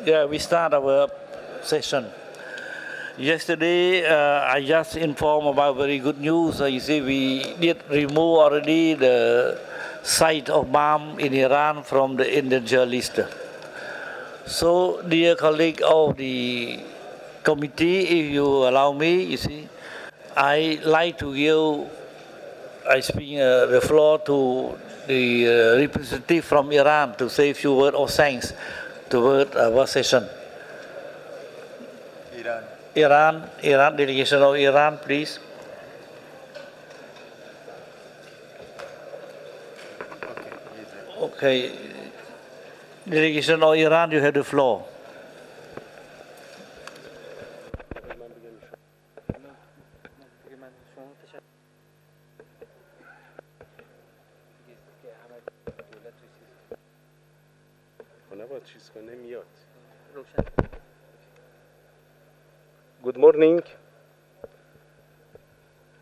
we start our session. Yesterday, I just informed about very good news. You see, we did remove already the site of bomb in Iran from the endangered list. So, dear colleague of the committee, if you allow me, you see, I like to give, the floor to the representative from Iran to say a few words of thanks toward our session. Iran, delegation of Iran, please. Okay. Delegation of Iran, you have the floor. Good morning.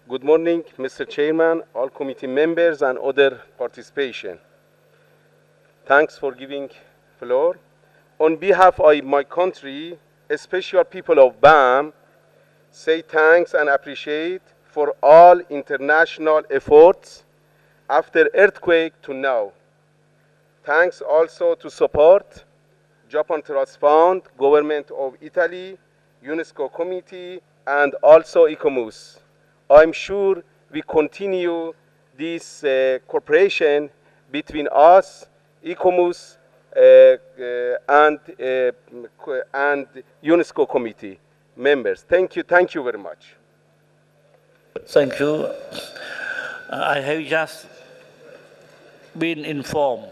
Good morning, Mr. Chairman, all committee members and other participation. Thanks for giving floor. On behalf of my country, especially people of BAM, say thanks and appreciate for all international efforts after earthquake to now. Thanks also to support Japan Trust Fund, Government of Italy, UNESCO Committee, and also ICOMOS. I'm sure we continue this cooperation between us, ICOMOS, and UNESCO Committee members. Thank you very much. Thank you. I have just been informed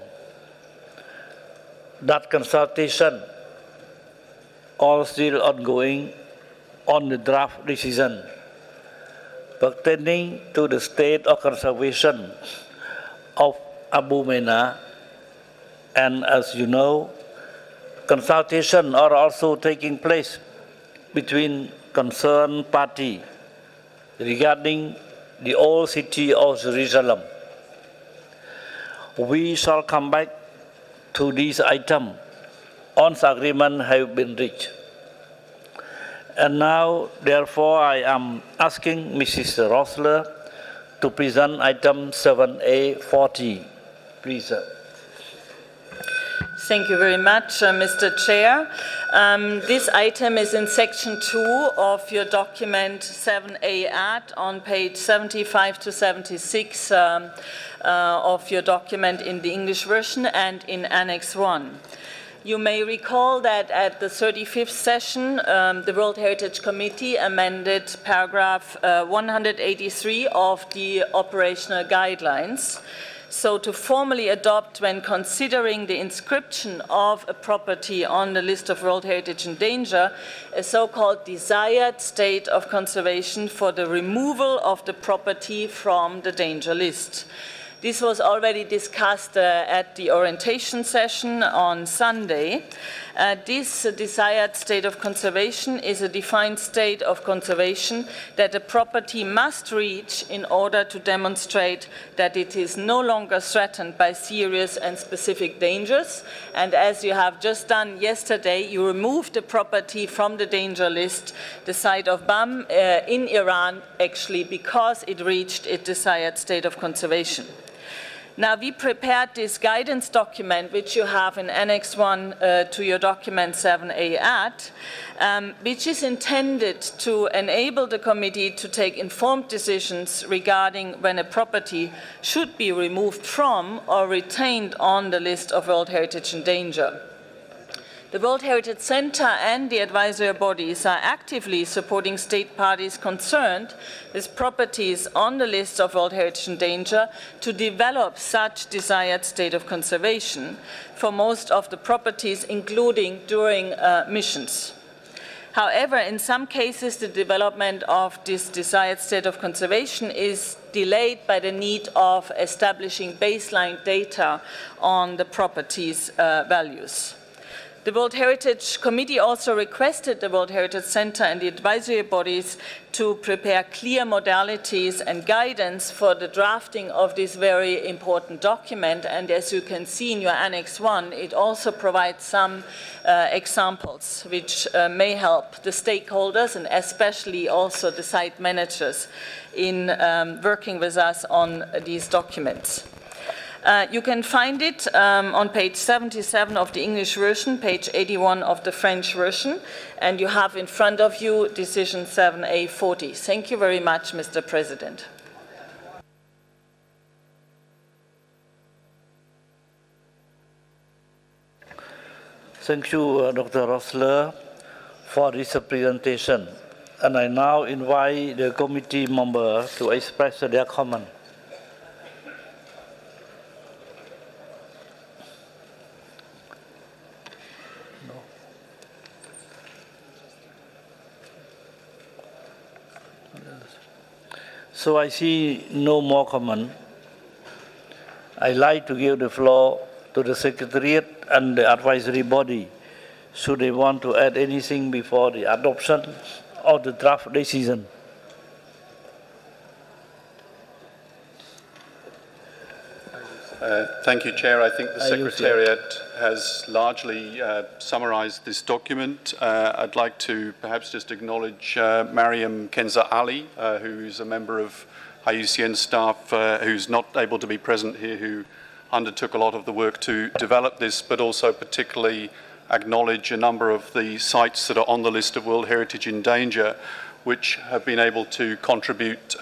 that consultation all still ongoing on the draft decision pertaining to the state of conservation of Abu Mena. And as you know, consultations are also taking place between concerned parties regarding the old city of Jerusalem. We shall come back to this item once agreement has been reached. And now, therefore, I am asking Mrs. Rosler to present item 7A40. Please. Thank you very much, Mr. Chair. This item is in section 2 of your document 7A ad on page 75 to 76 of your document in the English version and in Annex 1. You may recall that at the 35th session, the World Heritage Committee amended paragraph 183 of the operational guidelines. So to formally adopt, when considering the inscription of a property on the list of World Heritage in danger, a so-called desired state of conservation for the removal of the property from the danger list. This was already discussed at the orientation session on Sunday. This desired state of conservation is a defined state of conservation that a property must reach in order to demonstrate that it is no longer threatened by serious and specific dangers. And as you have just done yesterday, you removed the property from the danger list, the site of BAM in Iran, actually because it reached its desired state of conservation. Now, we prepared this guidance document, which you have in Annex 1 to your document 7A ad, which is intended to enable the committee to take informed decisions regarding when a property should be removed from or retained on the list of World Heritage in danger. The World Heritage Center and the advisory bodies are actively supporting state parties concerned with properties on the list of World Heritage in danger to develop such desired state of conservation for most of the properties, including during missions. However, in some cases, the development of this desired state of conservation is delayed by the need of establishing baseline data on the property's values. The World Heritage Committee also requested the World Heritage Center and the advisory bodies to prepare clear modalities and guidance for the drafting of this very important document. And as you can see in your Annex 1, it also provides some examples which may help the stakeholders and especially also the site managers in working with us on these documents. You can find it on page 77 of the English version, page 81 of the French version, and you have in front of you Decision 7A40. Thank you very much, Mr. President. Thank you, Dr. Rossler, for this presentation. And I now invite the committee member to express their comment. So I see no more comment. I'd like to give the floor to the Secretariat and the advisory body, should they want to add anything before the adoption of the draft decision. Thank you, Chair. I think the Secretariat has largely summarised this document. I'd like to perhaps just acknowledge Mariam Kenza Ali, who's a member of IUCN staff who's not able to be present here, who undertook a lot of the work to develop this, but also particularly acknowledge a number of the sites that are on the list of World Heritage in Danger, which have been able to contribute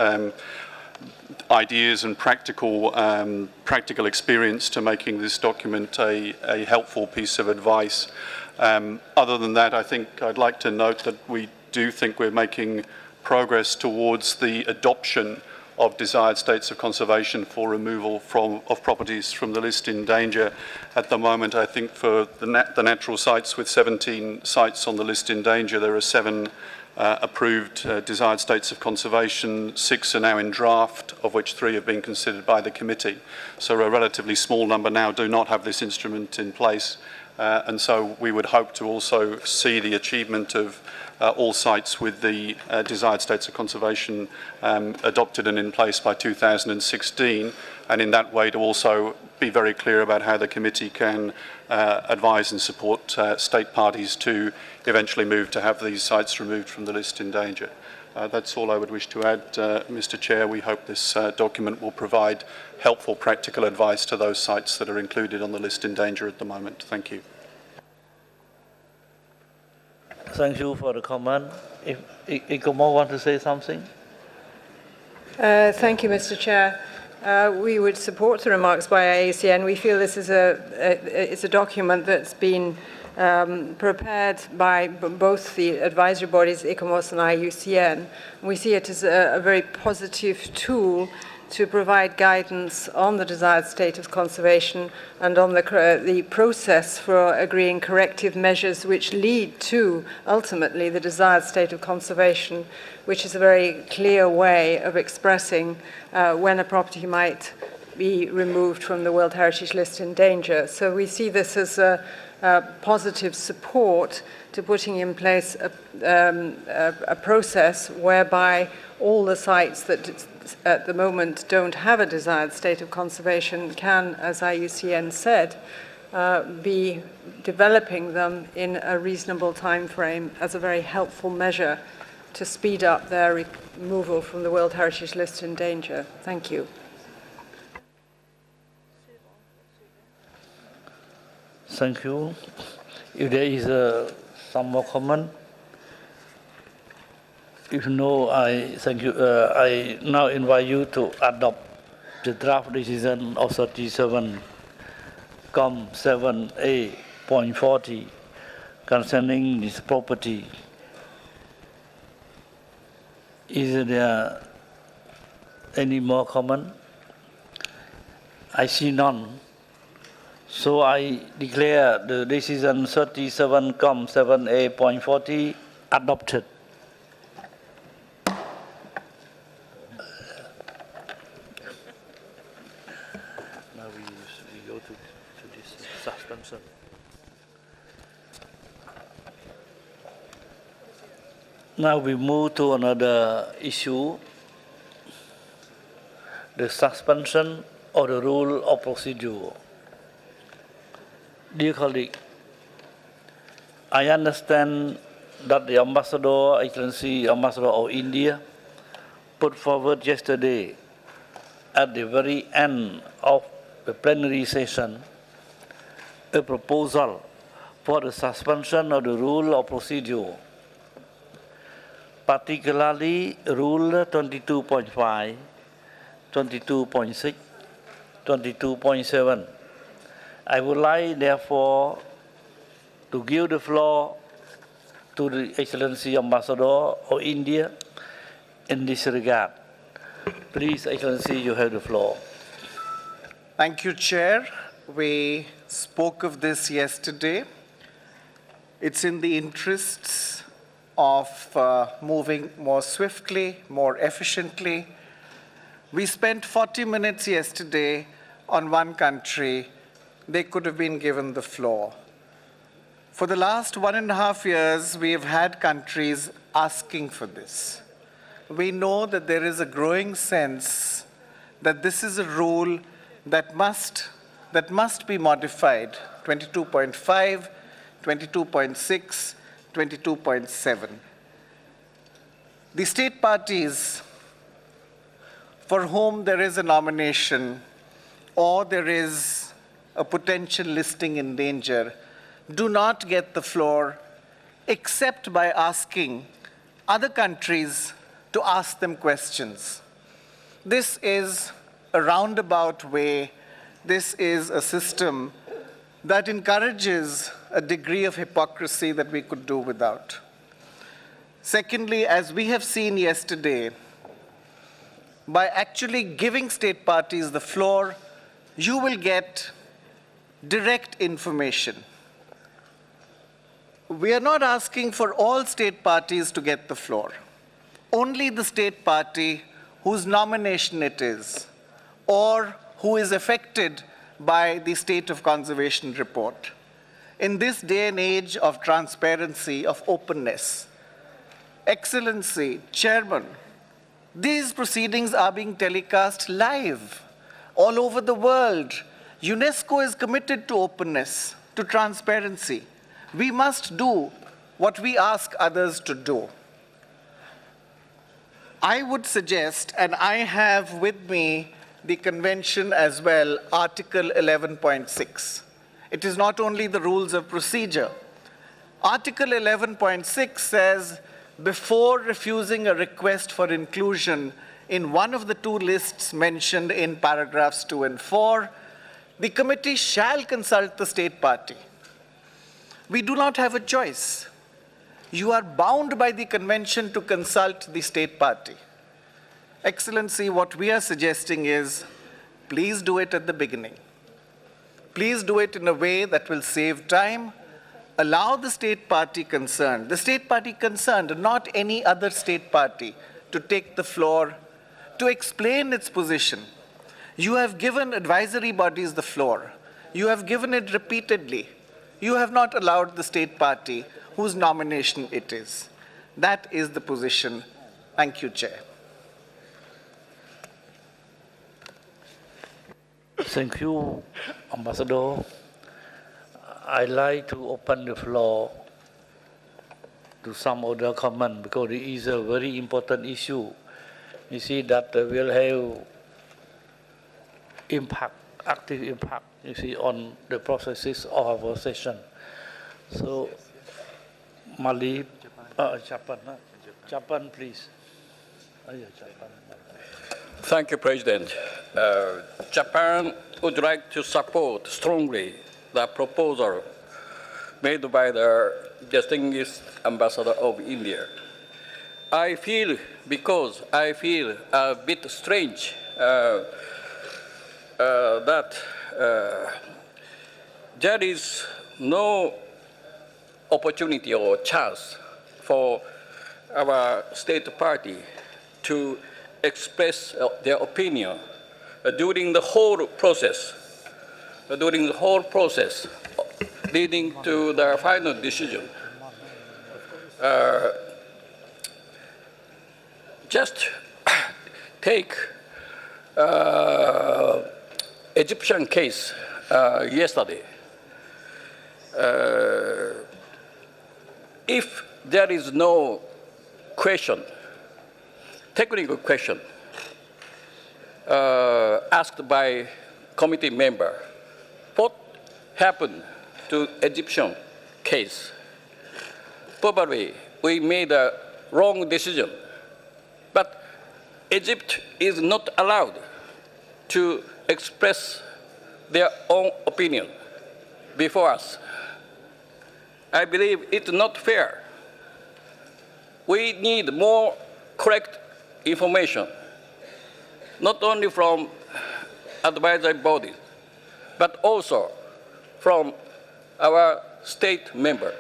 ideas and practical experience to making this document a helpful piece of advice. Other than that, I think I'd like to note that we do think we're making progress towards the adoption of desired states of conservation for removal of properties from the list in danger. At the moment, I think for the natural sites, with 17 sites on the list in danger, there are 7 approved desired states of conservation. 6 are now in draft, of which 3 have been considered by the committee. So a relatively small number now do not have this instrument in place. And so we would hope to also see the achievement of all sites with the desired states of conservation adopted and in place by 2016, and in that way to also be very clear about how the committee can advise and support state parties to eventually move to have these sites removed from the list in danger. That's all I would wish to add, Mr. Chair. We hope this document will provide helpful practical advice to those sites that are included on the list in danger at the moment. Thank you. Thank you for the comment. If Ikomo want to say something? Thank you, Mr. Chair. We would support the remarks by IUCN. We feel this is a document that's been prepared by both the advisory bodies, ICOMOS and IUCN. We see it as a very positive tool to provide guidance on the desired state of conservation and on the process for agreeing corrective measures which lead to, ultimately, the desired state of conservation, which is a very clear way of expressing when a property might be removed from the World Heritage List in danger. So we see this as a positive support to putting in place a process whereby all the sites that at the moment don't have a desired state of conservation can, as IUCN said, be developing them in a reasonable time frame as a very helpful measure to speed up their removal from the World Heritage List in danger. Thank you. Thank you. If there is some more comment, if no, I thank you. I now invite you to adopt the draft decision of 37-7A.40 concerning this property. Is there any more comment? I see none. So I declare the decision 37-7A.40 adopted. Now we go to this suspension. Now we move to another issue, the suspension of the rule of procedure. Dear colleague, I understand that the Ambassador, Excellency Ambassador of India, put forward yesterday at the very end of the plenary session a proposal for the suspension of the rule of procedure, particularly Rule 22.5, 22.6, 22.7. I would like, therefore, to give the floor to the Excellency Ambassador of India in this regard. Please, Excellency, you have the floor. Thank you, Chair. We spoke of this yesterday. It's in the interests of moving more swiftly, more efficiently. We spent 40 minutes yesterday on one country. They could have been given the floor. For the last 1.5 years, we have had countries asking for this. We know that there is a growing sense that this is a rule that must be modified, 22.5, 22.6, 22.7. The state parties for whom there is a nomination or there is a potential listing in danger do not get the floor except by asking other countries to ask them questions. This is a roundabout way. This is a system that encourages a degree of hypocrisy that we could do without. Secondly, as we have seen yesterday, by actually giving state parties the floor, you will get direct information. We are not asking for all state parties to get the floor. Only the state party whose nomination it is, or who is affected by the state of conservation report. In this day and age of transparency, of openness, Excellency, Chairman, these proceedings are being telecast live all over the world. UNESCO is committed to openness, to transparency. We must do what we ask others to do. I would suggest, and I have with me the convention as well, Article 11.6. It is not only the rules of procedure. Article 11.6 says, before refusing a request for inclusion in one of the two lists mentioned in paragraphs 2 and 4, the committee shall consult the state party. We do not have a choice. You are bound by the convention to consult the state party. Excellency, what we are suggesting is, please do it at the beginning. Please do it in a way that will save time. Allow the state party concerned, not any other state party, to take the floor, to explain its position. You have given advisory bodies the floor. You have given it repeatedly. You have not allowed the state party whose nomination it is. That is the position. Thank you, Chair. Thank you, Ambassador. I'd like to open the floor to some other comment because it is a very important issue. You see that will have impact, active impact, you see, on the processes of our session. So, Mali, Japan, please. Thank you, President. Japan would like to support strongly the proposal made by the distinguished Ambassador of India. Because I feel a bit strange that there is no opportunity or chance for our state party to express their opinion during the whole process, leading to the final decision. just take Egyptian case yesterday. If there is no question, technical question, asked by committee member, what happened to Egyptian case? Probably we made a wrong decision, but Egypt is not allowed to express their own opinion before us. I believe it's not fair. We need more correct information, not only from advisory bodies, but also from our state member,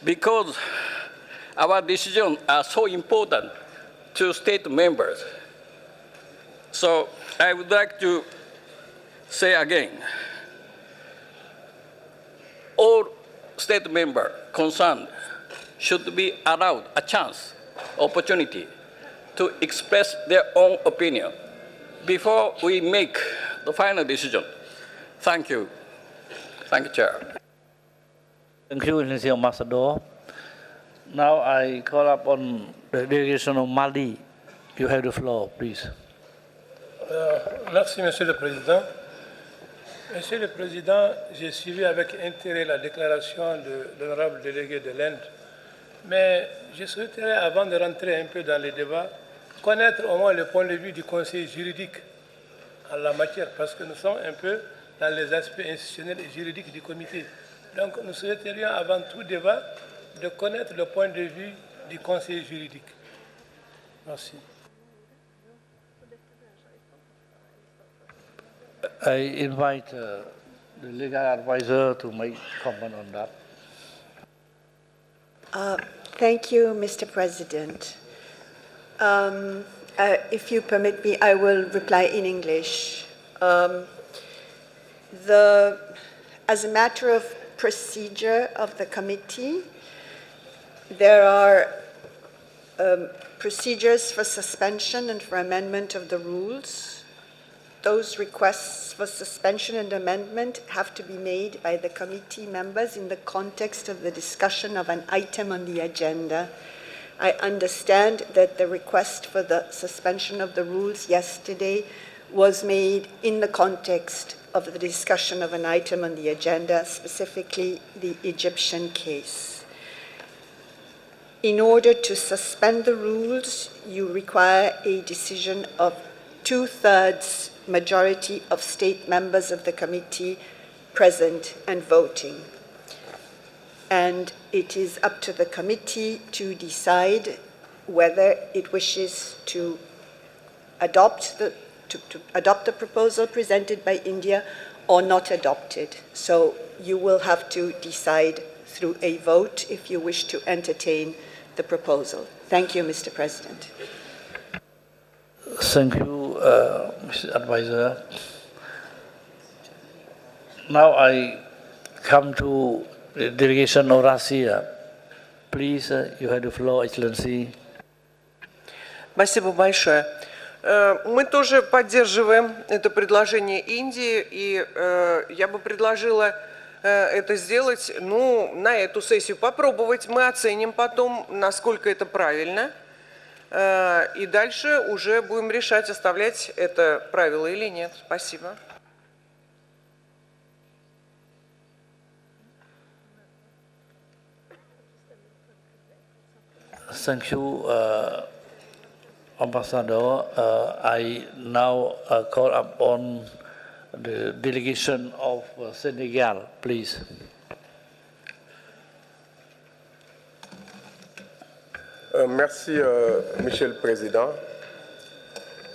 because our decisions are so important to state members. So I would like to say again, all state members concerned should be allowed a chance, opportunity to express their own opinion before we make the final decision. Thank you. Thank you, Chair. Thank you, Mr. Ambassador. Now I call up on the delegation of Mali. You have the floor, please. Merci, Monsieur le Président. Monsieur le Président, j'ai suivi avec intérêt la déclaration de l'honorable délégué de l'Inde, mais je souhaiterais, avant de rentrer un peu dans les débats, connaître au moins le point de vue du conseil juridique en la matière, parce que nous sommes un peu dans les aspects institutionnels et juridiques du comité. Donc nous souhaiterions, avant tout débat, de connaître le point de vue du conseil juridique. Merci. I invite the legal advisor to make comment on that. Thank you, Mr. President. If you permit me, I will reply in English. As a matter of procedure of the committee, there are procedures for suspension and for amendment of the rules. Those requests for suspension and amendment have to be made by the committee members in the context of the discussion of an item on the agenda. I understand that the request for the suspension of the rules yesterday was made in the context of the discussion of an item on the agenda, specifically the Egyptian case. In order to suspend the rules, you require a decision of 2/3 majority of state members of the committee present and voting. And it is up to the committee to decide whether it wishes to adopt the proposal presented by India or not adopt it. So you will have to decide through a vote if you wish to entertain the proposal. Thank you, Mr. President. Thank you, Mr. Advisor. Now I come to the delegation of Russia. Please, you have the floor, Excellency. Спасибо большое. Мы тоже поддерживаем это предложение Индии, и я бы предложила это сделать, на эту сессию попробовать. Мы оценим потом, насколько это правильно. И дальше уже будем решать, оставлять это правило или нет. Спасибо. Thank you, Ambassador. I now call upon the delegation of Senegal, please. Merci, Monsieur le Président.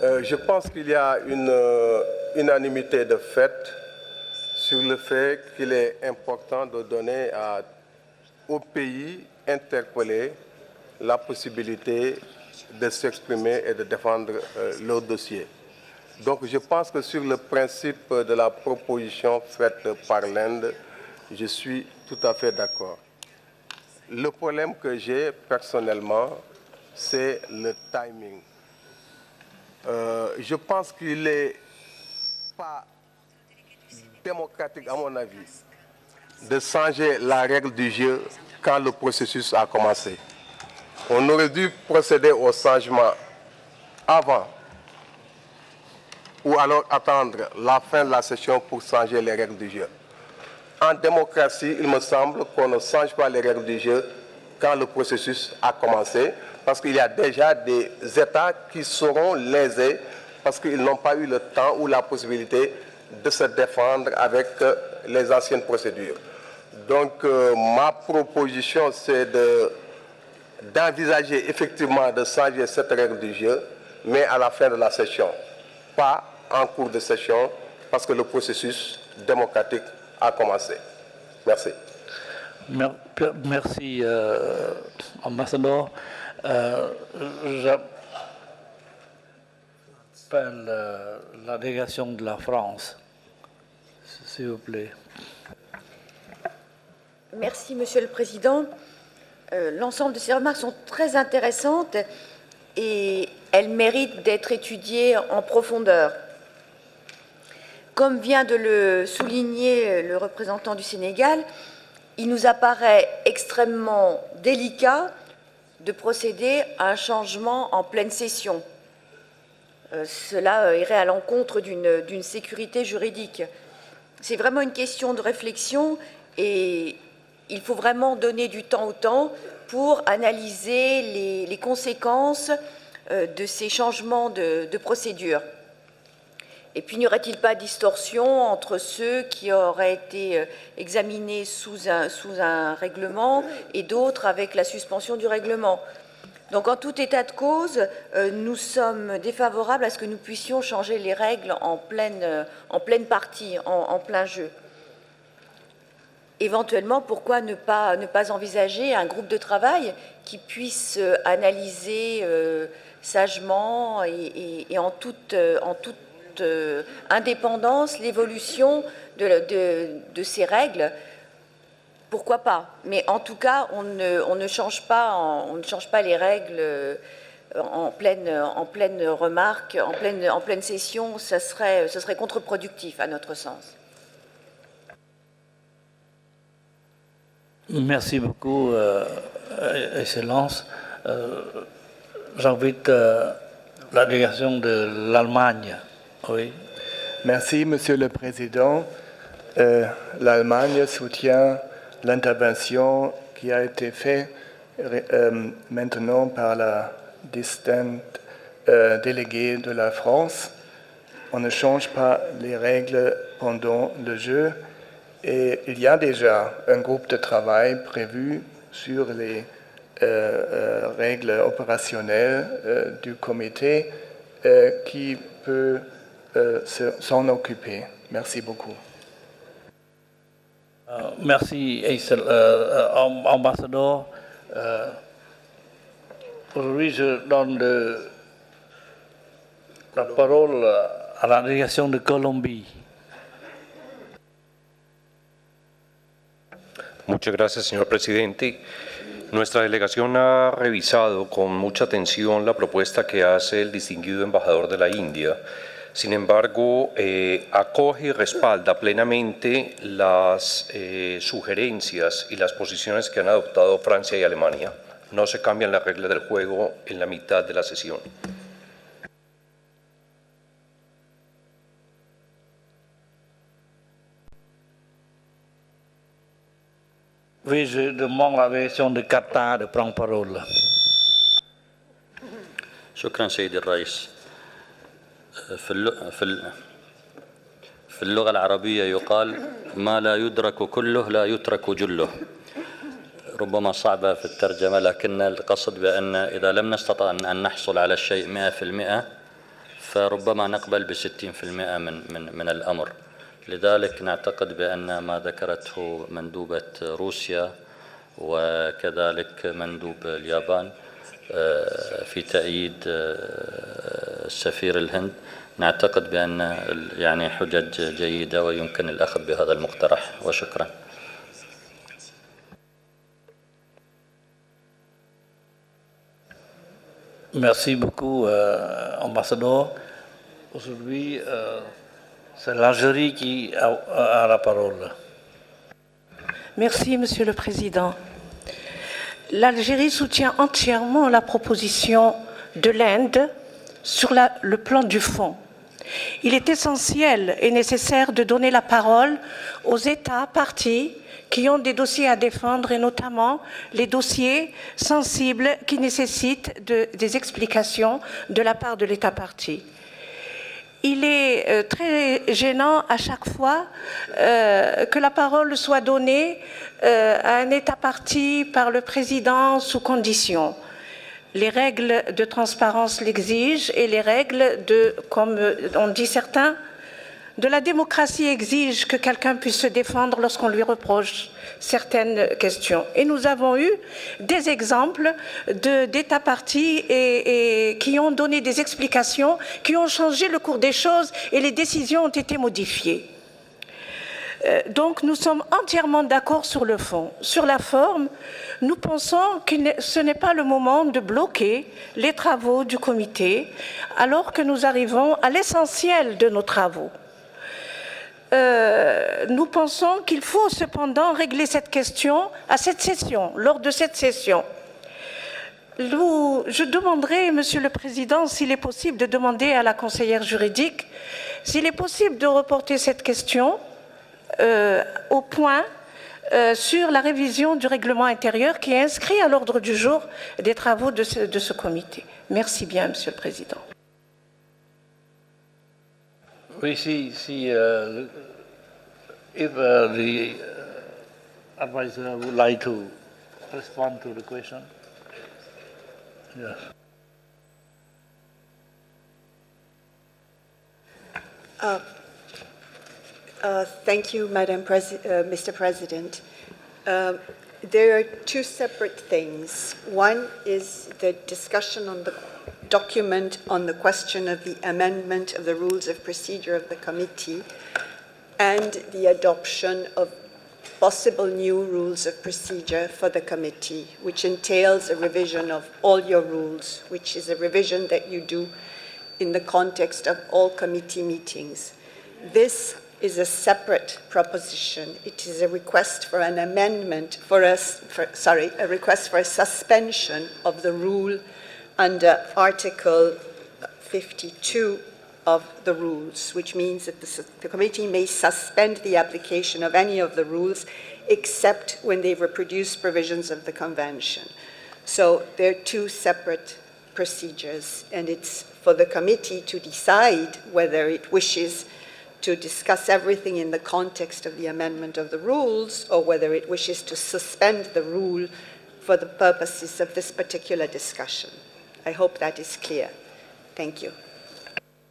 Je pense qu'il y a une unanimité de fait sur le fait qu'il est important de donner aux pays interpellés la possibilité de s'exprimer et de défendre leur dossier. Donc je pense que sur le principe de la proposition faite par l'Inde, je suis tout à fait d'accord. Le problème que j'ai personnellement, c'est le timing. Je pense qu'il n'est pas démocratique, à mon avis, de changer la règle du jeu quand le processus a commencé. On aurait dû procéder au changement avant ou alors attendre la fin de la session pour changer les règles du jeu. En démocratie, il me semble qu'on ne change pas les règles du jeu quand le processus a commencé, parce qu'il y a déjà des États qui seront lésés parce qu'ils n'ont pas eu le temps ou la possibilité de se défendre avec les anciennes procédures. Donc ma proposition, c'est d'envisager effectivement de changer cette règle du jeu, mais à la fin de la session, pas en cours de session, parce que le processus démocratique a commencé. Merci. Merci, ambassadeur. J'appelle la délégation de la France, s'il vous plaît. Merci, Monsieur le Président. L'ensemble de ces remarques sont très intéressantes et elles méritent d'être étudiées en profondeur. Comme vient de le souligner le représentant du Sénégal, il nous apparaît extrêmement délicat de procéder à un changement en pleine session. Cela irait à l'encontre d'une sécurité juridique. C'est vraiment une question de réflexion et il faut vraiment donner du temps au temps pour analyser les conséquences de ces changements de procédure. Et puis, n'y aurait-il pas distorsion entre ceux qui auraient été examinés sous un règlement et d'autres avec la suspension du règlement? Donc, en tout état de cause, nous sommes défavorables à ce que nous puissions changer les règles en pleine partie, en plein jeu. Éventuellement, pourquoi ne pas envisager un groupe de travail qui puisse analyser sagement et en toute indépendance l'évolution de ces règles? Pourquoi pas? Mais en tout cas, on ne change pas les règles en pleine remarque, en pleine session. Ce serait contre-productif à notre sens. Merci beaucoup, Excellence. J'invite la délégation de l'Allemagne. Oui. Merci, Monsieur le Président. L'Allemagne soutient l'intervention qui a été faite maintenant par la distincte déléguée de la France. On ne change pas les règles pendant le jeu. Et il y a déjà un groupe de travail prévu sur les règles opérationnelles du comité qui peut s'en occuper. Merci beaucoup. Merci, ambassadeur. Aujourd'hui, je donne la parole à la délégation de Colombie. Muchas gracias, señor presidente. Nuestra delegación ha revisado con mucha atención la propuesta que hace el distinguido embajador de la India. Sin embargo, acoge y respalda plenamente las sugerencias y las posiciones que han adoptado Francia y Alemania. No se cambian las reglas del juego en la mitad de la sesión. Oui, je demande la délégation de Qatar de prendre parole. شكرا سيدي الرئيس. في اللغة العربية يقال ما لا يدرك كله لا يترك جله. ربما صعبة في الترجمة، لكن القصد بأن إذا لم نستطع أن نحصل على الشيء 100% فربما نقبل ب60% من الأمر. لذلك نعتقد بأن ما ذكرته مندوبة روسيا وكذلك مندوب اليابان في تأييد السفير الهند، نعتقد بأن يعني حجج جيدة ويمكن الأخذ بهذا المقترح. وشكرا. Merci beaucoup, ambassadeur. Aujourd'hui, c'est l'Algérie qui a la parole. Merci, Monsieur le Président. L'Algérie soutient entièrement la proposition de l'Inde sur le plan du fond. Il est essentiel et nécessaire de donner la parole aux États parties qui ont des dossiers à défendre et notamment les dossiers sensibles qui nécessitent des explications de la part de l'État partie. Il est très gênant à chaque fois que la parole soit donnée à un État partie par le président sous condition. Les règles de transparence l'exigent et les règles de, comme on dit certains, de la démocratie exigent que quelqu'un puisse se défendre lorsqu'on lui reproche certaines questions. Et nous avons eu des exemples d'États partis et qui ont donné des explications, qui ont changé le cours des choses et les décisions ont été modifiées. Donc nous sommes entièrement d'accord sur le fond. Sur la forme, nous pensons que ce n'est pas le moment de bloquer les travaux du comité alors que nous arrivons à l'essentiel de nos travaux. Nous pensons qu'il faut cependant régler cette question à cette session, lors de cette session. Je demanderai, Monsieur le Président, s'il est possible de demander à la conseillère juridique s'il est possible de reporter cette question au point sur la révision du règlement intérieur qui est inscrit à l'ordre du jour des travaux de ce comité. Merci bien, Monsieur le Président. We see if the advisor would like to respond to the question. Yes. Thank you, Mr. President. There are two separate things. One is the discussion on the document on the question of the amendment of the rules of procedure of the committee and the adoption of possible new rules of procedure for the committee, which entails a revision of all your rules, which is a revision that you do in the context of all committee meetings. This is a separate proposition. It is a request for an amendment, a request for a suspension of the rule under Article 52 of the rules, which means that the committee may suspend the application of any of the rules except when they reproduce provisions of the convention. So there are two separate procedures, and it's for the committee to decide whether it wishes to discuss everything in the context of the amendment of the rules or whether it wishes to suspend the rule for the purposes of this particular discussion. I hope that is clear. Thank you.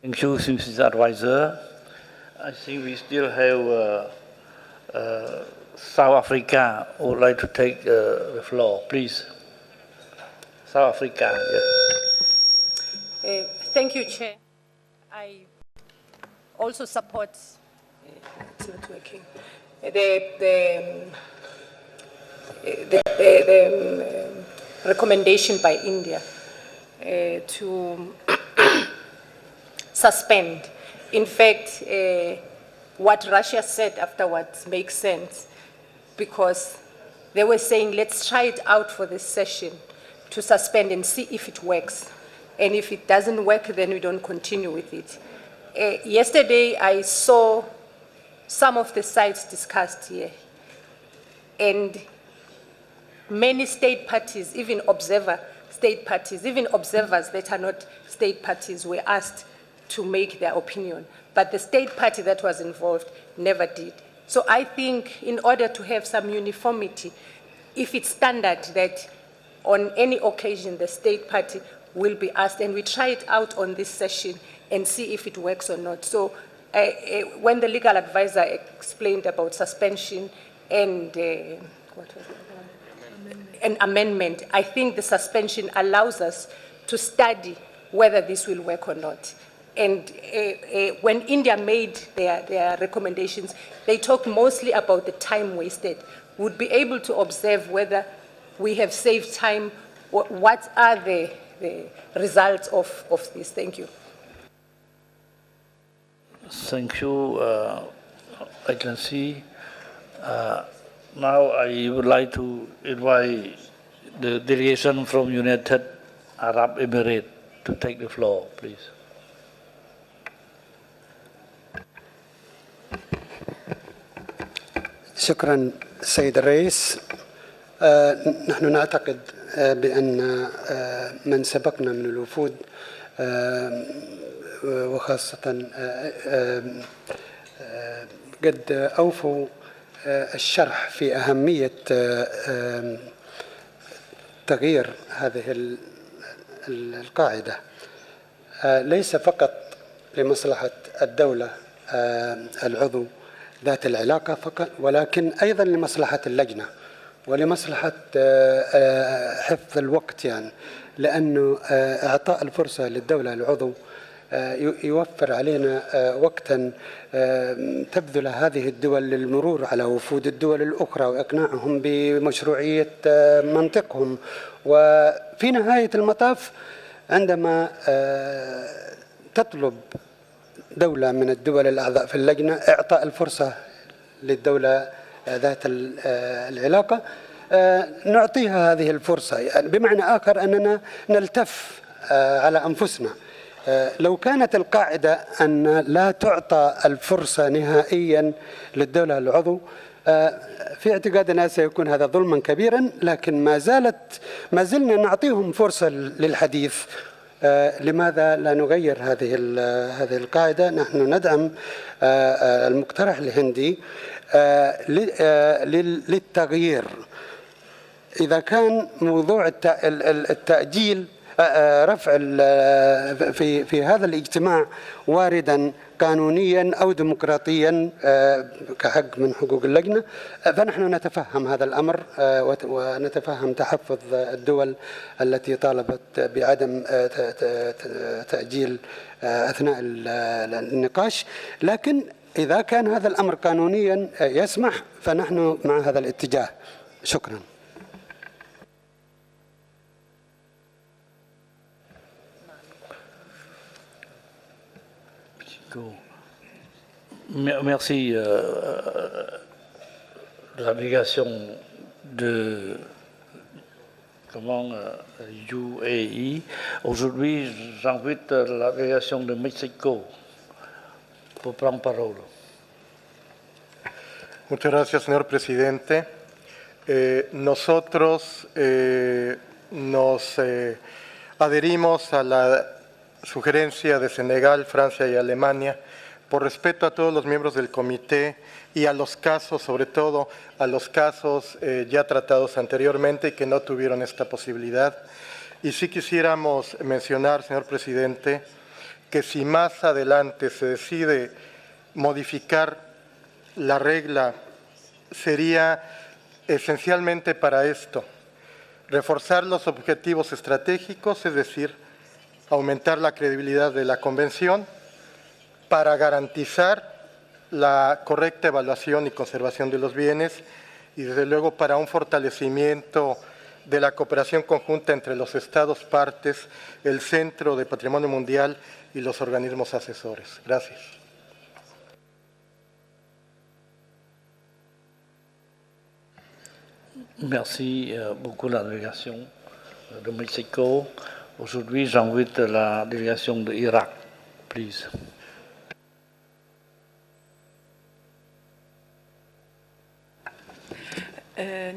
Thank you, Mrs. Advisor. I think we still have South Africa who would like to take the floor. Please. South Africa, yes. Thank you, Chair. I also support it's not working. The recommendation by India to suspend. In fact, what Russia said afterwards makes sense because they were saying, let's try it out for this session to suspend and see if it works. And if it doesn't work, then we don't continue with it. Yesterday, I saw some of the sites discussed here. And many state parties, even state parties, even observers that are not state parties were asked to make their opinion. But the state party that was involved never did. So I think in order to have some uniformity, if it's standard that on any occasion the state party will be asked, and we try it out on this session and see if it works or not. So when the legal advisor explained about suspension and an amendment, I think the suspension allows us to study whether this will work or not. And when India made their recommendations, they talked mostly about the time wasted. We'd be able to observe whether we have saved time, what are the the results of this. Thank you. Thank you, Excellency. Now I would like to invite the delegation from United Arab Emirates to take the floor, please. شكرا سيد الرئيس. نحن نعتقد بأن من سبقنا من الوفود وخاصة قد أوفوا الشرح في أهمية تغيير هذه القاعدة ليس فقط لمصلحة الدولة العضو ذات العلاقة فقط، ولكن أيضا لمصلحة اللجنة ولمصلحة حفظ الوقت، يعني لأنه إعطاء الفرصة للدولة العضو يوفر علينا وقتا تبذل هذه الدول للمرور على وفود الدول الأخرى وإقناعهم بمشروعية منطقهم. وفي نهاية المطاف عندما تطلب دولة من الدول الأعضاء في اللجنة إعطاء الفرصة للدولة ذات العلاقة نعطيها هذه الفرصة، يعني بمعنى آخر أننا نلتف على أنفسنا. لو كانت القاعدة أن لا تعطى الفرصة نهائيا للدولة العضو في اعتقادنا سيكون هذا ظلما كبيرا، لكن ما زلنا نعطيهم فرصة للحديث. لماذا لا نغير هذه القاعدة؟ نحن ندعم المقترح الهندي للتغيير. إذا كان موضوع التأجيل رفع في هذا الاجتماع واردا قانونيا أو ديمقراطيا كحق من حقوق اللجنة، فنحن نتفهم هذا الأمر ونتفهم تحفظ الدول التي طالبت بعدم تأجيل أثناء النقاش. لكن إذا كان هذا الأمر قانونيا يسمح فنحن مع هذا الاتجاه. شكرا. Merci la délégation de UAE. Aujourd'hui, j'invite la délégation de Mexico pour prendre parole. Muchas gracias, señor presidente. Nosotros nos adherimos a la sugerencia de Senegal, Francia y Alemania por respeto a todos los miembros del comité y a los casos, sobre todo a los casos ya tratados anteriormente y que no tuvieron esta posibilidad. Y sí quisiéramos mencionar, señor presidente, que si más adelante se decide modificar la regla, sería esencialmente para esto: reforzar los objetivos estratégicos, es decir, aumentar la credibilidad de la Convención, para garantizar la correcta evaluación y conservación de los bienes y, desde luego, para un fortalecimiento de la cooperación conjunta entre los Estados partes, el Centro de Patrimonio Mundial y los organismos asesores. Gracias. Merci beaucoup la délégation de Mexico. Aujourd'hui, j'invite la délégation de Irak, please.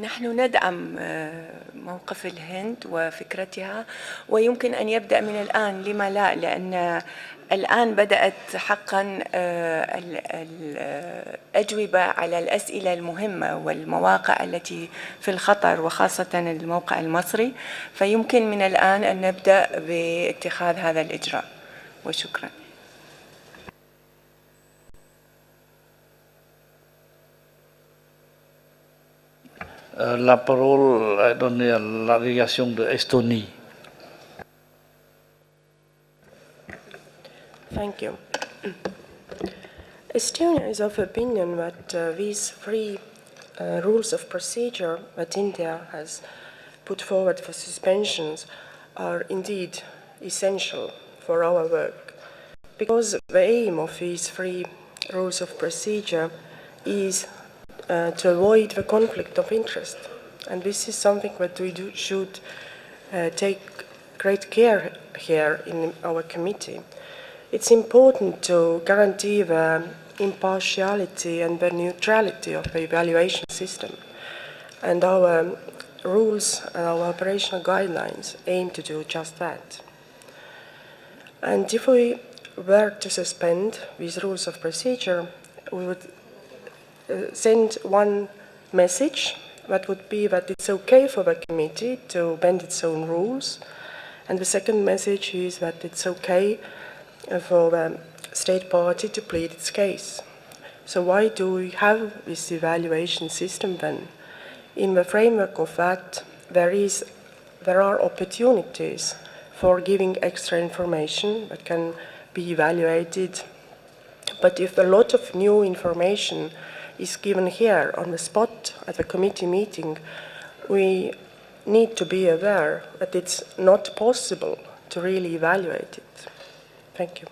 نحن ندعم موقف الهند وفكرتها، ويمكن أن يبدأ من الآن، لما لا؟ لأن الآن بدأت حقا الأجوبة على الأسئلة المهمة والمواقع التي في الخطر، وخاصة الموقع المصري، فيمكن من الآن أن نبدأ باتخاذ هذا الإجراء. وشكرا. La parole est donnée à la délégation de Estonie. Thank you. Estonia is of opinion that these three rules of procedure that India has put forward for suspensions are indeed essential for our work, because the aim of these 3 rules of procedure is to avoid the conflict of interest. And this is something that we should take great care here in our committee. It's important to guarantee the impartiality and the neutrality of the evaluation system. And our rules and our operational guidelines aim to do just that. And if we were to suspend these rules of procedure, we would send one message, that would be that it's okay for the committee to bend its own rules. And the second message is that it's okay for the state party to plead its case. So why do we have this evaluation system then? In the framework of that, there are opportunities for giving extra information that can be evaluated. But if a lot of new information is given here on the spot at the committee meeting, we need to be aware that it's not possible to really evaluate it. Thank you.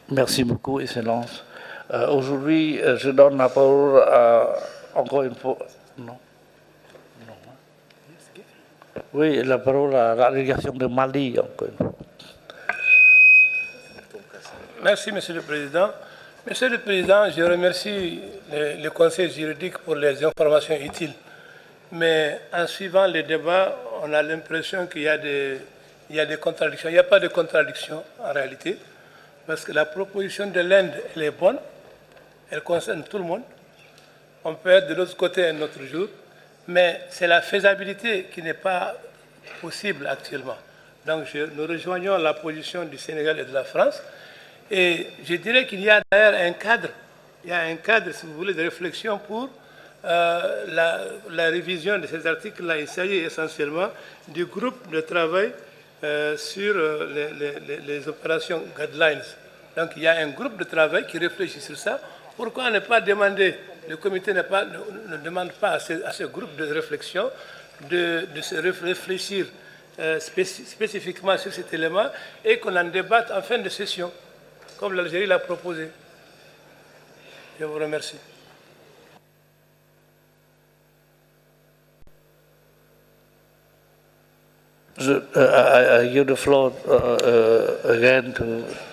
Merci beaucoup, Excellence. Aujourd'hui, je donne la parole encore une fois. Non. Oui, la parole à la délégation de Mali, encore une fois. Merci, Monsieur le Président. Monsieur le Président, je remercie le Conseil juridique pour les informations utiles. Mais en suivant les débats, on a l'impression qu'il y a des contradictions. Il n'y a pas de contradiction en réalité, parce que la proposition de l'Inde, elle est bonne, elle concerne tout le monde. On peut être de l'autre côté un autre jour, mais c'est la faisabilité qui n'est pas possible actuellement. Donc nous rejoignons la position du Sénégal et de la France. Et je dirais qu'il y a d'ailleurs un cadre, si vous voulez, de réflexion pour la révision de ces articles-là. Il s'agit essentiellement du groupe de travail sur les opérations guidelines. Donc il y a un groupe de travail qui réfléchit sur ça. Pourquoi ne pas demander, le comité ne demande pas à ce groupe de réflexion de se réfléchir spécifiquement sur cet élément et qu'on en débatte en fin de session, comme l'Algérie l'a proposé. Je vous remercie. I give the floor again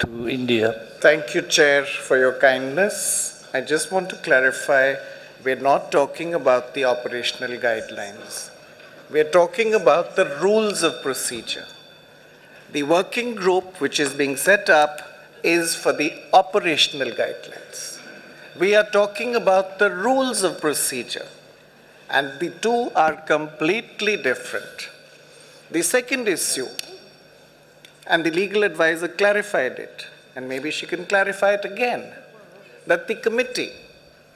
to India. Thank you, Chair, for your kindness. I just want to clarify, we're not talking about the operational guidelines. We're talking about the rules of procedure. The working group which is being set up is for the operational guidelines. We are talking about the rules of procedure, and the two are completely different. The second issue, and the legal advisor clarified it, and maybe she can clarify it again, that the committee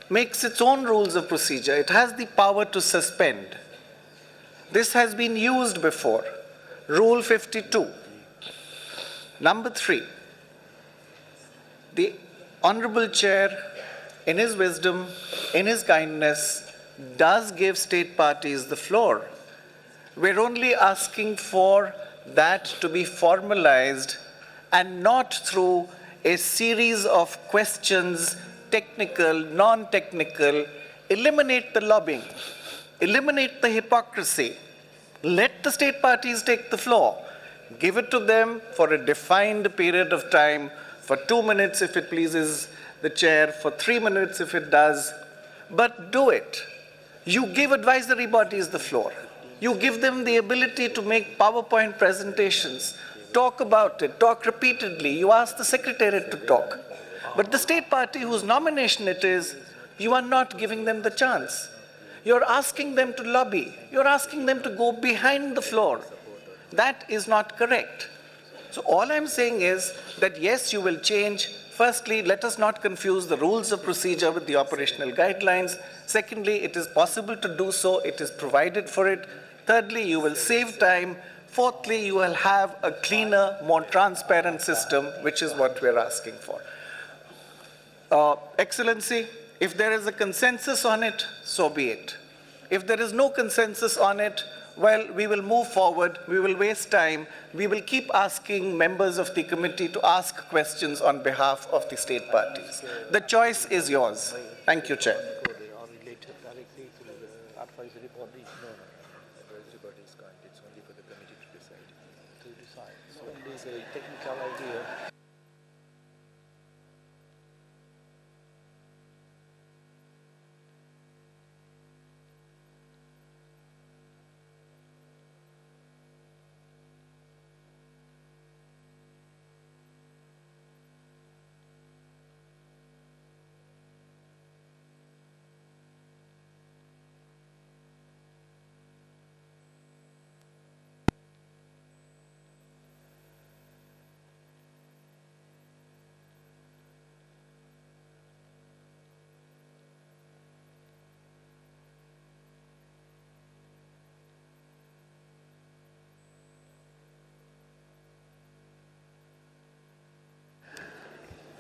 makes its own rules of procedure. It has the power to suspend. This has been used before. Rule 52. Number 3. The Honorable Chair, in his wisdom, in his kindness, does give state parties the floor. We're only asking for that to be formalized and not through a series of questions, technical, non-technical. Eliminate the lobbying, eliminate the hypocrisy. Let the state parties take the floor. Give it to them for a defined period of time, for 2 minutes if it pleases the chair, for 3 minutes if it does, but do it. You give advisory bodies the floor. You give them the ability to make PowerPoint presentations, talk about it, talk repeatedly. You ask the Secretariat to talk. But the state party whose nomination it is, you are not giving them the chance. You're asking them to lobby. You're asking them to go behind the floor. That is not correct. So all I'm saying is that yes, you will change. Firstly, let us not confuse the rules of procedure with the operational guidelines. Secondly, it is possible to do so. It is provided for it. Thirdly, you will save time. Fourthly, you will have a cleaner, more transparent system, which is what we're asking for. Excellency, If there is a consensus on it, so be it. If there is no consensus on it, well, we will move forward, we will waste time, we will keep asking members of the committee to ask questions on behalf of the state parties. The choice is yours. Thank you, Chair.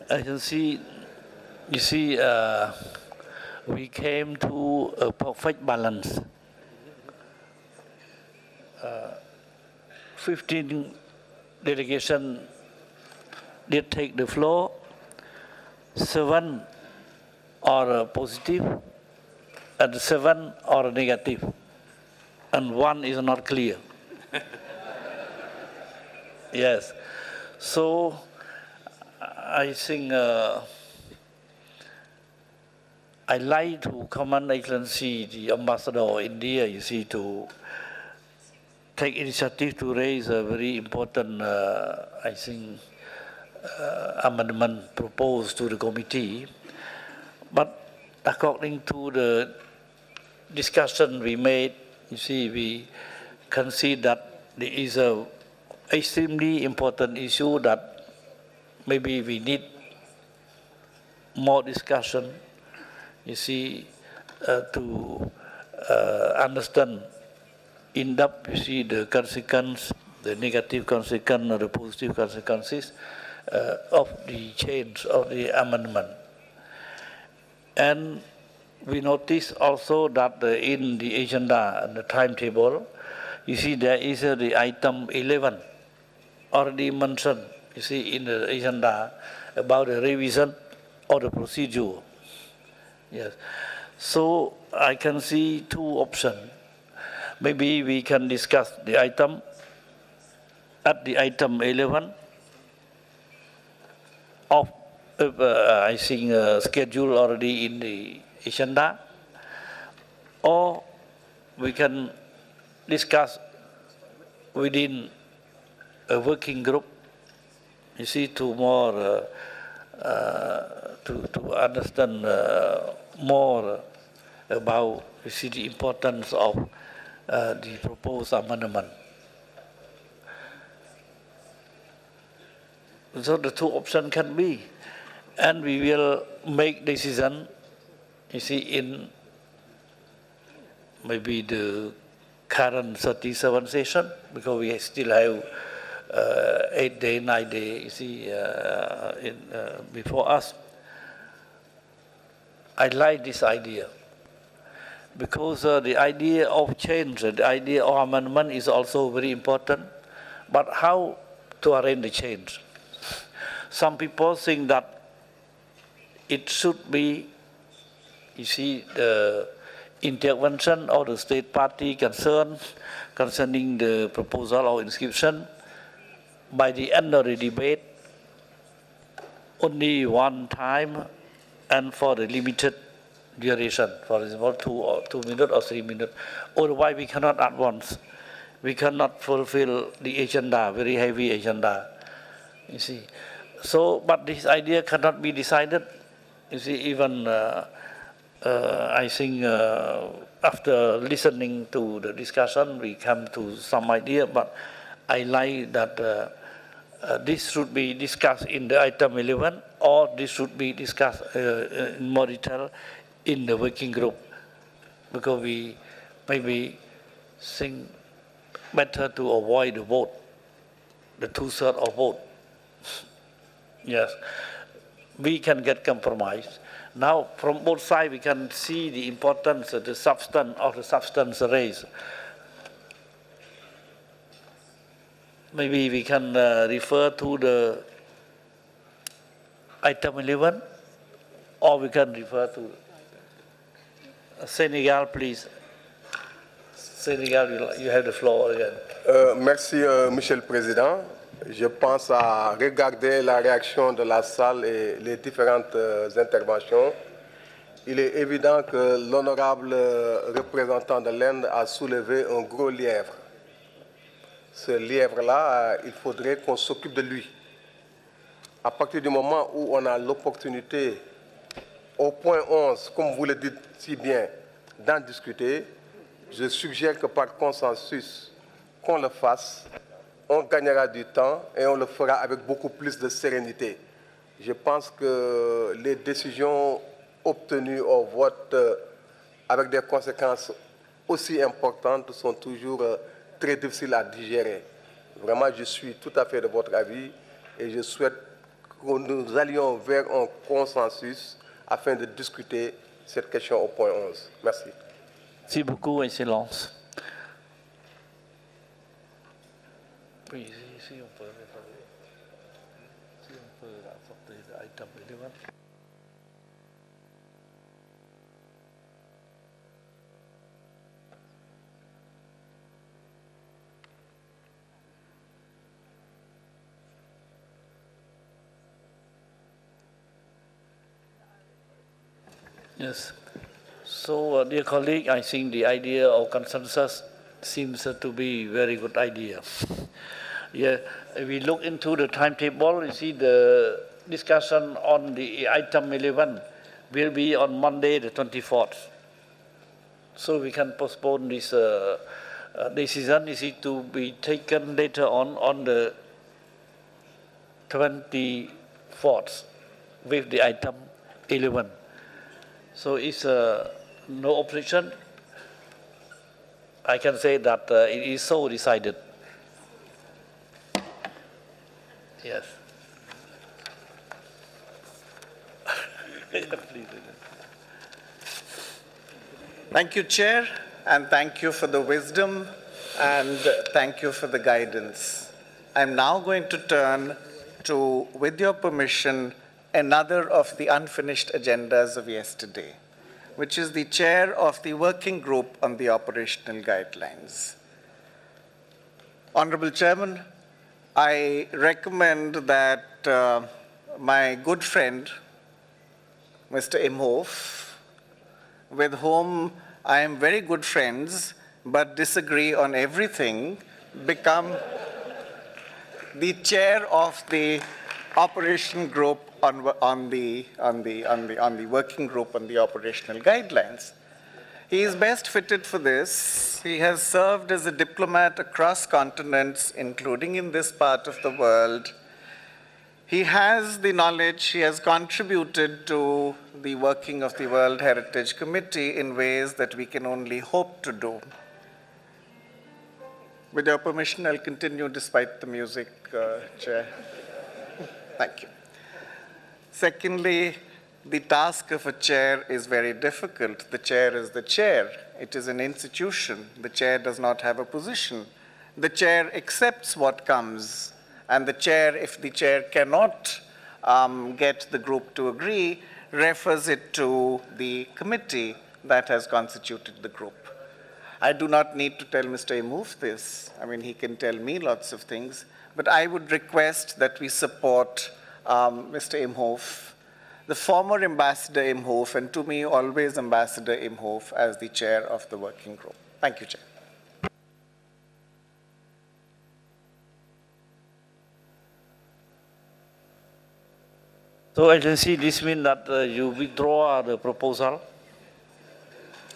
I can see, you see, we came to a perfect balance. 15 delegations did take the floor, 7 are positive, and 7 are negative, and 1 is not clear. Yes, so I think I like to commend Excellency the Ambassador of India, you see, to take initiative to raise a very important, I think, amendment proposed to the committee. But according to the discussion we made, you see, we can see that there is a extremely important issue that maybe we need more discussion, you see, to understand in depth, you see, the consequence, the negative consequence or the positive consequences of the change of the amendment. And we notice also that in the agenda and the timetable, you see, there is the item 11 already mentioned, you see, in the agenda about the revision of the procedure. Yes. So I can see 2 options. Maybe we can discuss the item at the item 11 of, I think, schedule already in the agenda, or we can discuss within a working group, you see, to more to understand more about, you see, the importance of the proposed amendment. So the 2 options can be, and we will make decision, you see, in maybe the current 37 session, because we still have 8 days, 9 days, you see, before us. I like this idea, because the idea of change, the idea of amendment is also very important, but how to arrange the change? Some people think that it should be, you see, the intervention of the state party concerned concerning the proposal of inscription by the end of the debate, only one time and for the limited duration, for example, 2 minutes or 3 minutes. Otherwise, we cannot advance. We cannot fulfill the agenda, very heavy agenda, you see. So, but this idea cannot be decided, you see, even I think after listening to the discussion, we come to some idea, but I like that this should be discussed in the item 11, or this should be discussed in more detail in the working group, because we maybe think better to avoid the vote, the 2/3 of vote. Yes. we can get compromise. Now, from both sides, we can see the importance of the substance raised. Maybe we can refer to the item 11, or we can refer to Senegal, please. Senegal, you have the floor again. Merci, Monsieur le Président. Je pense à regarder la réaction de la salle et les différentes interventions. Il est évident que l'honorable représentant de l'Inde a soulevé un gros lièvre. Ce lièvre-là, il faudrait qu'on s'occupe de lui. À partir du moment où on a l'opportunité, au point 11, comme vous le dites si bien, d'en discuter, je suggère que par consensus, qu'on le fasse, on gagnera du temps et on le fera avec beaucoup plus de sérénité. Je pense que les décisions obtenues au vote avec des conséquences aussi importantes sont toujours très difficiles à digérer. Vraiment, je suis tout à fait de votre avis et je souhaite que nous allions vers un consensus afin de discuter cette question au point 11. Merci. Merci beaucoup, Excellence. Oui, si on peut apporter l'item 11. Yes. So, dear colleague, I think the idea of consensus seems to be a very good idea. Yeah, if we look into the timetable, you see the discussion on the item 11 will be on Monday the 24th. So we can postpone this decision is to be taken later on the 24th with the item 11. So it's no opposition. I can say that it is so decided. Yes. Please. Thank you, Chair, and thank you for the wisdom, and thank you for the guidance. I'm now going to turn to, with your permission, another of the unfinished agendas of yesterday, which is the chair of the working group on the operational guidelines. Honorable Chairman, I recommend that my good friend, Mr. Imhoff, with whom I am very good friends but disagree on everything, become the chair of the operation group on the working group on the operational guidelines. He is best fitted for this. He has served as a diplomat across continents, including in this part of the world. He has the knowledge, he has contributed to the working of the World Heritage Committee in ways that we can only hope to do. With your permission, I'll continue despite the music, Chair. Thank you. Secondly, the task of a chair is very difficult. The chair is the chair. It is an institution. The chair does not have a position. The chair accepts what comes. And the chair, if the chair cannot get the group to agree, refers it to the committee that has constituted the group. I do not need to tell Mr. Imhoff this. I mean, he can tell me lots of things. But I would request that we support Mr. Imhoff, the former Ambassador Imhoff, and to me, always Ambassador Imhoff, as the chair of the working group. Thank you, Chair. So, Excellency, this means that you withdraw the proposal?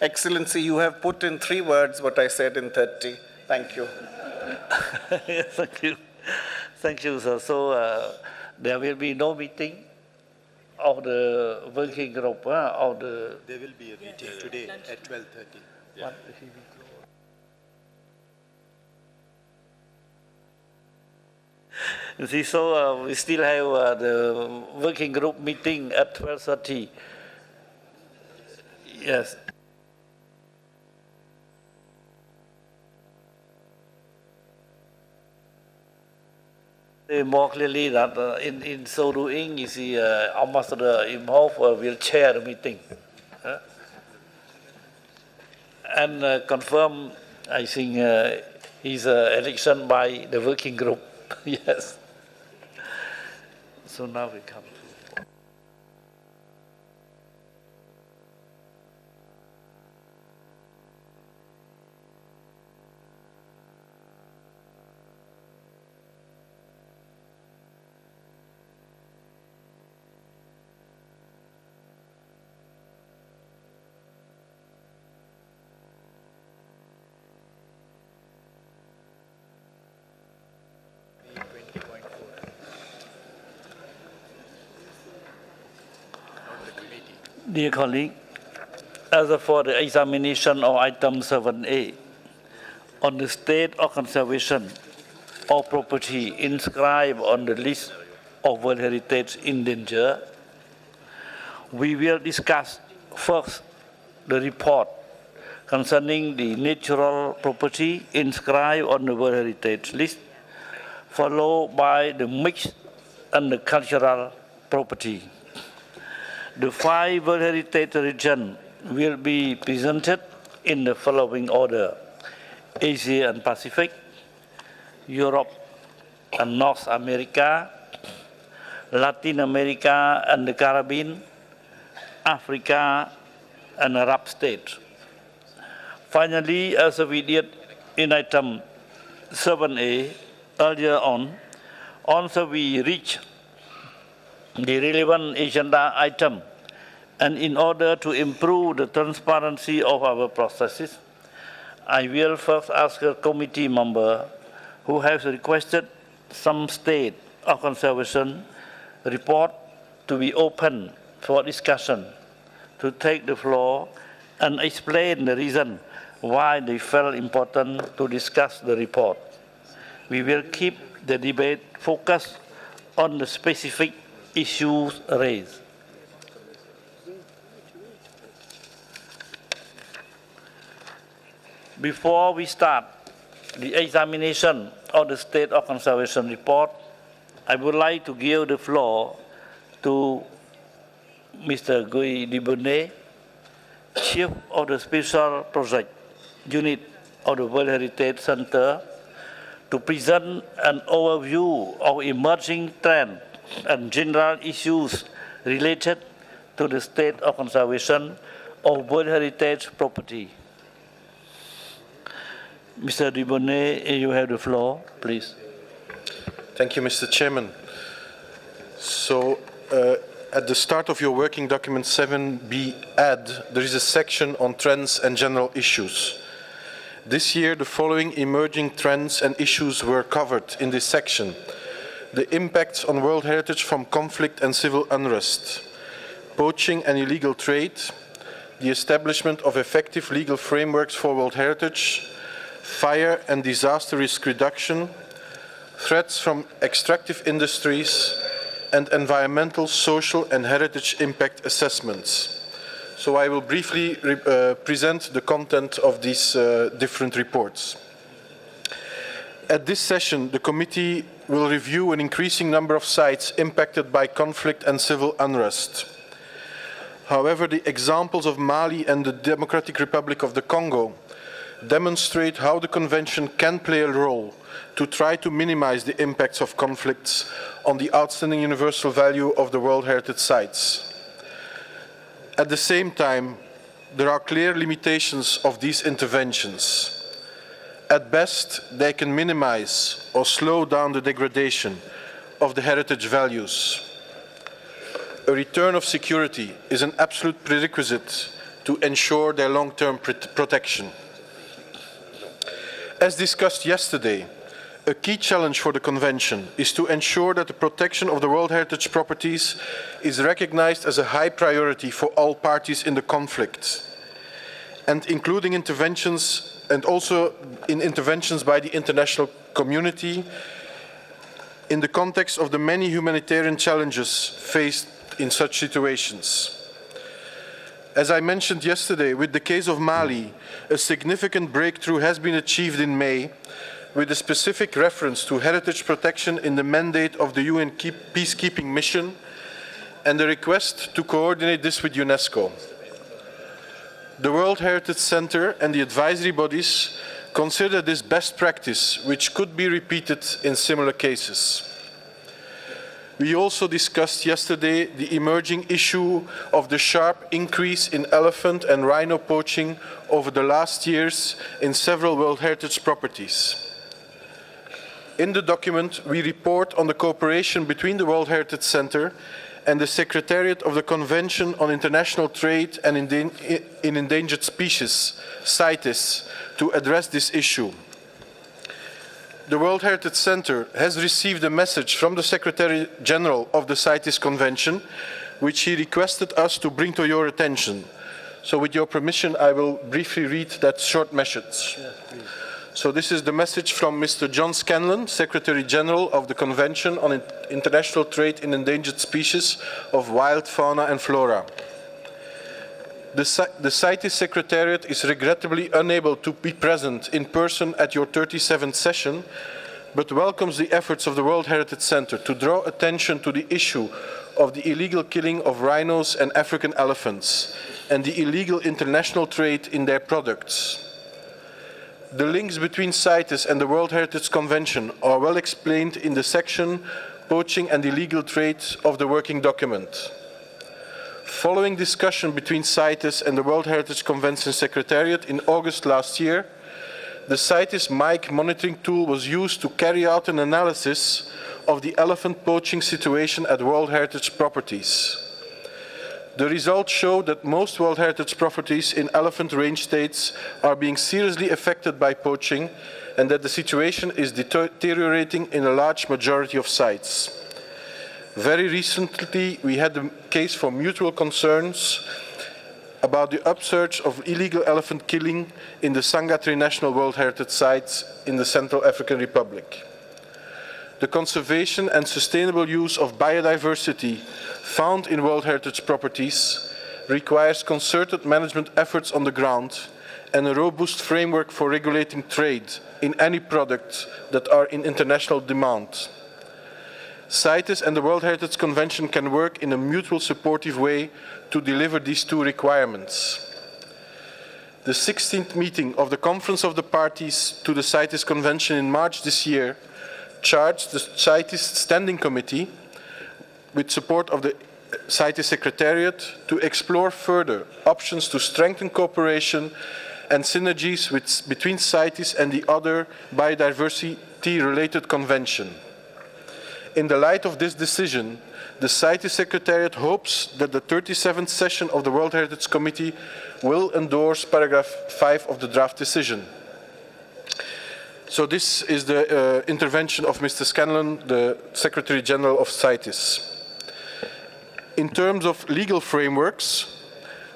Excellency, you have put in 3 words what I said in 30. Thank you. Thank you. Thank you, sir. So, there will be no meeting of the working group, of the... There will be a meeting today at 12:30. Yeah. You see, so we still have the working group meeting at 12:30. Yes. More clearly that in so doing, you see, Ambassador Imhoff will chair the meeting. And confirm, I think, his election by the working group. Yes. So now we come to. Dear colleague, as for the examination of item 7A on the state of conservation of property inscribed on the list of World Heritage in danger, we will discuss first the report concerning the natural property inscribed on the World Heritage list, followed by the mixed and the cultural property. The 5 World Heritage regions will be presented in the following order: Asia and Pacific, Europe and North America, Latin America and the Caribbean, Africa and Arab states. Finally, as we did in item 7A earlier on, also we reach the relevant agenda item, and in order to improve the transparency of our processes, I will first ask a committee member who has requested some state of conservation report to be open for discussion to take the floor and explain the reason why they felt important to discuss the report. We will keep the debate focused on the specific issues raised. Before we start the examination of the State of Conservation report, I would like to give the floor to Mr. Guy Dibonnet, Chief of the Special Project Unit of the World Heritage Center, to present an overview of emerging trends and general issues related to the state of conservation of World Heritage property. Mr. Dibonnet, you have the floor, please. Thank you, Mr. Chairman. So, at the start of your working document 7B add, there is a section on trends and general issues. This year, the following emerging trends and issues were covered in this section: the impacts on World Heritage from conflict and civil unrest, poaching and illegal trade, the establishment of effective legal frameworks for World Heritage, fire and disaster risk reduction, threats from extractive industries, and environmental, social, and heritage impact assessments. So I will briefly present the content of these different reports. At this session, the committee will review an increasing number of sites impacted by conflict and civil unrest. However, the examples of Mali and the Democratic Republic of the Congo demonstrate how the Convention can play a role to try to minimize the impacts of conflicts on the outstanding universal value of the World Heritage sites. At the same time, there are clear limitations of these interventions. At best, they can minimize or slow down the degradation of the heritage values. A return of security is an absolute prerequisite to ensure their long-term protection. As discussed yesterday, a key challenge for the Convention is to ensure that the protection of the World Heritage properties is recognized as a high priority for all parties in the conflict, and including interventions, and also in interventions by the international community in the context of the many humanitarian challenges faced in such situations. As I mentioned yesterday, with the case of Mali, a significant breakthrough has been achieved in May with a specific reference to heritage protection in the mandate of the UN peacekeeping mission and the request to coordinate this with UNESCO. The World Heritage Center and the advisory bodies consider this best practice, which could be repeated in similar cases. We also discussed yesterday the emerging issue of the sharp increase in elephant and rhino poaching over the last years in several World Heritage properties. In the document, we report on the cooperation between the World Heritage Center and the Secretariat of the Convention on International Trade and in Endangered Species, CITES, to address this issue. The World Heritage Center has received a message from the Secretary General of the CITES Convention, which he requested us to bring to your attention. So with your permission, I will briefly read that short message. Yes, please. So this is the message from Mr. John Scanlon, Secretary General of the Convention on International Trade in Endangered Species of Wild Fauna and Flora. The CITES Secretariat is regrettably unable to be present in person at your 37th session, but welcomes the efforts of the World Heritage Center to draw attention to the issue of the illegal killing of rhinos and African elephants and the illegal international trade in their products. The links between CITES and the World Heritage Convention are well explained in the section Poaching and Illegal Trade of the working document. Following discussion between CITES and the World Heritage Convention Secretariat in August last year, the CITES MIC monitoring tool was used to carry out an analysis of the elephant poaching situation at World Heritage properties. The results show that most World Heritage properties in elephant range states are being seriously affected by poaching and that the situation is deteriorating in a large majority of sites. Very recently, we had a case for mutual concerns about the upsurge of illegal elephant killing in the Sangatri National World Heritage Sites in the Central African Republic. The conservation and sustainable use of biodiversity found in World Heritage properties requires concerted management efforts on the ground and a robust framework for regulating trade in any products that are in international demand. CITES and the World Heritage Convention can work in a mutual supportive way to deliver these two requirements. The 16th meeting of the Conference of the Parties to the CITES Convention in March this year charged the CITES Standing Committee, with support of the CITES Secretariat, to explore further options to strengthen cooperation and synergies between CITES and the other biodiversity-related convention. In the light of this decision, the CITES Secretariat hopes that the 37th session of the World Heritage Committee will endorse paragraph 5 of the draft decision. So this is the intervention of Mr. Scanlon, the Secretary General of CITES. In terms of legal frameworks,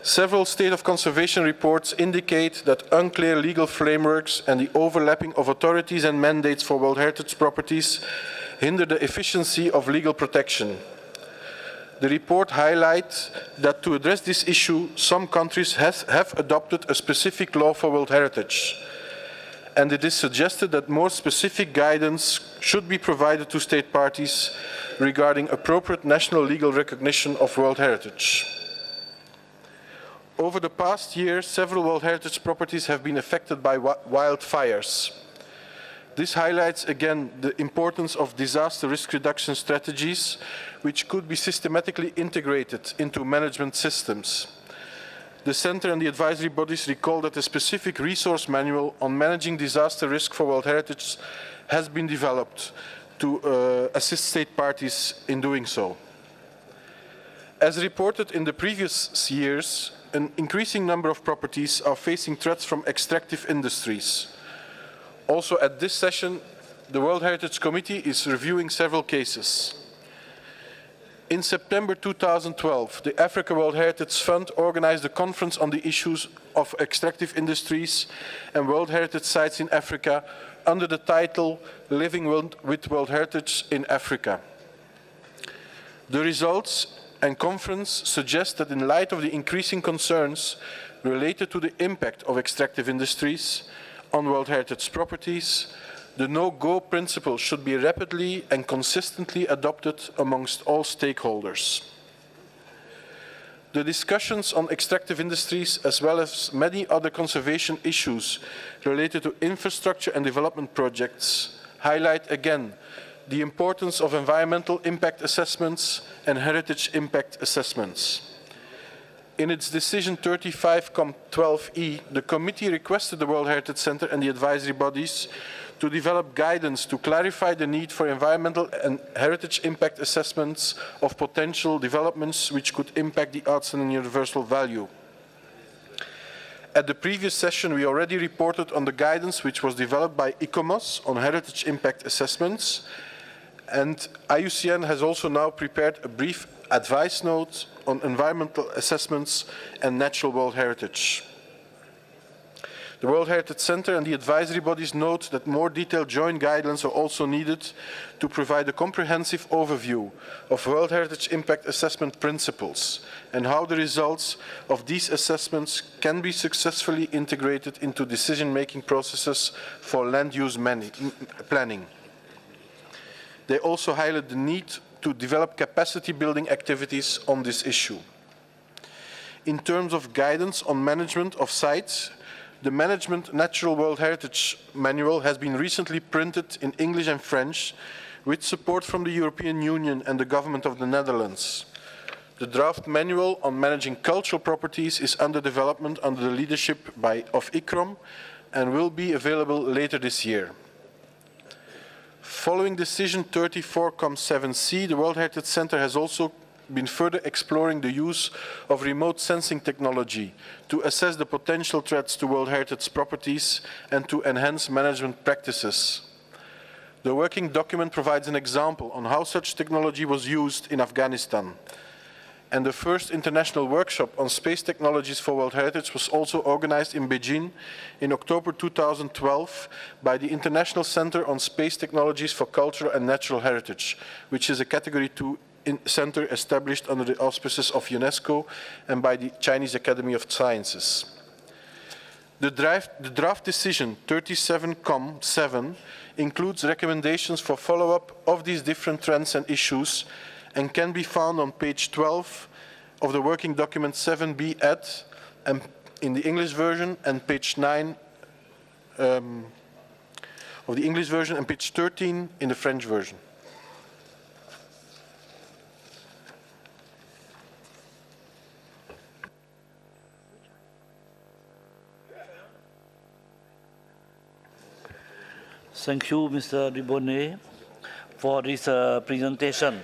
several state of conservation reports indicate that unclear legal frameworks and the overlapping of authorities and mandates for World Heritage properties hinder the efficiency of legal protection. The report highlights that to address this issue, some countries have adopted a specific law for World Heritage, and it is suggested that more specific guidance should be provided to state parties regarding appropriate national legal recognition of World Heritage. Over the past year, several World Heritage properties have been affected by wildfires. This highlights again the importance of disaster risk reduction strategies, which could be systematically integrated into management systems. The Centre and the advisory bodies recall that a specific resource manual on managing disaster risk for World Heritage has been developed to assist state parties in doing so. As reported in the previous years, an increasing number of properties are facing threats from extractive industries. Also at this session, the World Heritage Committee is reviewing several cases. In September 2012, the Africa World Heritage Fund organized a conference on the issues of extractive industries and World Heritage sites in Africa, under the title Living with World Heritage in Africa. The results and conference suggest that in light of the increasing concerns related to the impact of extractive industries on World Heritage properties, the no-go principle should be rapidly and consistently adopted amongst all stakeholders. The discussions on extractive industries, as well as many other conservation issues related to infrastructure and development projects, highlight again the importance of environmental impact assessments and heritage impact assessments. In its decision 35-12E, the committee requested the World Heritage Center and the advisory bodies to develop guidance to clarify the need for environmental and heritage impact assessments of potential developments which could impact the outstanding universal value. At the previous session, we already reported on the guidance which was developed by ICOMOS on heritage impact assessments, and IUCN has also now prepared a brief advice note on environmental assessments and natural world heritage. The World Heritage Center and the advisory bodies note that more detailed joint guidelines are also needed to provide a comprehensive overview of World Heritage Impact Assessment principles and how the results of these assessments can be successfully integrated into decision-making processes for land use planning. They also highlight the need to develop capacity-building activities on this issue. In terms of guidance on management of sites, the Management Natural World Heritage Manual has been recently printed in English and French with support from the European Union and the Government of the Netherlands. The draft manual on managing cultural properties is under development under the leadership of ICROM and will be available later this year. Following decision 34-7C, the World Heritage Center has also been further exploring the use of remote sensing technology to assess the potential threats to World Heritage properties and to enhance management practices. The working document provides an example on how such technology was used in Afghanistan. And the first international workshop on space technologies for World Heritage was also organized in Beijing in October 2012 by the International Center on Space Technologies for Cultural and Natural Heritage, which is a Category 2 center established under the auspices of UNESCO and by the Chinese Academy of Sciences. The draft decision 37-7 includes recommendations for follow-up of these different trends and issues and can be found on page 12 of the working document 7B Ed and in the English version and page 9 of the English version and page 13 in the French version. Thank you, Mr. Dibonnet, for this presentation.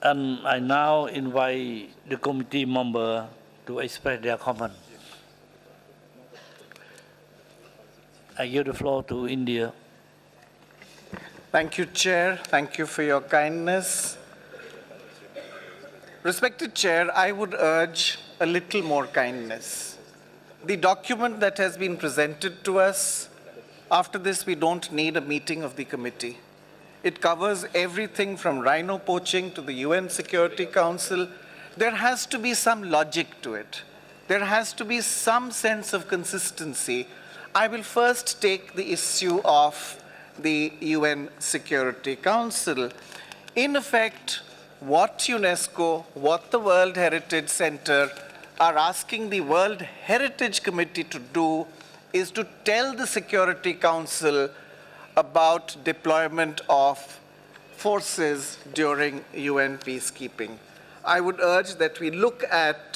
And I now invite the committee member to express their comment. I give the floor to India. Thank you, Chair. Thank you for your kindness. Respected Chair, I would urge a little more kindness. The document that has been presented to us, after this, we don't need a meeting of the committee. It covers everything from rhino poaching to the UN Security Council. There has to be some logic to it. There has to be some sense of consistency. I will first take the issue of the UN Security Council. In effect, what UNESCO, what the World Heritage Center are asking the World Heritage Committee to do is to tell the Security Council about deployment of forces during UN peacekeeping. I would urge that we look at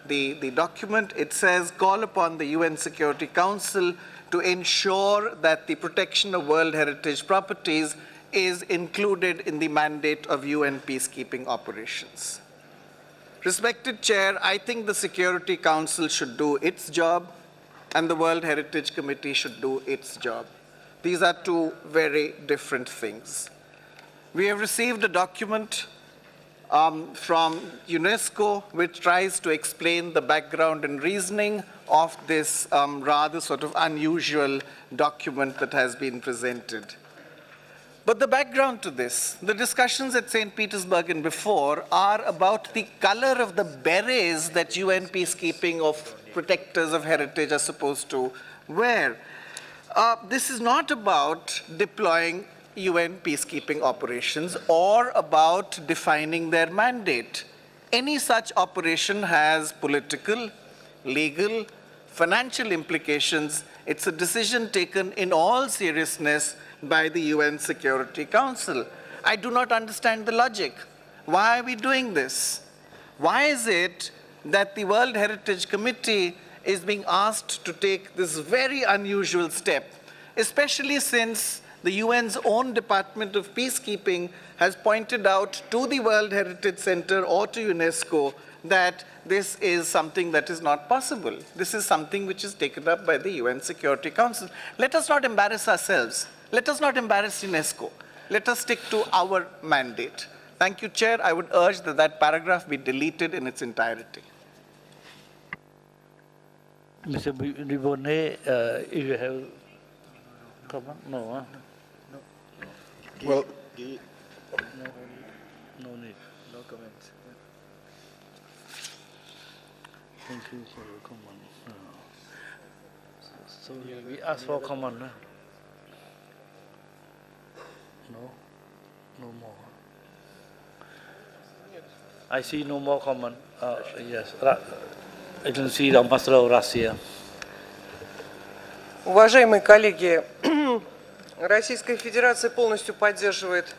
the document. It says, call upon the UN Security Council to ensure that the protection of World Heritage properties is included in the mandate of UN peacekeeping operations. Respected Chair, I think the Security Council should do its job and the World Heritage Committee should do its job. These are two very different things. We have received a document from UNESCO, which tries to explain the background and reasoning of this rather sort of unusual document that has been presented. But the background to this, the discussions at St. Petersburg and before are about the color of the berets that UN peacekeeping of protectors of heritage are supposed to wear. This is not about deploying UN peacekeeping operations or about defining their mandate. Any such operation has political, legal, financial implications. It's a decision taken in all seriousness by the UN Security Council. I do not understand the logic. Why are we doing this? Why is it that the World Heritage Committee is being asked to take this very unusual step, especially since the UN's own Department of Peacekeeping has pointed out to the World Heritage Center or to UNESCO that this is something that is not possible. This is something which is taken up by the UN Security Council. Let us not embarrass ourselves. Let us not embarrass UNESCO. Let us stick to our mandate. Thank you, Chair. I would urge that that paragraph be deleted in its entirety. Mr. Ribonnet, if you have comment? No, huh? No. Well, no need. No comments. Thank you for your comment. So we ask for comment. No? No more. I see no more comment. Yes. I can see the ambassador of Russia. Уважаемые коллеги, Российская Федерация полностью поддерживает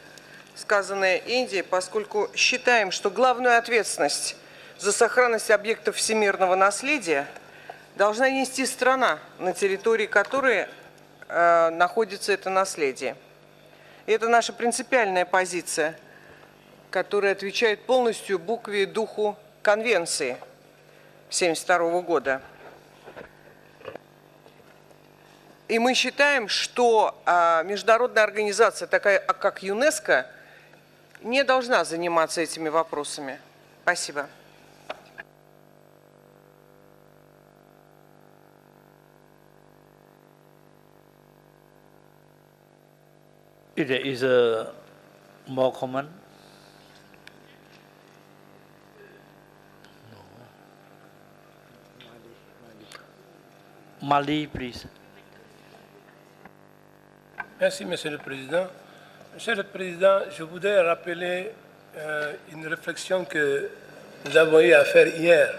сказанное Индией, поскольку считаем, что главную ответственность за сохранность объектов всемирного наследия должна нести страна, на территории которой находится это наследие. И это наша принципиальная позиция, которая отвечает полностью букве и духу Конвенции 1972 года. И мы считаем, что международная организация, такая как ЮНЕСКО, не должна заниматься этими вопросами. Спасибо. There is a more comment. Mali, please. Merci, Monsieur le Président. Monsieur le Président, je voudrais rappeler une réflexion que nous avons eu à faire hier.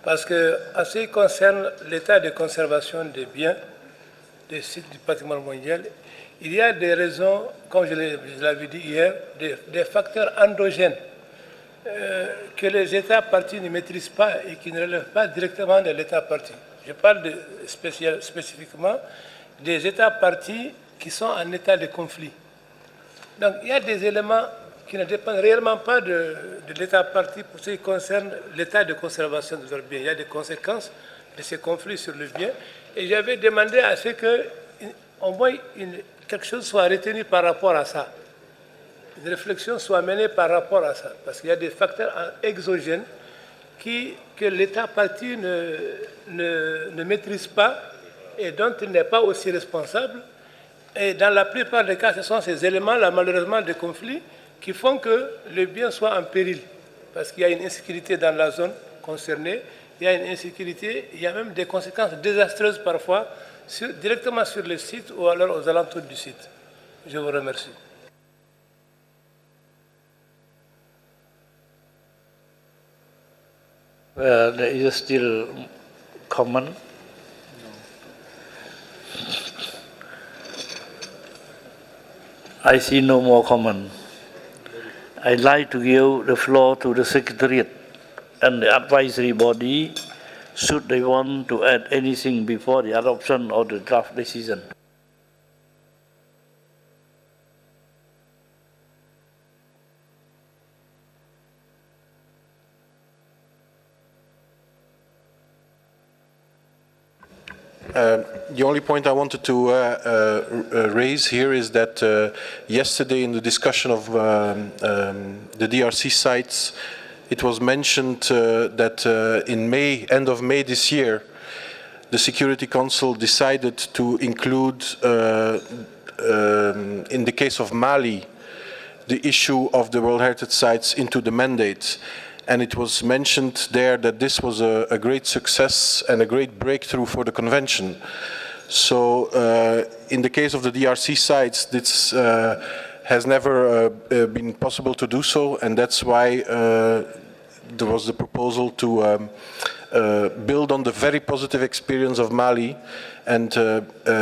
Parce que, en ce qui concerne l'état de conservation des biens, des sites du patrimoine mondial, il y a des raisons, comme je l'avais dit hier, des facteurs endogènes que les États partis ne maîtrisent pas et qui ne relèvent pas directement de l'État parti. Je parle spécifiquement des États partis qui sont en état de conflit. Donc il y a des éléments qui ne dépendent réellement pas de l'État parti pour ce qui concerne l'état de conservation de leurs biens. Il y a des conséquences de ces conflits sur le bien. Et j'avais demandé à ce qu'au moins quelque chose soit retenu par rapport à ça. Une réflexion soit menée par rapport à ça. Parce qu'il y a des facteurs exogènes que l'État parti ne maîtrise pas et dont il n'est pas aussi responsable. Et dans la plupart des cas, ce sont ces éléments-là, malheureusement, de conflit, qui font que le bien soit en péril. Parce qu'il y a une insécurité dans la zone concernée, il y a une insécurité, il y a même des conséquences désastreuses parfois, directement sur le site ou alors aux alentours du site. Je vous remercie. There is still comment. I see no more comment. I'd like to give the floor to the Secretariat and the advisory body should they want to add anything before the adoption of the draft decision. The only point I wanted to raise here is that yesterday in the discussion of the DRC sites, it was mentioned that in May, end of May this year, the Security Council decided to include, in the case of Mali, the issue of the World Heritage Sites into the mandate. And it was mentioned there that this was a great success and a great breakthrough for the convention. So in the case of the DRC sites, this has never been possible to do so, and that's why there was the proposal to build on the very positive experience of Mali and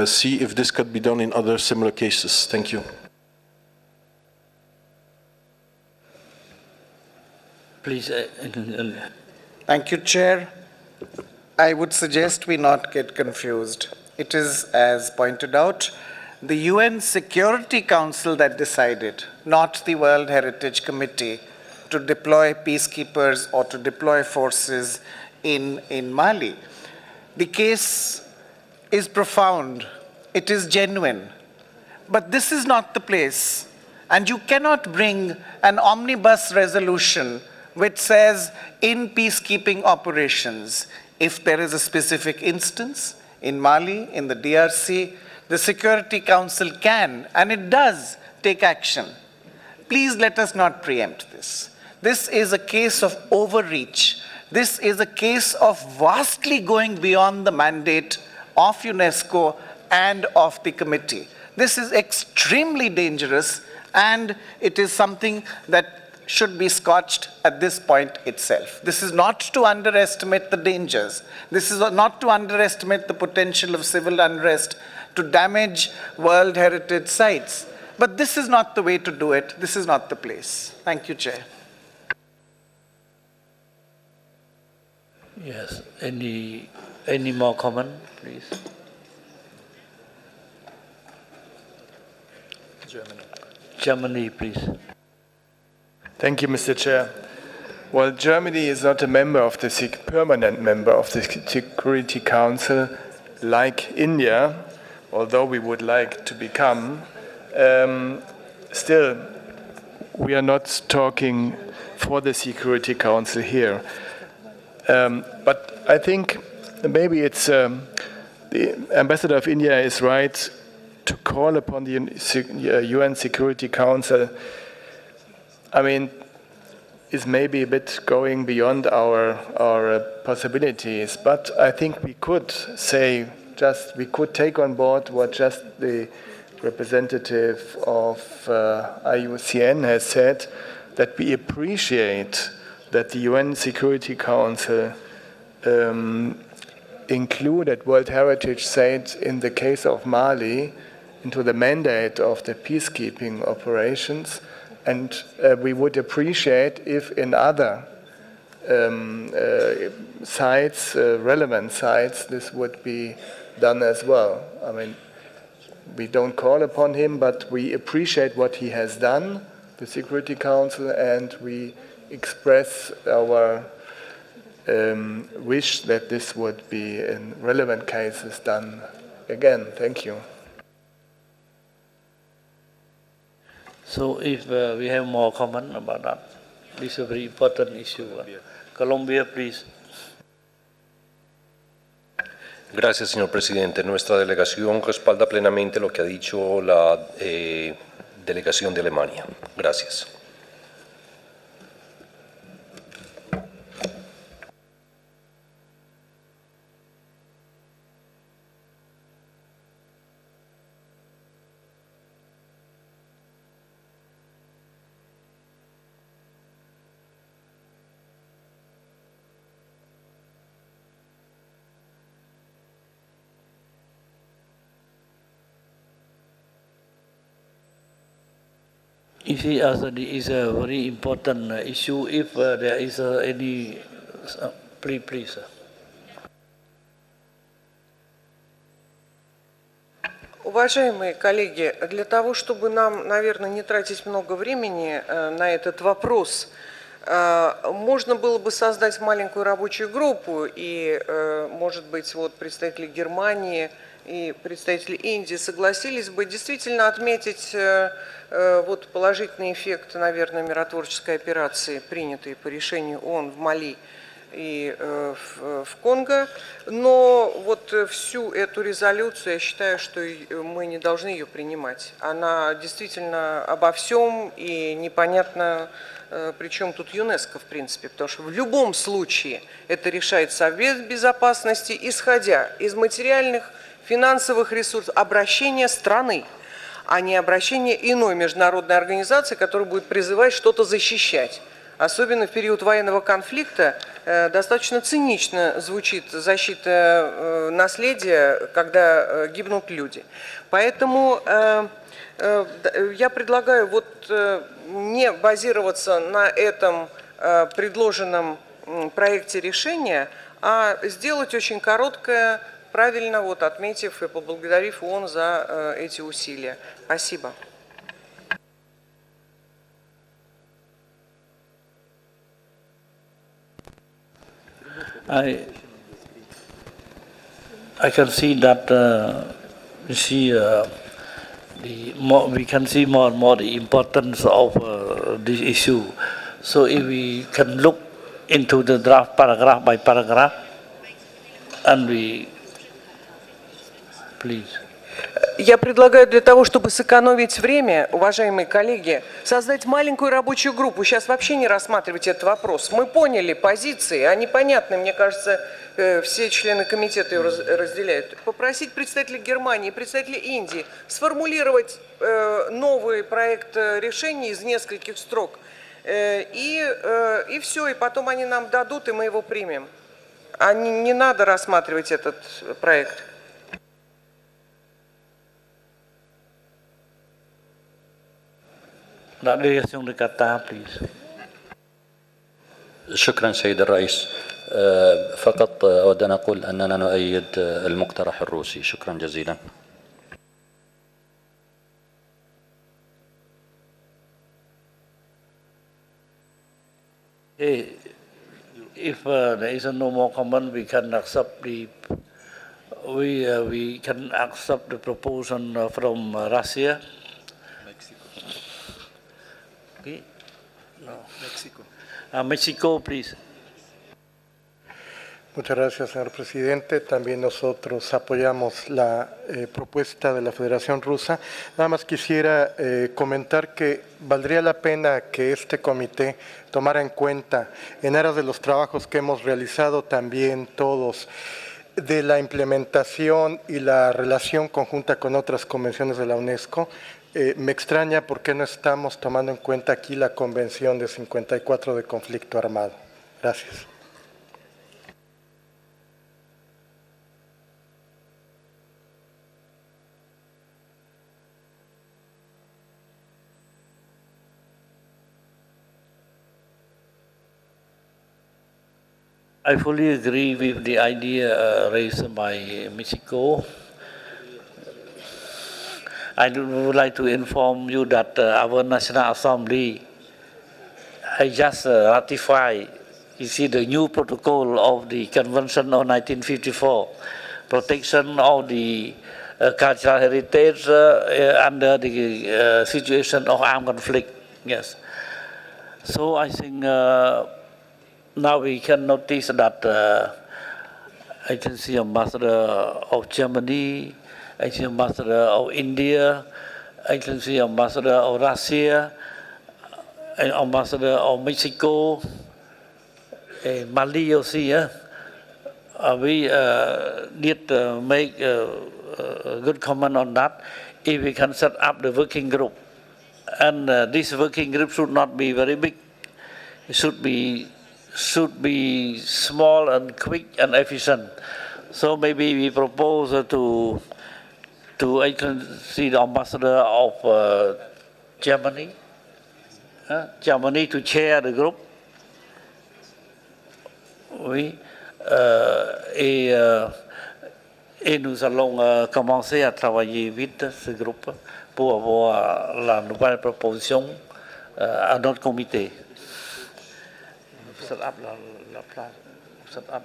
see if this could be done in other similar cases. Thank you. Please. Thank you, Chair. I would suggest we not get confused. It is, as pointed out, the UN Security Council that decided, not the World Heritage Committee, to deploy peacekeepers or to deploy forces in Mali. The case is profound. It is genuine. But this is not the place. And you cannot bring an omnibus resolution which says in peacekeeping operations, if there is a specific instance in Mali, in the DRC, the Security Council can, and it does, take action. Please let us not preempt this. This is a case of overreach. This is a case of vastly going beyond the mandate of UNESCO and of the committee. This is extremely dangerous, and it is something that should be scotched at this point itself. This is not to underestimate the dangers. This is not to underestimate the potential of civil unrest to damage World Heritage sites. But this is not the way to do it. This is not the place. Thank you, Chair. Yes. Any more comment, please? Germany, please. Thank you, Mr. Chair. Well, Germany is not a member of the permanent member of the Security Council like India, although we would like to become. Still, we are not talking for the Security Council here. But I think maybe it's the Ambassador of India is right to call upon the UN Security Council. I mean, is maybe a bit going beyond our possibilities, but I think we could say we could take on board what just the representative of IUCN has said, that we appreciate that the UN Security Council included World Heritage sites in the case of Mali into the mandate of the peacekeeping operations. And we would appreciate if in other sites, relevant sites, this would be done as well. I mean, we don't call upon him, but we appreciate what he has done, the Security Council, and we express our wish that this would be in relevant cases done again. Thank you. So if we have more comment about that, this is a very important issue. Colombia, please. Gracias, señor presidente. Nuestra delegación respalda plenamente lo que ha dicho la delegación de Alemania. Gracias. You see, as it is a very important issue. If there is any, please. Уважаемые коллеги, для того, чтобы нам, наверное, не тратить много времени на этот вопрос, Можно было бы создать маленькую рабочую группу, и, может быть, вот представители Германии и представители Индии согласились бы действительно отметить вот положительный эффект, наверное, миротворческой операции, принятой по решению ООН в Мали и в Конго. Но вот всю эту резолюцию, я считаю, что мы не должны ее принимать. Она действительно обо всем, и непонятно, причем тут ЮНЕСКО, в принципе, потому что в любом случае это решает Совет Безопасности, исходя из материальных, финансовых ресурсов, обращения страны, а не обращение иной международной организации, которая будет призывать что-то защищать. Особенно в период военного конфликта достаточно цинично звучит защита наследия, когда гибнут люди. Поэтому я предлагаю вот не базироваться на этом предложенном проекте решения, а сделать очень короткое, правильно вот отметив и поблагодарив ООН за эти усилия. Спасибо. I can see that we can see more and more the importance of this issue. So if we can look into the draft paragraph by paragraph, and we please. Я предлагаю для того, чтобы сэкономить время, уважаемые коллеги, создать маленькую рабочую группу. Сейчас вообще не рассматривать этот вопрос. Мы поняли позиции, они понятны, мне кажется, все члены комитета ее разделяют. Попросить представителей Германии, представителей Индии сформулировать новый проект решения из нескольких строк. И все, и потом они нам дадут, и мы его примем. А не надо рассматривать этот проект. شكرا سيد الرئيس. فقط أود أن أقول أننا نؤيد المقترح الروسي. شكرا جزيلا. If there is no more comment, we can accept we can accept the proposal from Russia. Okay. No. Mexico. Mexico, please. Muchas gracias, señor presidente. También nosotros apoyamos la propuesta de la Federación Rusa. Nada más quisiera comentar que valdría la pena que este comité tomara en cuenta, en aras de los trabajos que hemos realizado también todos, de la implementación y la relación conjunta con otras convenciones de la UNESCO. Me extraña por qué no estamos tomando en cuenta aquí la Convención de 54 de conflicto armado. Gracias. I fully agree with the idea raised by Mexico. I would like to inform you that our National Assembly has just ratified, you see, the new protocol of the Convention of 1954, protection of the cultural heritage under the situation of armed conflict. Yes. So I think now we can notice that Agency Ambassador of Germany, Agency Ambassador of India, Agency Ambassador of Russia, and Ambassador of Mexico, and Mali also. We need to make a good comment on that. If we can set up the working group, and this working group should not be very big. It should be small and quick and efficient. So maybe we propose to see the ambassador of Germany, Germany to chair the group. Oui. Et nous allons commencer à travailler vite ce groupe pour avoir la nouvelle proposition à notre comité. set up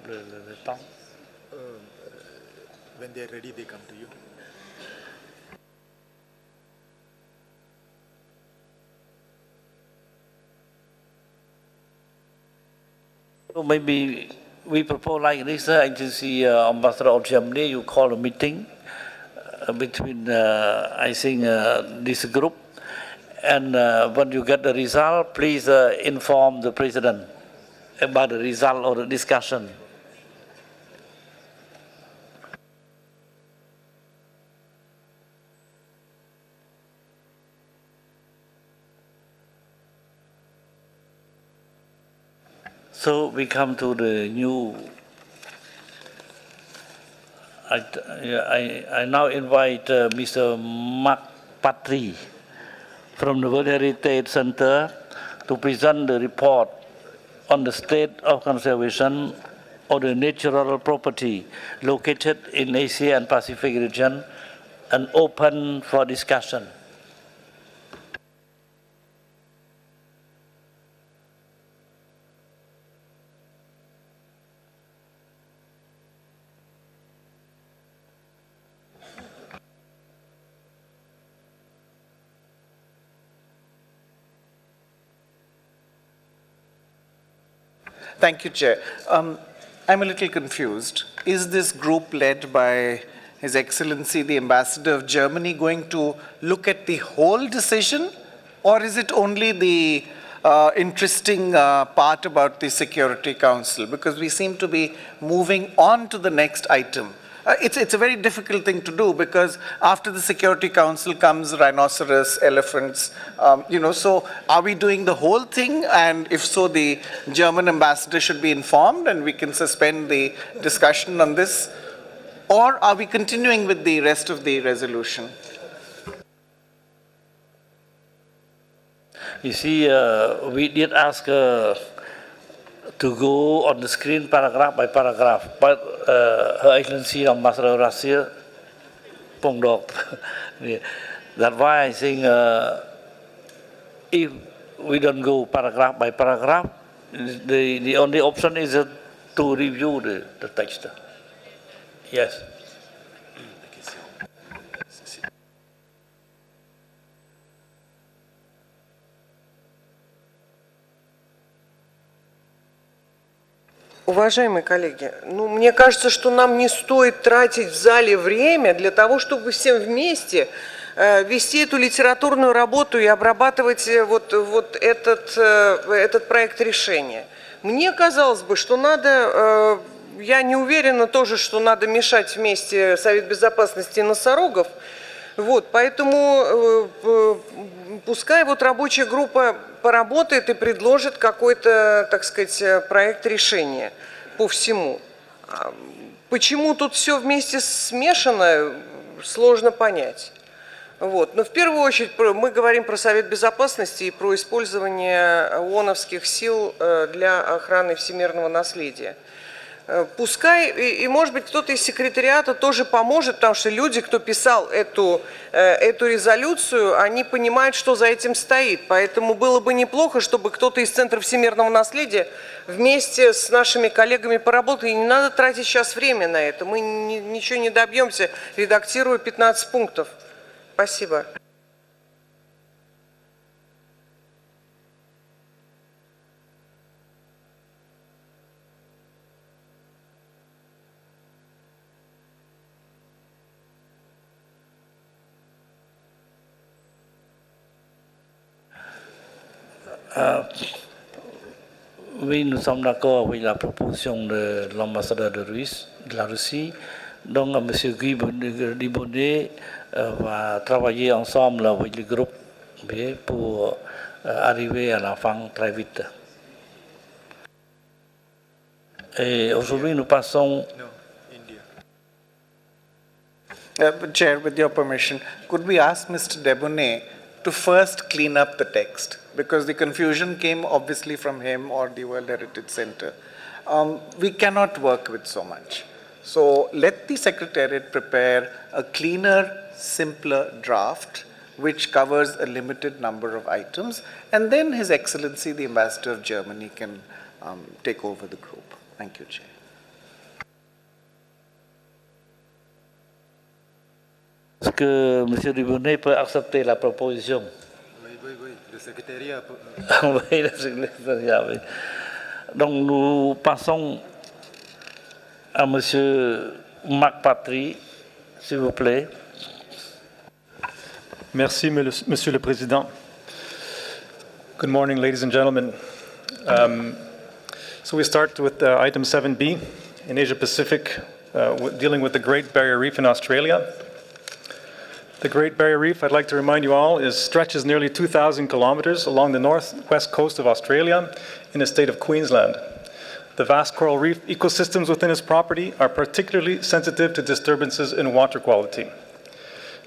le temps. When they are ready, they come to you. So maybe we propose like this, agency ambassador of Germany, you call a meeting between, I think, this group. And when you get the result, please inform the president about the result of the discussion. So we come to the new. I now invite Mr. Mark Patry from the World Heritage Center to present the report on the state of conservation of the natural property located in Asia and Pacific region and open for discussion. Thank you, Chair. I'm a little confused. Is this group led by His Excellency the Ambassador of Germany going to look at the whole decision, or is it only the interesting part about the Security Council? Because we seem to be moving on to the next item. It's a very difficult thing to do because after the Security Council comes rhinoceros, elephants, so are we doing the whole thing? And if so, the German ambassador should be informed and we can suspend the discussion on this? Or are we continuing with the rest of the resolution? You see, we did ask to go on the screen paragraph by paragraph, but Her Excellency Ambassador of Russia, that's why I think if we don't go paragraph by paragraph, the only option is to review the text. Yes. Уважаемые коллеги, мне кажется, что нам не стоит тратить в зале время для того, чтобы всем вместе вести эту литературную работу и обрабатывать вот этот проект решения. Мне казалось бы, что надо, я не уверена тоже, что надо мешать вместе Совет Безопасности и носорогов, поэтому пускай рабочая группа поработает и предложит какой-то, так сказать, проект решения по всему. Почему тут все вместе смешано, сложно понять. Но в первую очередь мы говорим про Совет Безопасности и про использование ООНовских сил для охраны всемирного наследия. Пускай, и может быть кто-то из секретариата тоже поможет, потому что люди, кто писал эту резолюцию, они понимают, что за этим стоит. Поэтому было бы неплохо, чтобы кто-то из Центра всемирного наследия вместе с нашими коллегами поработал. И не надо тратить сейчас время на это. Мы ничего не добьемся, редактируя 15 пунктов. Спасибо. Oui, nous sommes d'accord avec la proposition de l'ambassadeur de la Russie. Donc, M. Guy Bonnet va travailler ensemble avec le groupe pour arriver à la fin très vite. Et aujourd'hui, nous passons. Chair, with your permission, could we ask Mr. Debonnet to first clean up the text? Because the confusion came obviously from him or the World Heritage Center. We cannot work with so much. So let the Secretariat prepare a cleaner, simpler draft which covers a limited number of items, and then His Excellency the Ambassador of Germany can take over the group. Thank you, Chair. Est-ce que M. Dubonnet peut accepter la proposition? Oui, le secrétariat. Oui, le secrétariat, oui. Donc nous passons à M. Marc Patry, s'il vous plaît. Merci, Monsieur le Président. Good morning, ladies and gentlemen. So we start with item 7B in Asia Pacific, dealing with the Great Barrier Reef in Australia. The Great Barrier Reef, I'd like to remind you all, stretches nearly 2,000 kilometers along the northwest coast of Australia in the state of Queensland. The vast coral reef ecosystems within its property are particularly sensitive to disturbances in water quality.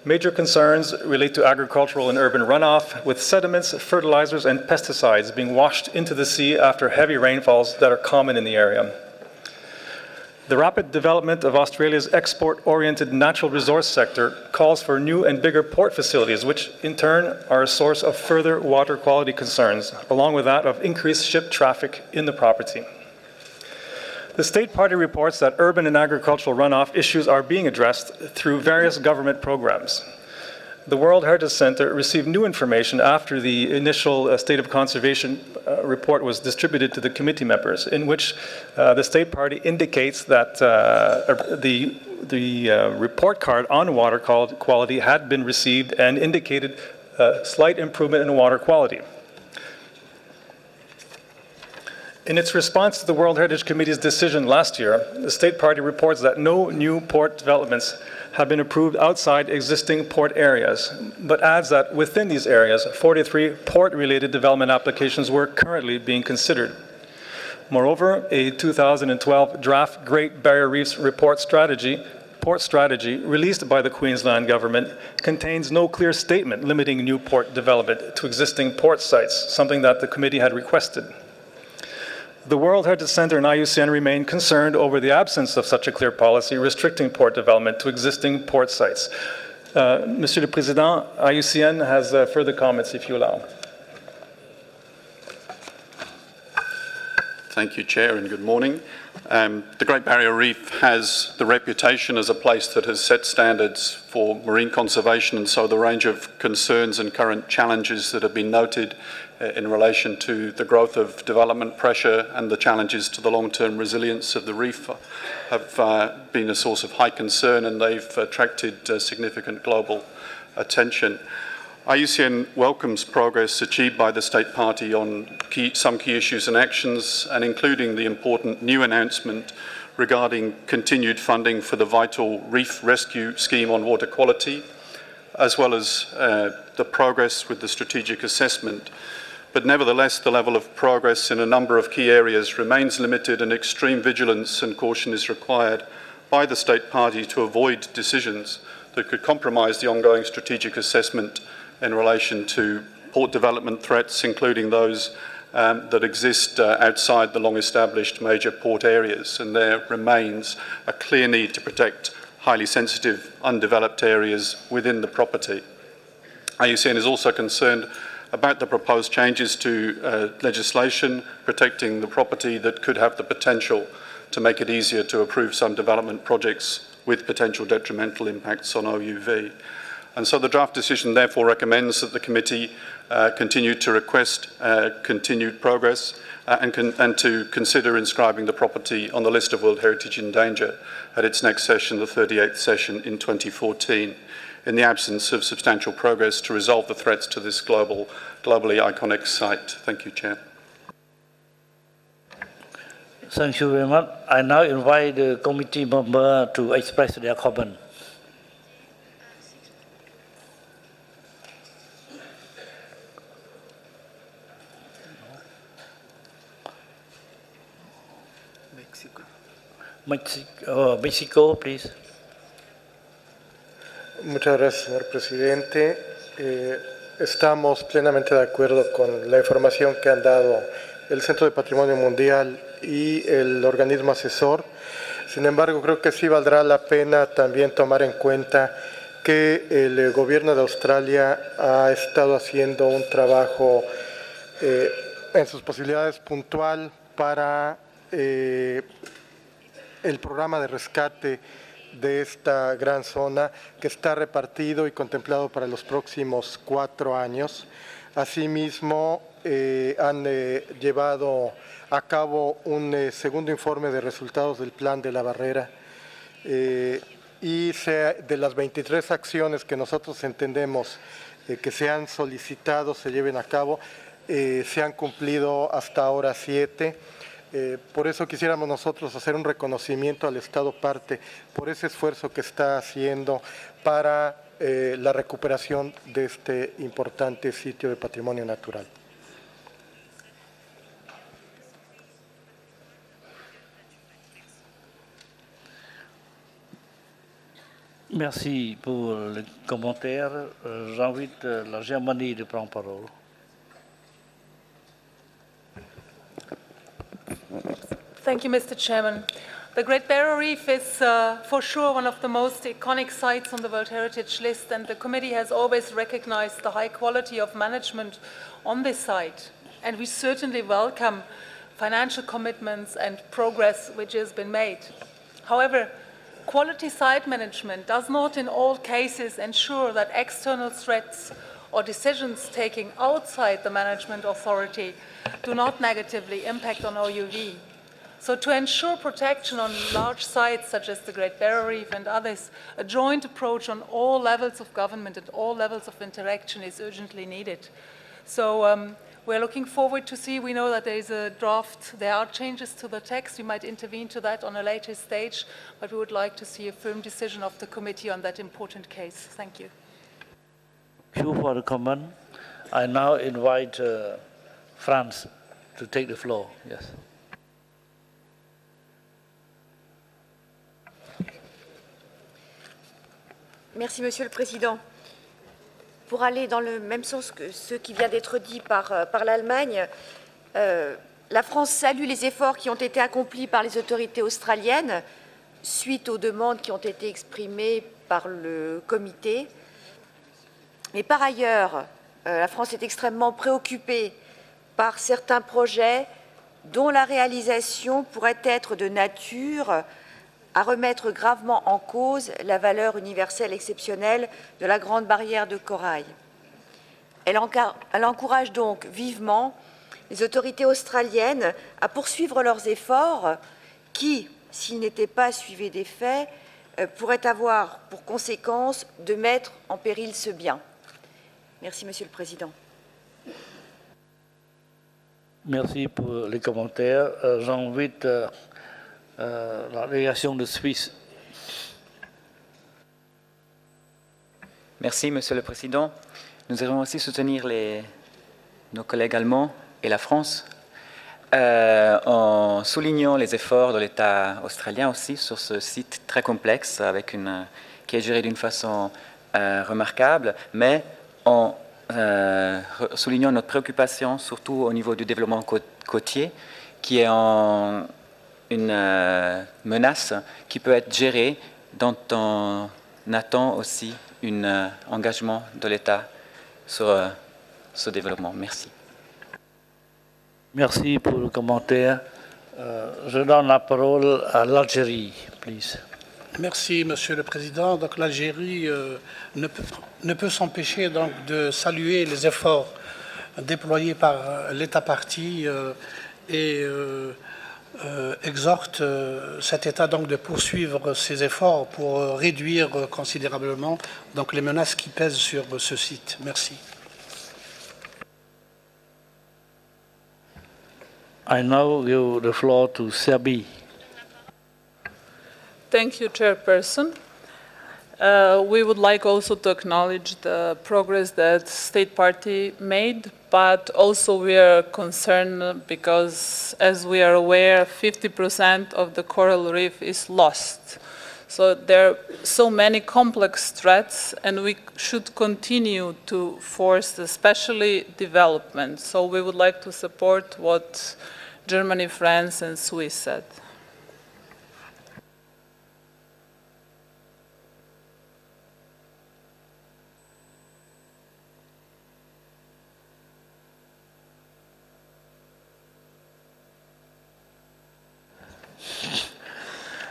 Major concerns relate to agricultural and urban runoff, with sediments, fertilizers, and pesticides being washed into the sea after heavy rainfalls that are common in the area. The rapid development of Australia's export-oriented natural resource sector calls for new and bigger port facilities, which in turn are a source of further water quality concerns, along with that of increased ship traffic in the property. The State Party reports that urban and agricultural runoff issues are being addressed through various government programs. The World Heritage Center received new information after the initial State of Conservation report was distributed to the committee members, in which the State Party indicates that the report card on water quality had been received and indicated a slight improvement in water quality. In its response to the World Heritage Committee's decision last year, the State Party reports that no new port developments have been approved outside existing port areas, but adds that within these areas, 43 port-related development applications were currently being considered. Moreover, a 2012 draft Great Barrier Reefs port strategy, released by the Queensland government contains no clear statement limiting new port development to existing port sites, something that the committee had requested. The World Heritage Center and IUCN remain concerned over the absence of such a clear policy restricting port development to existing port sites. Monsieur le Président, IUCN has further comments, if you allow. Thank you, Chair, and good morning. The Great Barrier Reef has the reputation as a place that has set standards for marine conservation, and so the range of concerns and current challenges that have been noted in relation to the growth of development pressure and the challenges to the long-term resilience of the reef have been a source of high concern, and they've attracted significant global attention. IUCN welcomes progress achieved by the State Party on some key issues and actions, and including the important new announcement regarding continued funding for the vital reef rescue scheme on water quality, as well as the progress with the strategic assessment. But nevertheless, the level of progress in a number of key areas remains limited, and extreme vigilance and caution is required by the State Party to avoid decisions that could compromise the ongoing strategic assessment in relation to port development threats, including those that exist outside the long-established major port areas. And there remains a clear need to protect highly sensitive, undeveloped areas within the property. IUCN is also concerned about the proposed changes to legislation protecting the property that could have the potential to make it easier to approve some development projects with potential detrimental impacts on OUV. And so the draft decision therefore recommends that the committee continue to request continued progress and to consider inscribing the property on the list of World Heritage in Danger at its next session, the 38th session in 2014, in the absence of substantial progress to resolve the threats to this globally iconic site. Thank you, Chair. Thank you very much. I now invite the committee member to express their comment. Mexico, please. Muchas gracias, señor presidente. Estamos plenamente de acuerdo con la información que han dado el Centro de Patrimonio Mundial y el organismo asesor. Sin embargo, creo que sí valdrá la pena también tomar en cuenta que el gobierno de Australia ha estado haciendo un trabajo en sus posibilidades puntual para el programa de rescate de esta gran zona que está repartido y contemplado para los próximos 4 años. Asimismo, han llevado a cabo un segundo informe de resultados del plan de la barrera y de las 23 acciones que nosotros entendemos que se han solicitado, se lleven a cabo, se han cumplido hasta ahora 7. Por eso quisiéramos nosotros hacer un reconocimiento al Estado parte por ese esfuerzo que está haciendo para la recuperación de este importante sitio de patrimonio natural. Merci pour le commentaire. J'invite la Germanie de prendre parole. Thank you, Mr. Chairman. The Great Barrier Reef is for sure one of the most iconic sites on the World Heritage List, and the committee has always recognized the high quality of management on this site. And we certainly welcome financial commitments and progress which has been made. However, quality site management does not in all cases ensure that external threats or decisions taken outside the management authority do not negatively impact on OUV. So to ensure protection on large sites such as the Great Barrier Reef and others, a joint approach on all levels of government and all levels of interaction is urgently needed. So we're looking forward to see, we know that there is a draft, there are changes to the text, we might intervene to that on a later stage, but we would like to see a firm decision of the committee on that important case. Thank you. Thank you for the comment. I now invite Franz to take the floor. Yes. Merci, Monsieur le Président. Pour aller dans le même sens que ce qui vient d'être dit par l'Allemagne, la France salue les efforts qui ont été accomplis par les autorités australiennes suite aux demandes qui ont été exprimées par le Comité. Mais par ailleurs, la France est extrêmement préoccupée par certains projets dont la réalisation pourrait être de nature à remettre gravement en cause la valeur universelle exceptionnelle de la Grande Barrière de Corail. Elle encourage donc vivement les autorités australiennes à poursuivre leurs efforts qui, s'ils n'étaient pas suivis des faits, pourraient avoir pour conséquence de mettre en péril ce bien. Merci, Monsieur le Président. Merci pour les commentaires. J'invite la délégation de Suisse. Merci, Monsieur le Président. Nous allons aussi soutenir nos collègues allemands et la France en soulignant les efforts de l'État australien aussi sur ce site très complexe qui est géré d'une façon remarquable, mais en soulignant notre préoccupation surtout au niveau du développement côtier qui est une menace qui peut être gérée dont on attend aussi un engagement de l'État sur ce développement. Merci. Merci pour le commentaire. Je donne la parole à l'Algérie, please. Merci, Monsieur le Président. Donc l'Algérie ne peut s'empêcher donc de saluer les efforts déployés par l'État partie et exhorte cet État donc de poursuivre ses efforts pour réduire considérablement donc les menaces qui pèsent sur ce site. Merci. I now give the floor to Serbie. Thank you, Chairperson. We would like also to acknowledge the progress that State Party made, but also we are concerned because, as we are aware, 50% of the coral reef is lost. So there are so many complex threats, and we should continue to force especially development. So we would like to support what Germany, France, and Swiss said.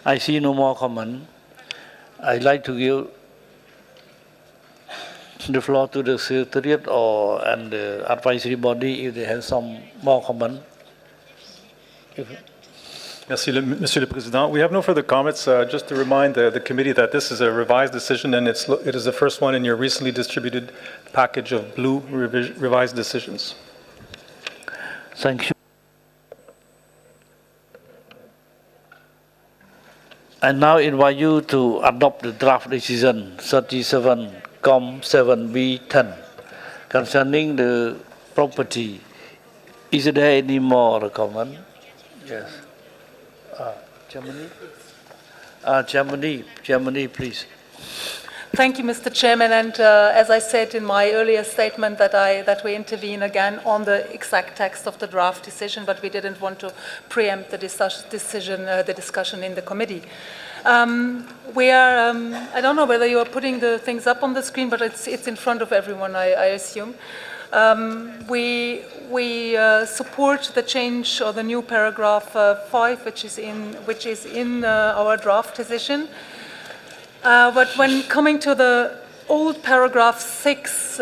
I see no more comment. I'd like to give the floor to the Secretariat and the advisory body if they have some more comment. Monsieur le Président. We have no further comments. Just to remind the committee that this is a revised decision and it is the first one in your recently distributed package of blue revised decisions. Thank you. I now invite you to adopt the draft decision 37-7B10 concerning the property. Is there any more comment? Yes. Germany, please. Thank you, Mr. Chairman. And as I said in my earlier statement, that we intervene again on the exact text of the draft decision, but we didn't want to preempt the discussion in the committee. I don't know whether you are putting the things up on the screen, but it's in front of everyone, I assume. We support the change or the new paragraph 5, which is in our draft decision. But when coming to the old paragraph 6,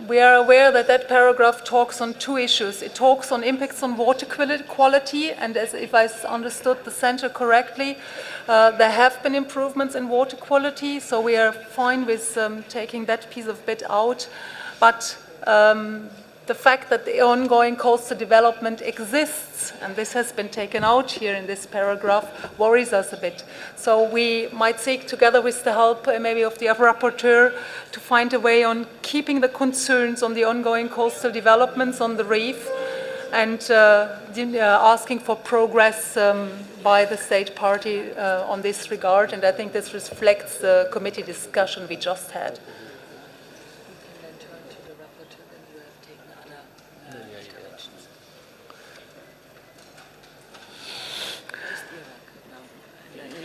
we are aware that that paragraph talks on two issues. It talks on impacts on water quality, and as if I understood the center correctly, there have been improvements in water quality, so we are fine with taking that piece of bit out. But the fact that the ongoing coastal development exists, and this has been taken out here in this paragraph, worries us a bit. So we might seek, together with the help maybe of the rapporteur, to find a way on keeping the concerns on the ongoing coastal developments on the reef and asking for progress by the state party on this regard. And I think this reflects the committee discussion we just had.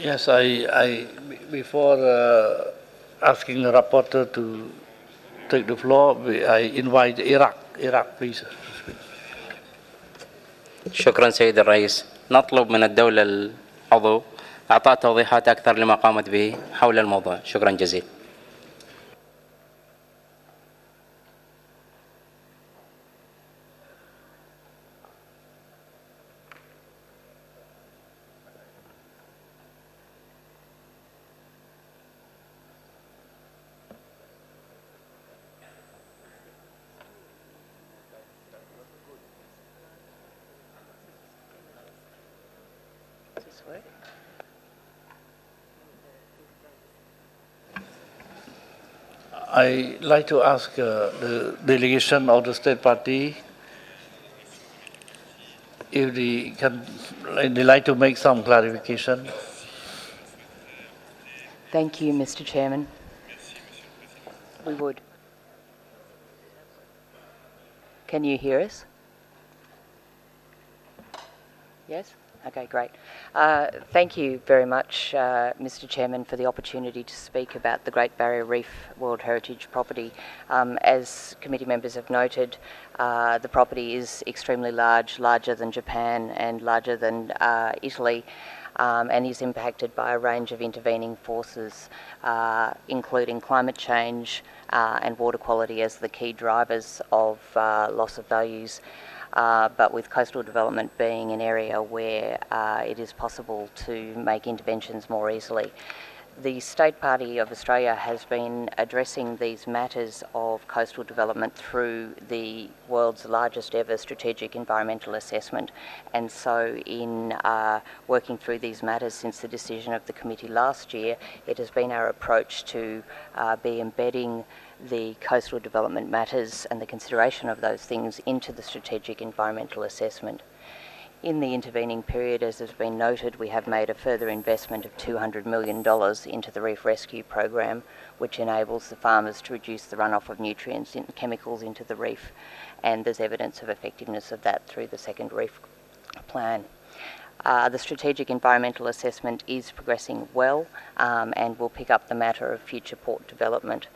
Yes, before asking the rapporteur to take the floor, I invite Iraq, please. شكرا سيد الرئيس. نطلب من الدولة العضو إعطاء توضيحات أكثر لما قامت به حول الموضوع. شكرا جزيلا. I'd like to ask the delegation of the state party if they'd like to make some clarification. Thank you, Mr. Chairman. We would. Can you hear us? Yes? Okay, great. Thank you very much, Mr. Chairman, for the opportunity to speak about the Great Barrier Reef World Heritage property. As committee members have noted, the property is extremely large, larger than Japan and larger than Italy, and is impacted by a range of intervening forces, including climate change and water quality as the key drivers of loss of values. But with coastal development being an area where it is possible to make interventions more easily. The State Party of Australia has been addressing these matters of coastal development through the world's largest ever strategic environmental assessment, and so in working through these matters since the decision of the committee last year, it has been our approach to be embedding the coastal development matters and the consideration of those things into the strategic environmental assessment. In the intervening period, as has been noted, we have made a further investment of $200 million into the Reef Rescue Program, which enables the farmers to reduce the runoff of nutrients and chemicals into the reef, and there's evidence of effectiveness of that through the second reef plan. The strategic environmental assessment is progressing well and will pick up the matter of future port development.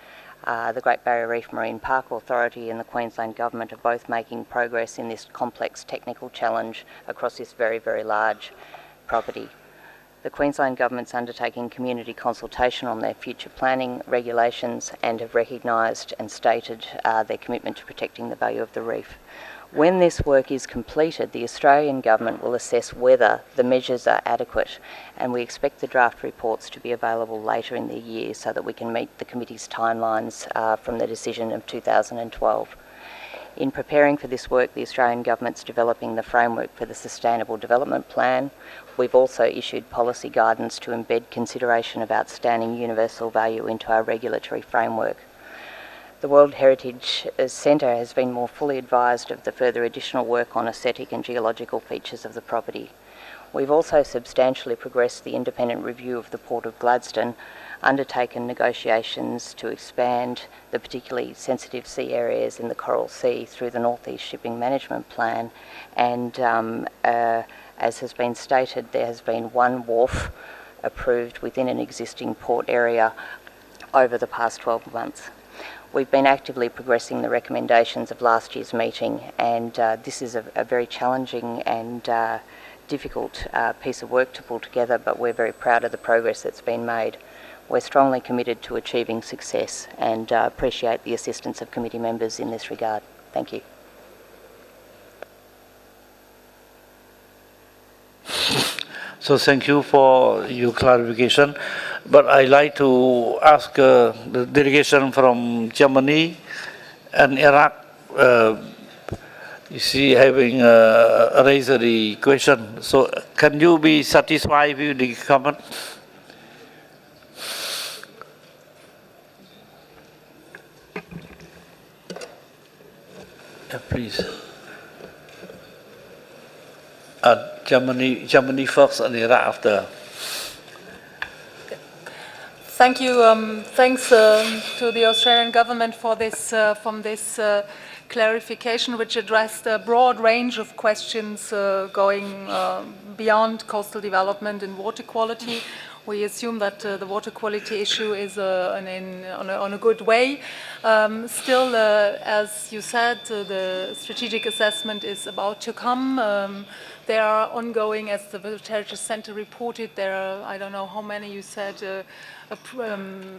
The Great Barrier Reef Marine Park Authority and the Queensland Government are both making progress in this complex technical challenge across this very, very large property. The Queensland Government's undertaking community consultation on their future planning regulations and have recognised and stated their commitment to protecting the value of the reef. When this work is completed, the Australian Government will assess whether the measures are adequate, and we expect the draft reports to be available later in the year so that we can meet the committee's timelines from the decision of 2012. In preparing for this work, the Australian Government's developing the framework for the Sustainable Development Plan. We've also issued policy guidance to embed consideration of outstanding universal value into our regulatory framework. The World Heritage Centre has been more fully advised of the further additional work on aesthetic and geological features of the property. We've also substantially progressed the independent review of the Port of Gladstone, undertaken negotiations to expand the particularly sensitive sea areas in the Coral Sea through the North East Shipping Management Plan, and as has been stated, there has been one wharf approved within an existing port area over the past 12 months. We've been actively progressing the recommendations of last year's meeting, and this is a very challenging and difficult piece of work to pull together, but we're very proud of the progress that's been made. We're strongly committed to achieving success and appreciate the assistance of committee members in this regard. Thank you. So thank you for your clarification. But I'd like to ask the delegation from Germany and Iraq, you see, having raised the question. So can you be satisfied with the comment? Please. Germany first and Iraq after. Thank you. Thanks to the Australian government for this clarification, which addressed a broad range of questions going beyond coastal development and water quality. We assume that the water quality issue is on a good way. Still, as you said, the strategic assessment is about to come. There are ongoing, as the World Heritage Centre reported, there are, I don't know how many you said,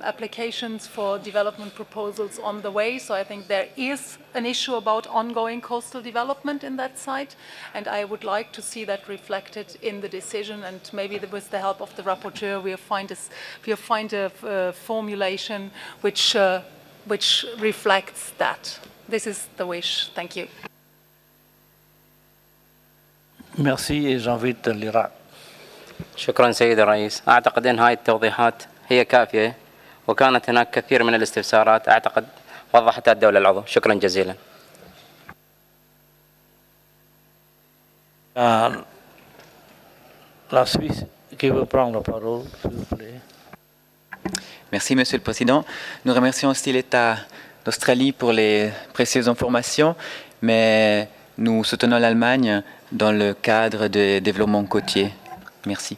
applications for development proposals on the way. So I think there is an issue about ongoing coastal development in that site, and I would like to see that reflected in the decision, and maybe with the help of the rapporteur we'll find a formulation which reflects that. This is the wish. Thank you. Merci et j'invite l'Irak. شكرا سيد الرئيس. أعتقد أن هذه التوضيحات هي كافية، وكانت هناك كثير من الاستفسارات أعتقد وضحتها الدولة العضو. شكرا جزيلا. La Suisse qui veut prendre la parole, s'il vous plaît. Merci, Monsieur le Président. Nous remercions aussi l'État d'Australie pour les précieuses informations, mais nous soutenons l'Allemagne dans le cadre de développement côtier. Merci.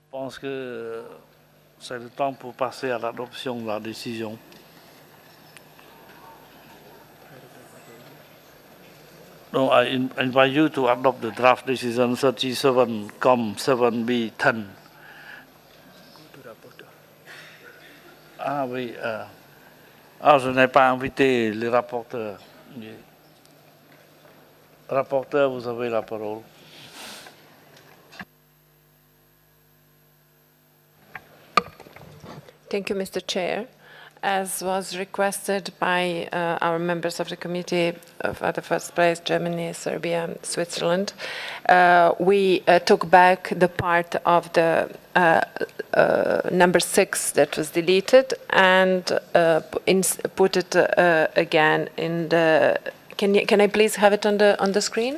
Je pense que c'est le temps pour passer à l'adoption de la décision. No, I invite you to adopt the draft decision 37,7B10. Ah oui, je n'ai pas invité les rapporteurs. Rapporteur, vous avez la parole. Thank you, Mr. Chair. As was requested by our members of the committee at the first place, Germany, Serbia, Switzerland, we took back the part of the number 6 that was deleted and put it again in the. Can I please have it on the screen?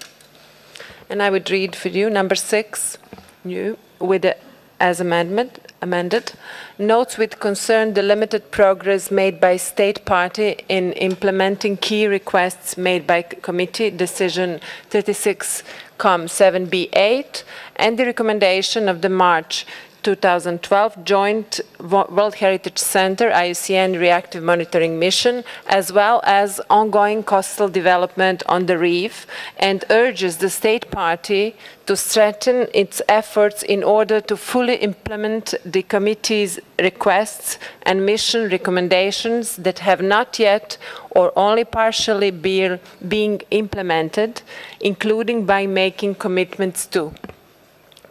And I would read for you number 6, new with the as amended, notes with concern the limited progress made by state party in implementing key requests made by committee decision 36,7B8 and the recommendation of the March 2012 joint World Heritage Center IUCN reactive monitoring mission, as well as ongoing coastal development on the reef, and urges the state party to strengthen its efforts in order to fully implement the committee's requests and mission recommendations that have not yet or only partially being implemented, including by making commitments to.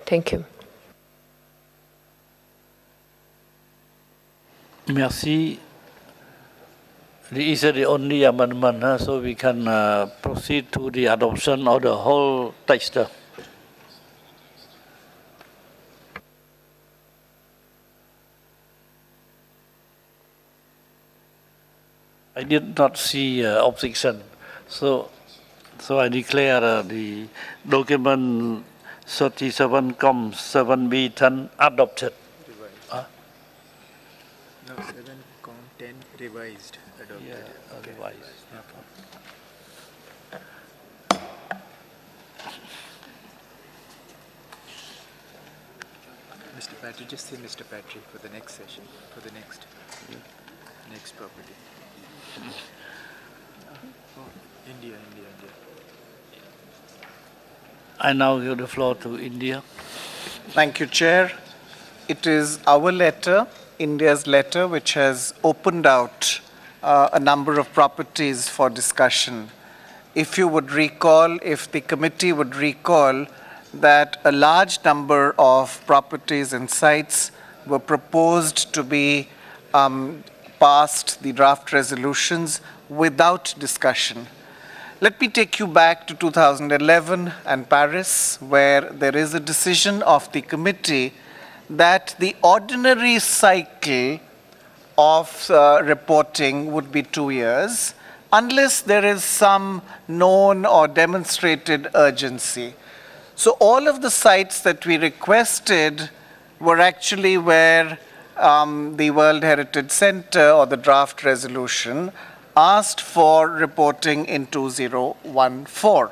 Thank you. Merci. This is the only amendment, so we can proceed to the adoption of the whole text. I did not see objection, so I declare the document 37-7B10 adopted. No, 7-10 revised, adopted. Yeah, okay. Revised. Mr. Patry, just say Mr. Patry for the next session, for the next property. India. I now give the floor to India. Thank you, Chair. It is our letter, India's letter, which has opened out a number of properties for discussion. If you would recall, if the committee would recall, that a large number of properties and sites were proposed to be passed, the draft resolutions, without discussion. Let me take you back to 2011 and Paris, where there is a decision of the committee that the ordinary cycle of reporting would be 2 years, unless there is some known or demonstrated urgency. So all of the sites that we requested were actually where the World Heritage Center or the draft resolution asked for reporting in 2014.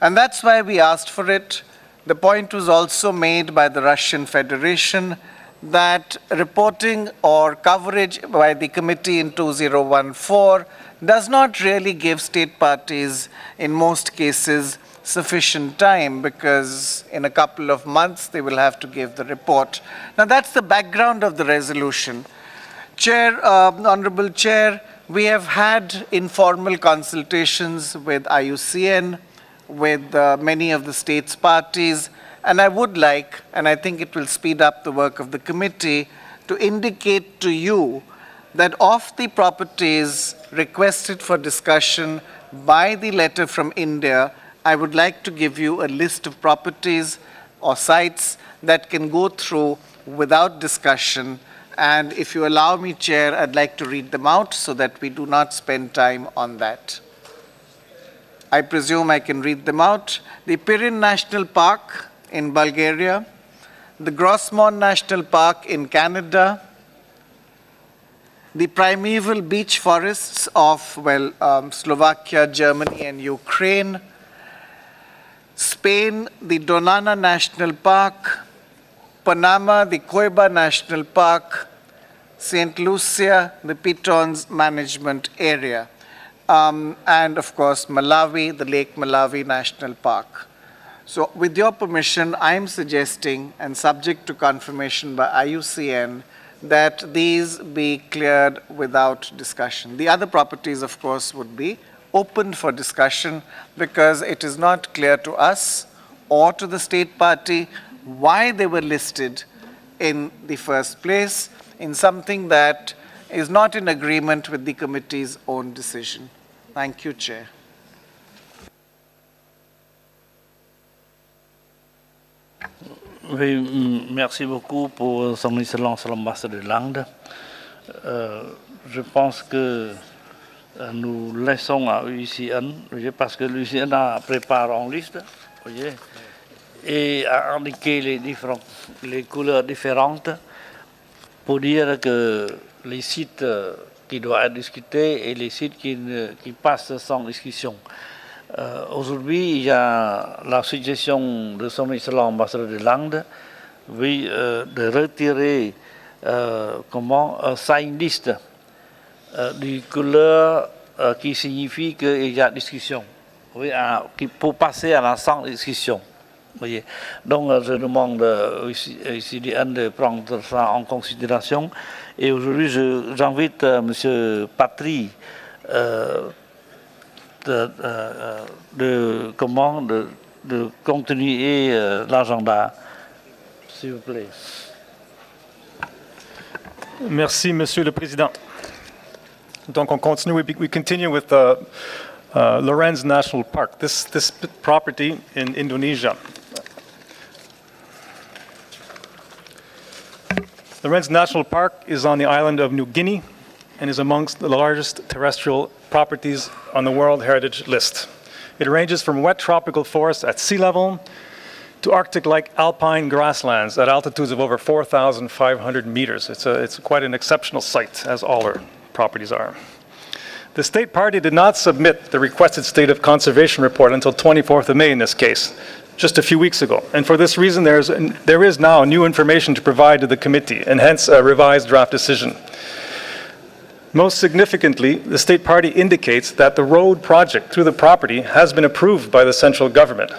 And that's why we asked for it. The point was also made by the Russian Federation that reporting or coverage by the committee in 2014 does not really give state parties, in most cases, sufficient time, because in a couple of months they will have to give the report. Now that's the background of the resolution. Chair, Honorable Chair, we have had informal consultations with IUCN, with many of the states parties, and I would like, and I think it will speed up the work of the committee, to indicate to you that of the properties requested for discussion by the letter from India, I would like to give you a list of properties or sites that can go through without discussion. And if you allow me, Chair, I'd like to read them out so that we do not spend time on that. I presume I can read them out. The Pirin National Park in Bulgaria, the Grossmont National Park in Canada, the primeval beach forests of, Slovakia, Germany, and Ukraine, Spain, the Donana National Park, Panama, the Coiba National Park, St. Lucia, the Pitons Management Area, and of course Malawi, the Lake Malawi National Park. So with your permission, I'm suggesting, and subject to confirmation by IUCN, that these be cleared without discussion. The other properties, of course, would be opened for discussion because it is not clear to us or to the state party why they were listed in the first place in something that is not in agreement with the committee's own decision. Thank you, Chair. Oui, merci beaucoup pour son excellence l'ambassadeur de l'Inde. Je pense que nous laissons à l'UICN, parce que l'UICN a préparé en liste, voyez, et a indiqué les couleurs différentes pour dire que les sites qui doivent être discutés et les sites qui passent sans discussion. Aujourd'hui, il y a la suggestion de son excellent ambassadeur de l'Inde de retirer ça une liste du couleur qui signifie qu'il y a discussion, oui, pour passer à l'ensemble discussion. Voyez. Donc je demande ici de prendre ça en considération. Et aujourd'hui, j'invite M. Patry de continuer l'agenda, s'il vous plaît. Merci, Monsieur le Président. Donc, on continue. We continue with Lorenz National Park. This property in Indonesia. Lorenz National Park is on the island of New Guinea and is amongst the largest terrestrial properties on the World Heritage List. It ranges from wet tropical forests at sea level to Arctic-like alpine grasslands at altitudes of over 4,500 meters. It's quite an exceptional site, as all our properties are. The state party did not submit the requested state of conservation report until 24th of May in this case, just a few weeks ago. And for this reason, there is now new information to provide to the committee, and hence a revised draft decision. Most significantly, the state party indicates that the road project through the property has been approved by the central government,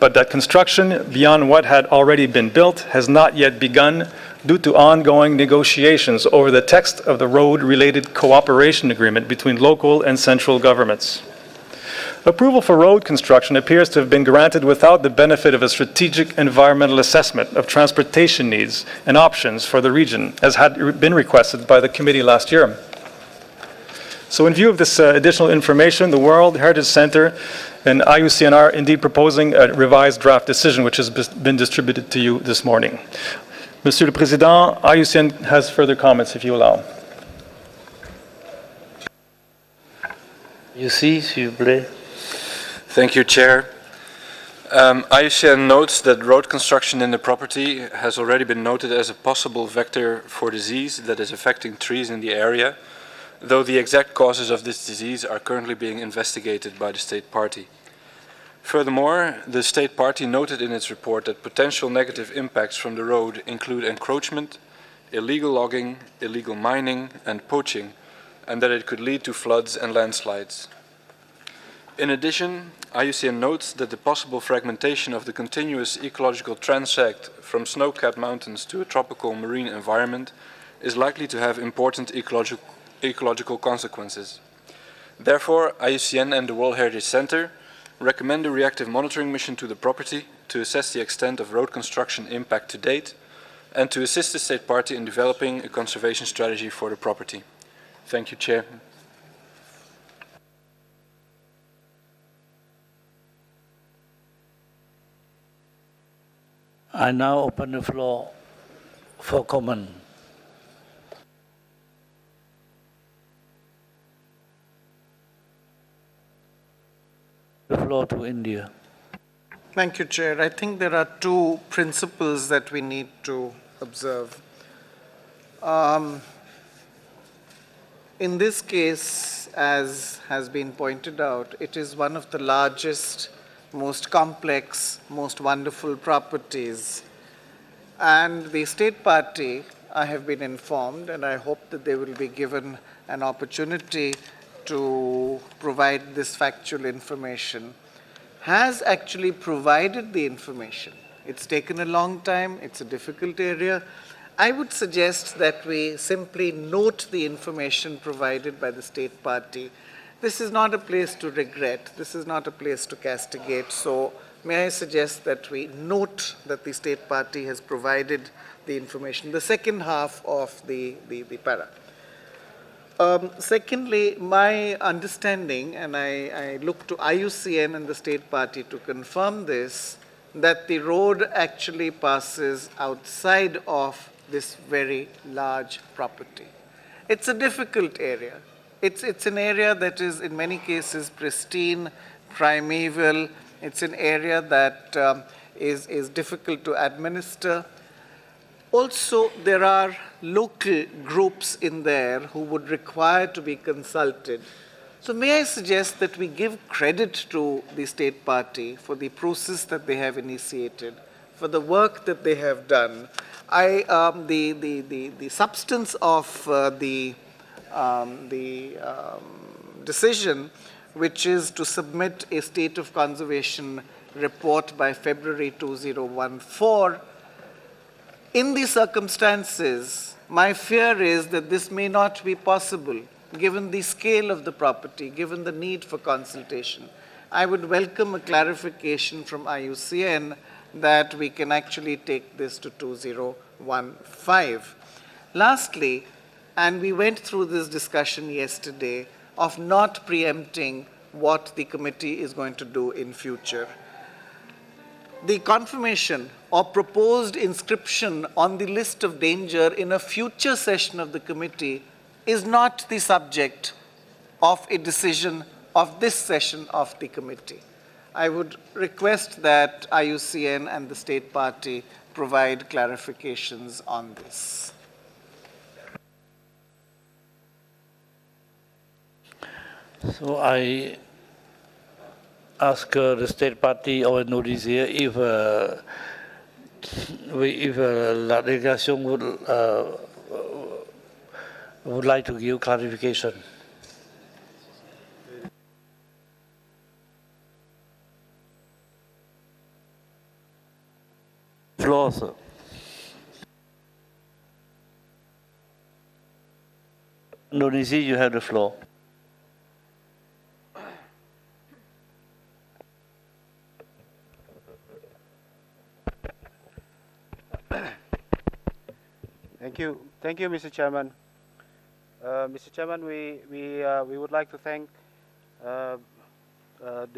but that construction beyond what had already been built has not yet begun due to ongoing negotiations over the text of the road-related cooperation agreement between local and central governments. Approval for road construction appears to have been granted without the benefit of a strategic environmental assessment of transportation needs and options for the region, as had been requested by the committee last year. So in view of this additional information, the World Heritage Center and IUCN are indeed proposing a revised draft decision, which has been distributed to you this morning. Monsieur le Président, IUCN has further comments, if you allow. S'il vous plaît. Thank you, Chair. IUCN notes that road construction in the property has already been noted as a possible vector for disease that is affecting trees in the area, though the exact causes of this disease are currently being investigated by the state party. Furthermore, the state party noted in its report that potential negative impacts from the road include encroachment, illegal logging, illegal mining, and poaching, and that it could lead to floods and landslides. In addition, IUCN notes that the possible fragmentation of the continuous ecological transect from snow-capped mountains to a tropical marine environment is likely to have important ecological consequences. Therefore, IUCN and the World Heritage Center recommend a reactive monitoring mission to the property to assess the extent of road construction impact to date and to assist the state party in developing a conservation strategy for the property. Thank you, Chair. I now open the floor for comment. The floor to India. Thank you, Chair. I think there are two principles that we need to observe. In this case, as has been pointed out, it is one of the largest, most complex, most wonderful properties. And the state party, I have been informed, and I hope that they will be given an opportunity to provide this factual information, has actually provided the information. It's taken a long time, it's a difficult area. I would suggest that we simply note the information provided by the state party. This is not a place to regret, this is not a place to castigate, so may I suggest that we note that the state party has provided the information, the second half of the para. Secondly, my understanding, and I look to IUCN and the state party to confirm this, that the road actually passes outside of this very large property. It's a difficult area. It's an area that is in many cases pristine, primeval. It's an area that is difficult to administer. Also, there are local groups in there who would require to be consulted. So may I suggest that we give credit to the state party for the process that they have initiated, for the work that they have done. The substance of the decision, which is to submit a state of conservation report by February 2014, in these circumstances, my fear is that this may not be possible, given the scale of the property, given the need for consultation. I would welcome a clarification from IUCN that we can actually take this to 2015. Lastly, and we went through this discussion yesterday of not preempting what the committee is going to do in future. The confirmation or proposed inscription on the list of danger in a future session of the committee is not the subject of a decision of this session of the committee. I would request that IUCN and the state party provide clarifications on this. So I ask the state party or Indonesia if la delegation would like to give clarification. Floor, sir. Indonesia, you have the floor. Thank you, Mr. Chairman. Mr. Chairman, we would like to thank the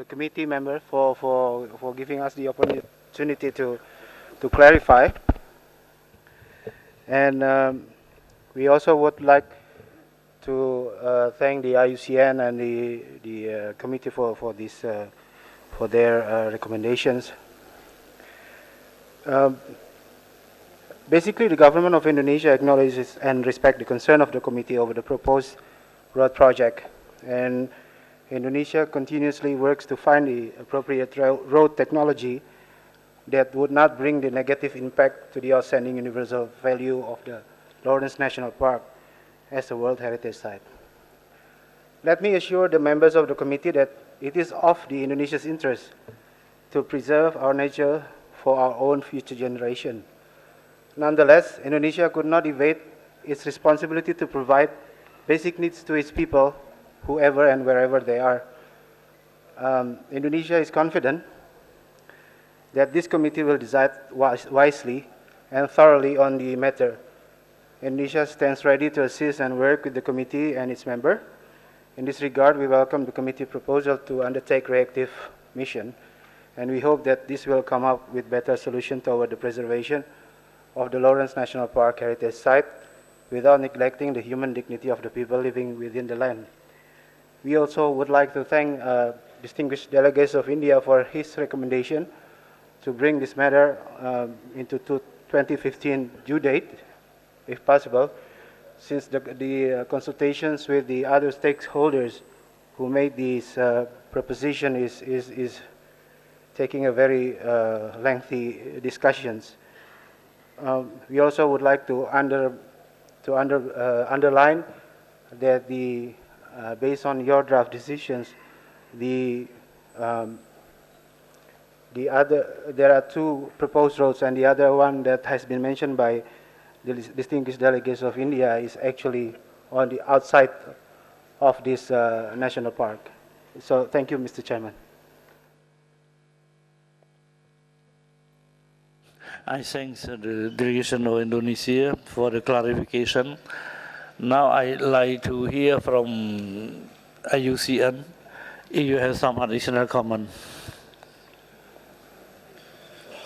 committee member for giving us the opportunity to clarify, and we also would like to thank the IUCN and the committee for their recommendations. Basically, the government of Indonesia acknowledges and respects the concern of the committee over the proposed road project, and Indonesia continuously works to find the appropriate road technology that would not bring the negative impact to the outstanding universal value of the Lawrence National Park as a World Heritage Site. Let me assure the members of the committee that it is of the Indonesia's interest to preserve our nature for our own future generation. Nonetheless, Indonesia could not evade its responsibility to provide basic needs to its people, whoever and wherever they are. Indonesia is confident that this committee will decide wisely and thoroughly on the matter. Indonesia stands ready to assist and work with the committee and its member. In this regard, we welcome the committee proposal to undertake reactive mission, and we hope that this will come up with better solution toward the preservation of the Lawrence National Park Heritage Site without neglecting the human dignity of the people living within the land. We also would like to thank distinguished delegates of India for his recommendation to bring this matter into 2015 due date, if possible, since the consultations with the other stakeholders who made this proposition is taking a very lengthy discussions. We also would like to underline that based on your draft decisions, there are two proposed roads, and the other one that has been mentioned by the distinguished delegates of India is actually on the outside of this national park. So thank you, Mr. Chairman. I thank the delegation of Indonesia for the clarification. Now I'd like to hear from IUCN if you have some additional comment.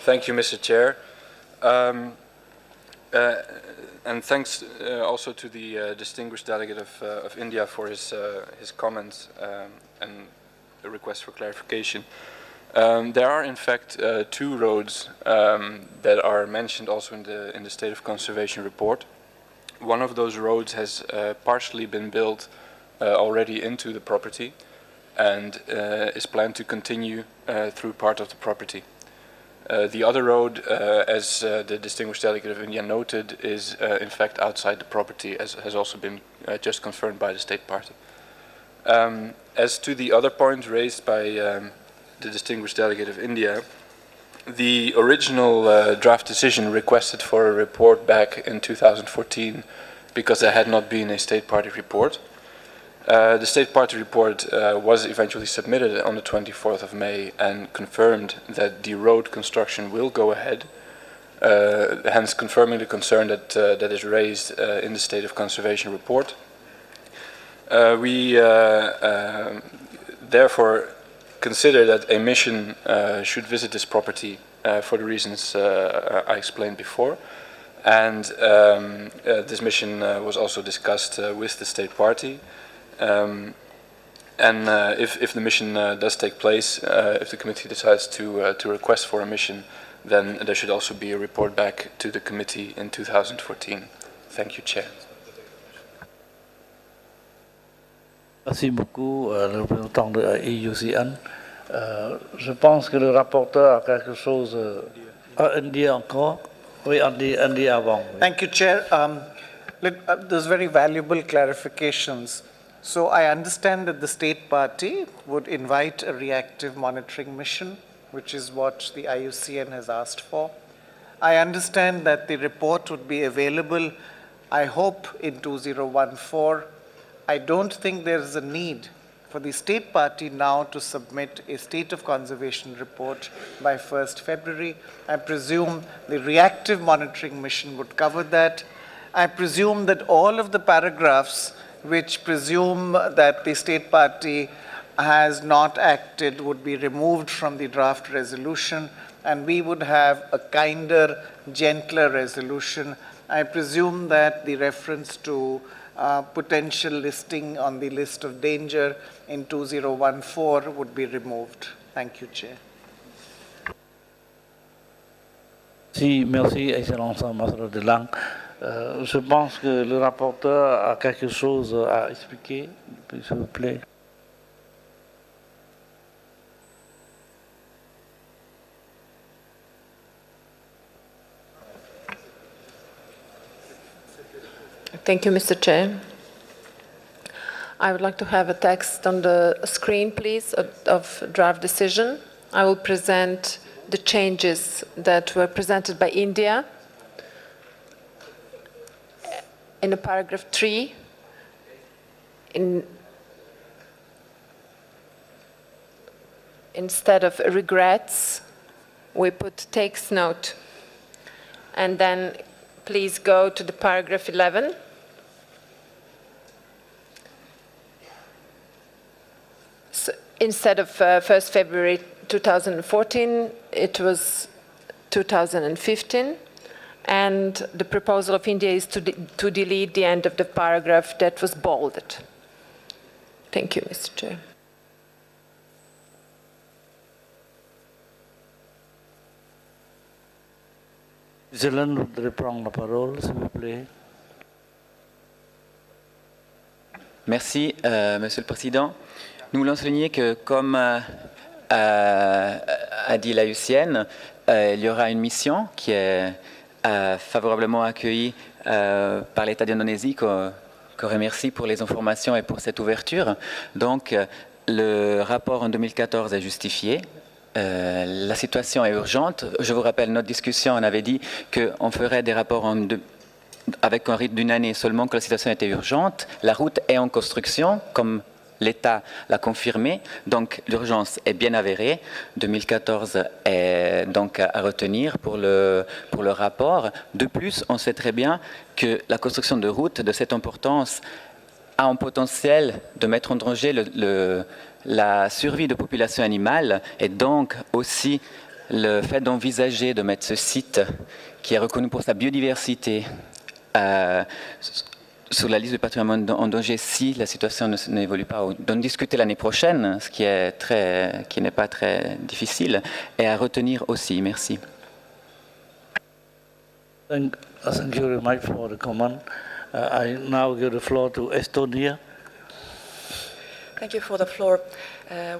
Thank you, Mr. Chair. And thanks also to the distinguished delegate of India for his comments and the request for clarification. There are, in fact, two roads that are mentioned also in the State of Conservation report. One of those roads has partially been built already into the property and is planned to continue through part of the property. The other road, as the distinguished delegate of India noted, is in fact outside the property, as has also been just confirmed by the state party. As to the other point raised by the distinguished delegate of India, the original draft decision requested for a report back in 2014 because there had not been a state party report. The state party report was eventually submitted on the 24th of May and confirmed that the road construction will go ahead, hence confirming the concern that is raised in the state of conservation report. We therefore consider that a mission should visit this property for the reasons I explained before. And this mission was also discussed with the state party. If the mission does take place, if the committee decides to request for a mission, then there should also be a report back to the committee in 2014. Thank you, Chair. Merci beaucoup, le représentant de EUCN. Je pense que le rapporteur a quelque chose à dire encore. Oui, Andy avant. Thank you, Chair. Those very valuable clarifications. So I understand that the state party would invite a reactive monitoring mission, which is what the IUCN has asked for. I understand that the report would be available, I hope, in 2014. I don't think there is a need for the state party now to submit a state of conservation report by 1st February. I presume the reactive monitoring mission would cover that. I presume that all of the paragraphs which presume that the state party has not acted would be removed from the draft resolution, and we would have a kinder, gentler resolution. I presume that the reference to potential listing on the list of danger in 2014 would be removed. Thank you, Chair. Merci, Excellence Ambassadeur de Lang. Je pense que le rapporteur a quelque chose à expliquer, s'il vous plaît. Thank you, Mr. Chair. I would like to have a text on the screen, please, of draft decision. I will present the changes that were presented by India. In a paragraph 3, instead of regrets, we put takes note. And then please go to the paragraph 11. So instead of 1st February 2014, it was 2015. And the proposal of India is to delete the end of the paragraph that was bolded. Thank you, Mr. Chair. Zelen voudrait prendre la parole, s'il vous plaît. Merci, Monsieur le Président. Nous voulons souligner que, comme a dit l'IUCN, il y aura une mission qui est favorablement accueilli par l'État d'Indonésie, qu'on remercie pour les informations et pour cette ouverture. Donc, le rapport en 2014 est justifié. La situation est urgente. Je vous rappelle, notre discussion, on avait dit qu'on ferait des rapports avec un rythme d'une année seulement, que la situation était urgente. La route est en construction, comme l'État l'a confirmé, donc l'urgence est bien avérée. 2014 est donc à retenir pour le rapport. De plus, on sait très bien que la construction de routes de cette importance a un potentiel de mettre en danger la survie de populations animales et donc aussi le fait d'envisager de mettre ce site qui est reconnu pour sa biodiversité sur la liste du patrimoine en danger si la situation n'évolue pas, ou d'en discuter l'année prochaine, ce qui n'est pas très difficile, et à retenir aussi. Merci. Thank you very much for the comment. I now give the floor to Estonia. Thank you for the floor.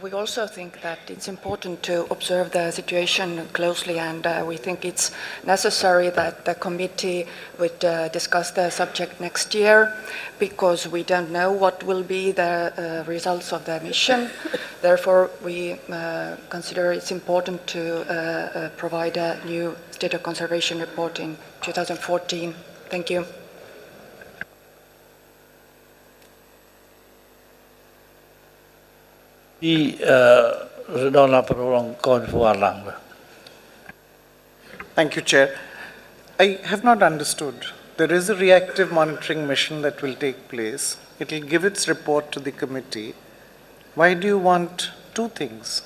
We also think that it's important to observe the situation closely, and we think it's necessary that the committee would discuss the subject next year, because we don't know what will be the results of the mission. Therefore, we consider it's important to provide a new state of conservation report in 2014. Thank you. Thank you, Chair. I have not understood. There is a reactive monitoring mission that will take place. It will give its report to the committee. Why do you want two things?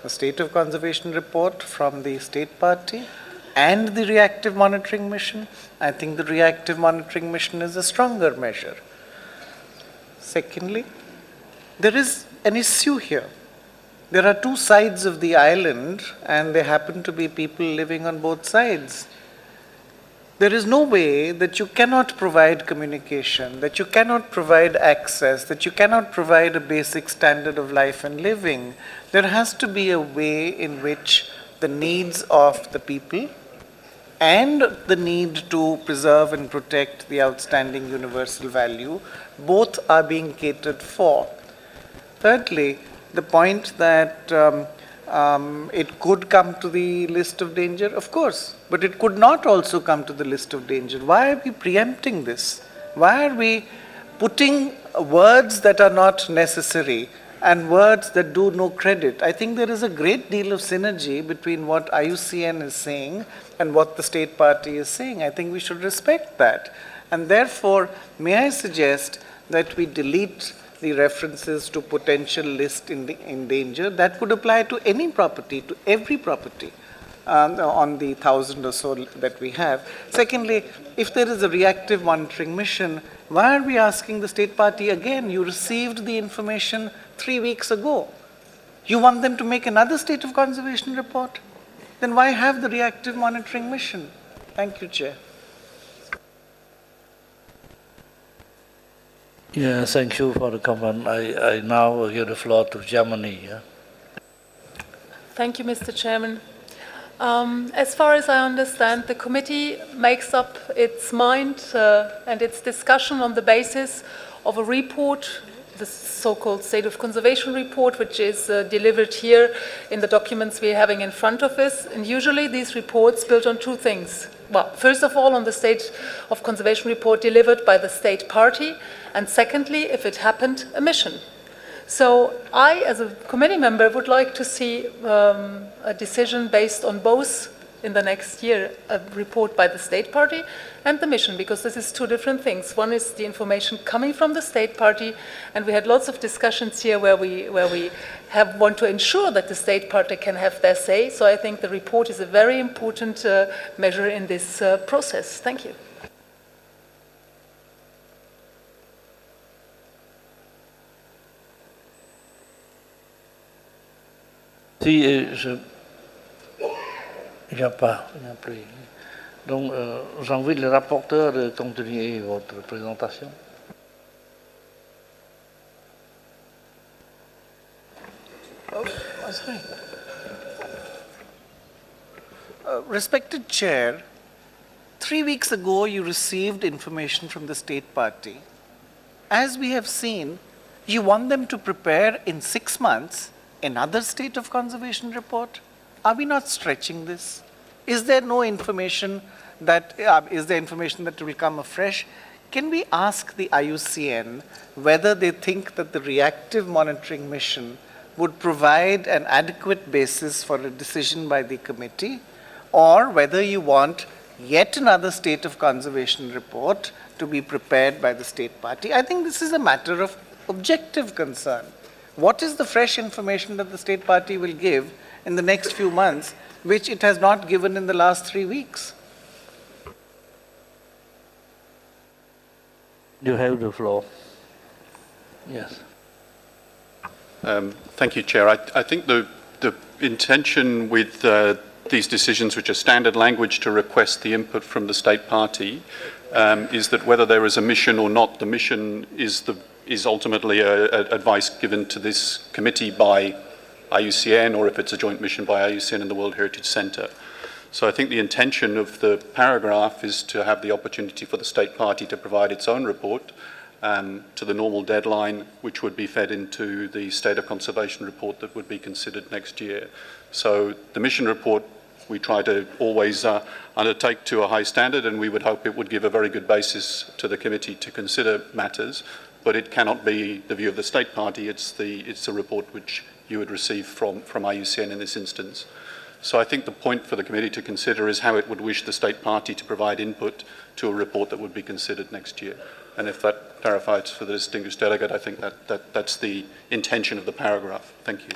A state of conservation report from the state party and the reactive monitoring mission? I think the reactive monitoring mission is a stronger measure. Secondly, there is an issue here. There are two sides of the island, and there happen to be people living on both sides. There is no way that you cannot provide communication, that you cannot provide access, that you cannot provide a basic standard of life and living. There has to be a way in which the needs of the people and the need to preserve and protect the outstanding universal value, both are being catered for. Thirdly, the point that it could come to the list of danger, of course, but it could not also come to the list of danger. Why are we preempting this? Why are we putting words that are not necessary and words that do no credit? I think there is a great deal of synergy between what IUCN is saying and what the state party is saying. I think we should respect that. And therefore, may I suggest that we delete the references to potential list in danger. That would apply to any property, to every property on the 1,000 or so that we have. Secondly, if there is a reactive monitoring mission, why are we asking the state party again? You received the information 3 weeks ago. You want them to make another state of conservation report? Then why have the reactive monitoring mission? Thank you, Chair. Yeah, thank you for the comment. I now give the floor to Germany. Yeah? Thank you, Mr. Chairman. As far as I understand, the committee makes up its mind and its discussion on the basis of a report, the so-called State of Conservation report, which is delivered here in the documents we're having in front of us. And usually these reports build on two things. Well, first of all, on the State of Conservation report delivered by the state party, and secondly, if it happened, a mission. So I, as a committee member, would like to see a decision based on both in the next year, a report by the state party and the mission, because this is two different things. One is the information coming from the state party, and we had lots of discussions here where we want to ensure that the state party can have their say. So I think the report is a very important measure in this process. Thank you. Si il n'y a pas, il n'y a plus. Donc, j'invite le rapporteur de continuer votre présentation. Respected Chair, 3 weeks ago you received information from the state party. As we have seen, you want them to prepare in 6 months another state of conservation report? Are we not stretching this? Is there no information that, will come afresh? Can we ask the IUCN whether they think that the reactive monitoring mission would provide an adequate basis for a decision by the committee, or whether you want yet another state of conservation report to be prepared by the state party? I think this is a matter of objective concern. What is the fresh information that the state party will give in the next few months, which it has not given in the last 3 weeks? You have the floor. Yes. Thank you, Chair. I think the intention with these decisions, which are standard language to request the input from the state party, is that whether there is a mission or not, the mission is is ultimately advice given to this committee by IUCN, or if it's a joint mission by IUCN and the World Heritage Centre. So I think the intention of the paragraph is to have the opportunity for the state party to provide its own report to the normal deadline, which would be fed into the state of conservation report that would be considered next year. So the mission report we try to always undertake to a high standard, and we would hope it would give a very good basis to the committee to consider matters, but it cannot be the view of the state party. It's the report which you would receive from IUCN in this instance. So I think the point for the committee to consider is how it would wish the state party to provide input to a report that would be considered next year. And if that clarifies for the distinguished delegate, I think that's the intention of the paragraph. Thank you.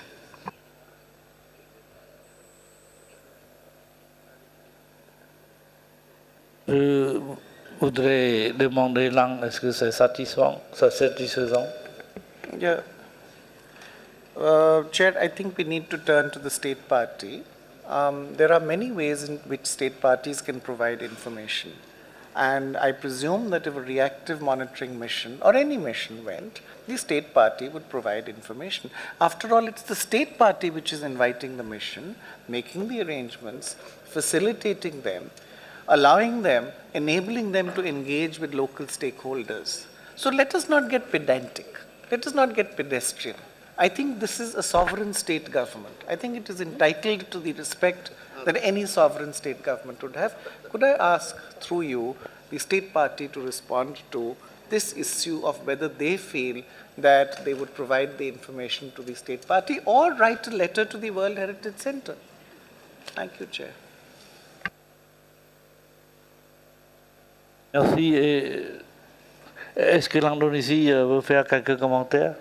Je voudrais demander Lang, est-ce que c'est satisfaisant? Yeah. Chair, I think we need to turn to the state party. There are many ways in which state parties can provide information. And I presume that if a reactive monitoring mission or any mission went, the state party would provide information. After all, it's the state party which is inviting the mission, making the arrangements, facilitating them, allowing them, enabling them to engage with local stakeholders. So let us not get pedantic. Let us not get pedestrian. I think this is a sovereign state government. I think it is entitled to the respect that any sovereign state government would have. Could I ask, through you, the state party to respond to this issue of whether they feel that they would provide the information to the state party or write a letter to the World Heritage Centre? Thank you, Chair. Merci. Est-ce que l'Indonésie veut faire quelques commentaires?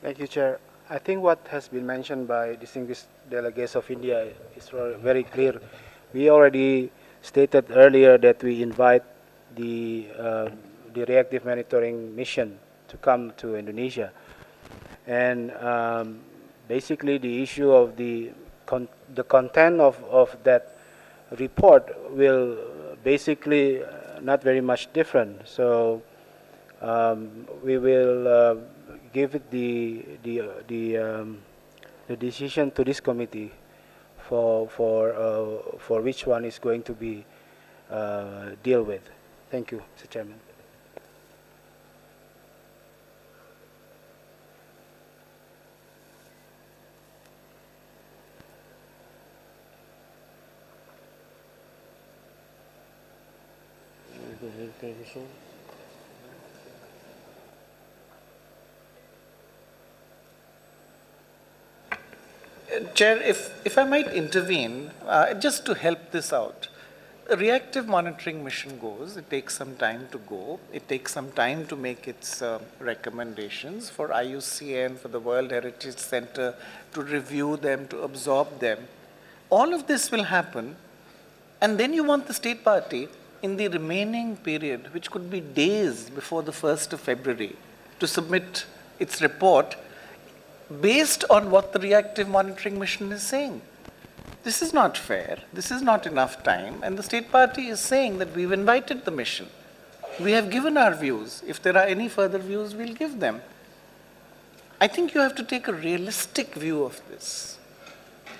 Thank you, Chair. I think what has been mentioned by distinguished delegates of India is very clear. We already stated earlier that we invite the reactive monitoring mission to come to Indonesia. And basically the issue of the content of that report will basically not very much different. So we will give it the decision to this committee for which one is going to be deal with. Thank you, Mr. Chairman. Chair, if I might intervene, just to help this out. A reactive monitoring mission goes, it takes some time to go, it takes some time to make its recommendations for IUCN, for the World Heritage Centre to review them, to absorb them. All of this will happen, and then you want the state party in the remaining period, which could be days before the 1st of February, to submit its report based on what the reactive monitoring mission is saying. This is not fair, this is not enough time, and the state party is saying that we've invited the mission. We have given our views. If there are any further views, we'll give them. I think you have to take a realistic view of this.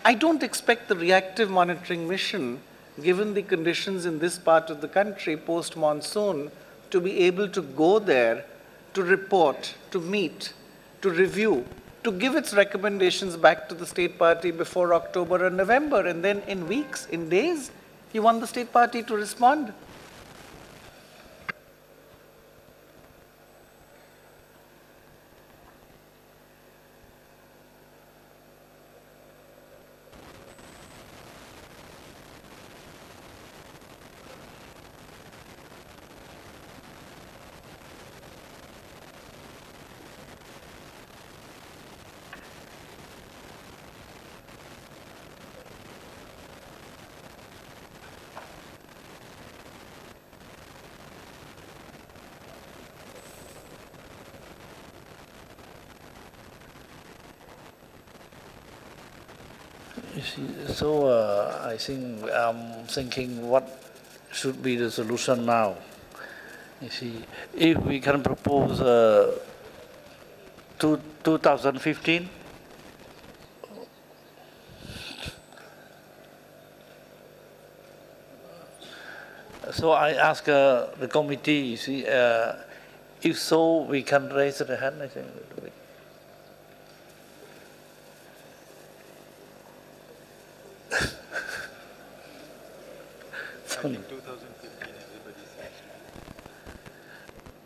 I don't expect the reactive monitoring mission, given the conditions in this part of the country post-monsoon, to be able to go there, to report, to meet, to review, to give its recommendations back to the state party before October or November, and then in weeks, in days, you want the state party to respond. So I think I'm thinking what should be the solution now. You see, if we can propose 2015, so I ask the committee, you see, if so, we can raise the hand, I think.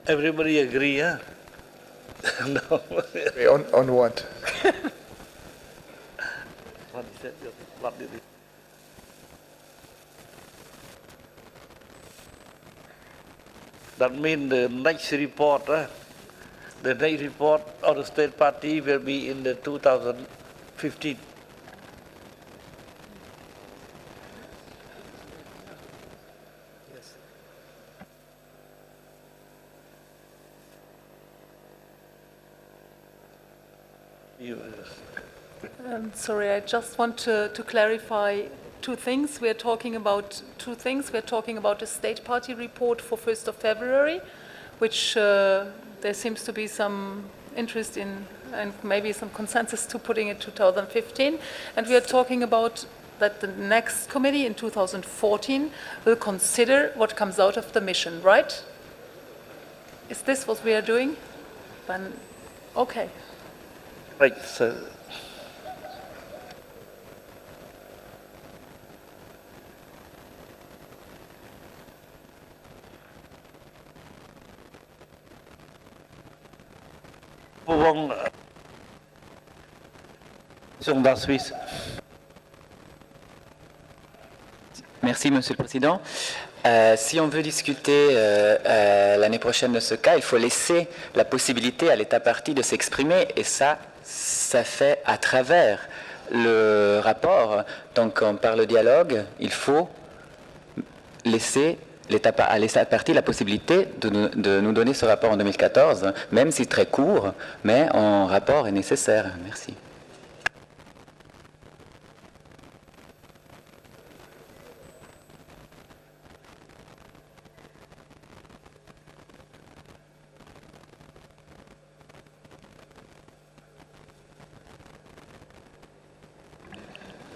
Everybody agree, huh? No. On what? What is that? What did it? That means the next report, the next report of the state party will be in the 2015. Sorry, I just want to clarify two things. We are talking about two things. We are talking about a state party report for 1st of February, which there seems to be some interest in and maybe some consensus to putting it 2015. And we are talking about that the next committee in 2014 will consider what comes out of the mission, right? Is this what we are doing? Then, okay. Right, so Merci, Monsieur le Président. Si on veut discuter l'année prochaine de ce cas, il faut laisser la possibilité à l'État partie de s'exprimer, et ça fait à travers le rapport. Donc, par le dialogue, il faut laisser à l'État partie la possibilité de nous donner ce rapport en 2014, même si très court, mais un rapport est nécessaire. Merci.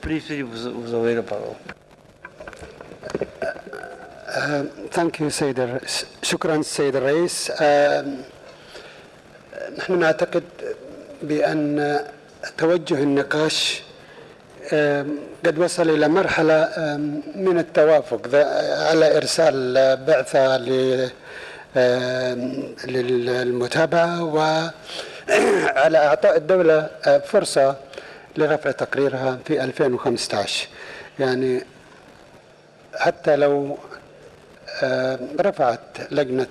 Please, vous avez la parole. ثانك يو شكرا سيد الرئيس. نحن نعتقد بأن توجه النقاش قد وصل إلى مرحلة من التوافق على إرسال بعثة للمتابعة وعلى إعطاء الدولة فرصة لرفع تقريرها في 2015. يعني حتى لو رفعت لجنة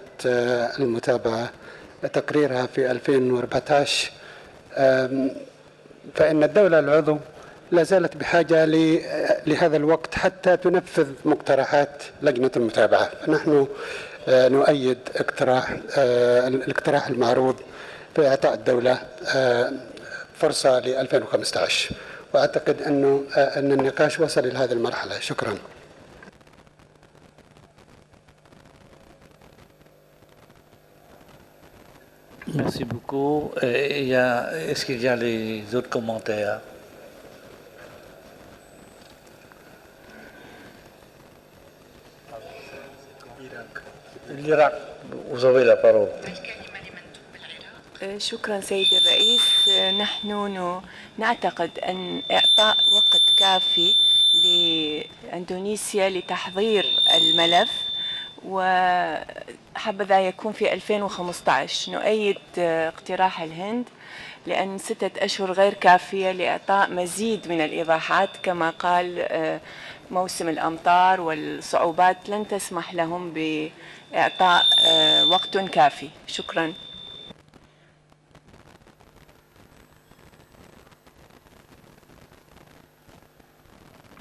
المتابعة تقريرها في 2014 فإن الدولة العضو لا زالت بحاجة لهذا الوقت حتى تنفذ مقترحات لجنة المتابعة. فنحن نؤيد الاقتراح المعروض في إعطاء الدولة فرصة ل 2015، وأعتقد أن النقاش وصل إلى هذه المرحلة. شكرا. Merci beaucoup. Est-ce qu'il y a les autres commentaires? l'Irak, vous avez la parole. شكرا سيد الرئيس. نحن نعتقد أن إعطاء وقت كافي لإندونيسيا لتحضير الملف وحبذا يكون في 2015. نؤيد اقتراح الهند لأن 6 أشهر غير كافية لإعطاء مزيد من الإيضاحات. كما قال موسم الأمطار والصعوبات لن تسمح لهم بإعطاء وقت كافي. شكرا.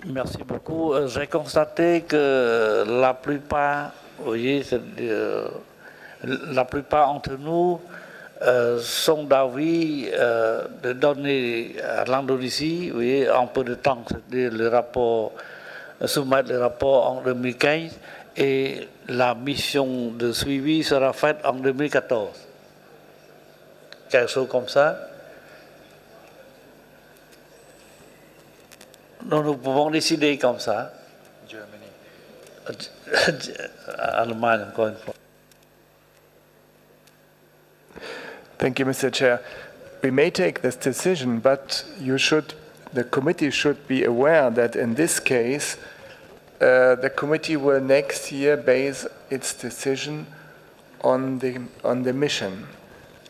Merci beaucoup. J'ai constaté que la plupart, vous voyez, la plupart d'entre nous sont d'avis de donner à l'Indonésie, vous voyez, un peu de temps, c'est-à-dire le rapport, soumettre le rapport en 2015 et la mission de suivi sera faite en 2014. Quelque chose comme ça. Donc nous pouvons décider comme ça. Germany. Allemagne, encore une fois. Thank you, Mr. Chair. We may take this decision, but the committee should be aware that in this case, the committee will next year base its decision on the mission,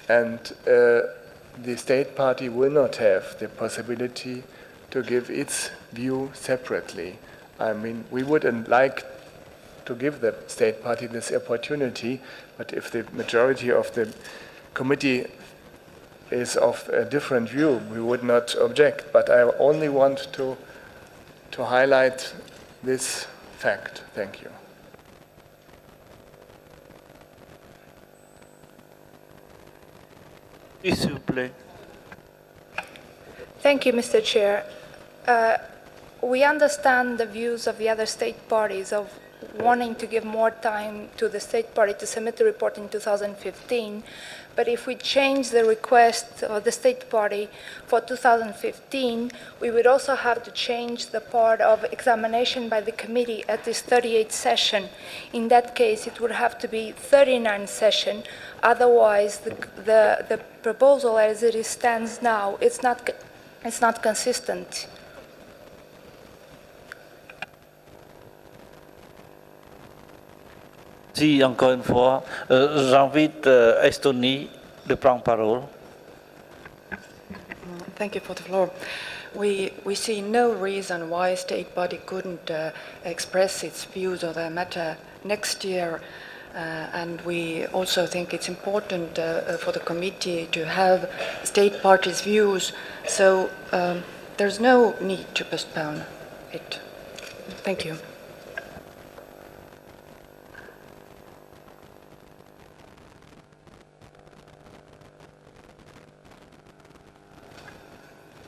and the state party will not have the possibility to give its view separately. I mean, we wouldn't like to give the state party this opportunity, but if the majority of the committee is of a different view, we would not object. But I only want to highlight this fact. Thank you. S'il vous plaît. Thank you, Mr. Chair. We understand the views of the other state parties of wanting to give more time to the state party to submit the report in 2015. But if we change the request of the state party for 2015, we would also have to change the part of examination by the committee at this 38th session. In that case, it would have to be 39th session. Otherwise, the proposal as it stands now, it's not consistent. Si, encore une fois, j'invite Estonie de prendre parole. Thank you for the floor. We see no reason why state body couldn't express its views on the matter next year, and we also think it's important for the committee to have state parties' views. So there's no need to postpone it. Thank you.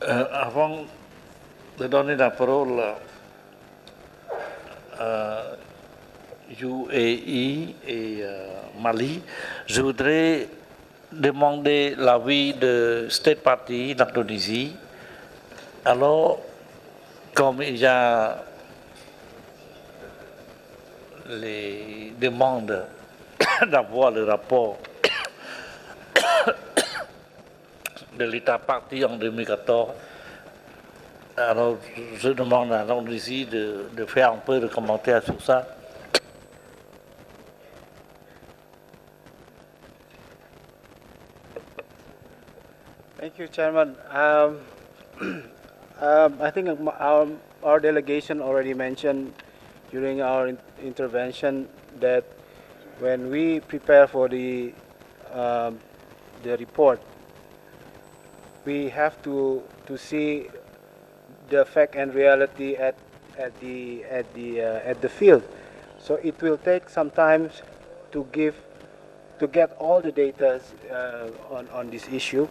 Avant de donner la parole à UAE et Mali, je voudrais demander l'avis de State Party d'Indonésie. Alors, comme il y a les demandes d'avoir le rapport de l'État parti en 2014. Alors, je demande à l'Indonésie de faire un peu de commentaires sur ça. Thank you, Chairman. I think our delegation already mentioned during our intervention that when we prepare for the report, we have to see the fact and reality at the field. So it will take some time to get all the data on this issue,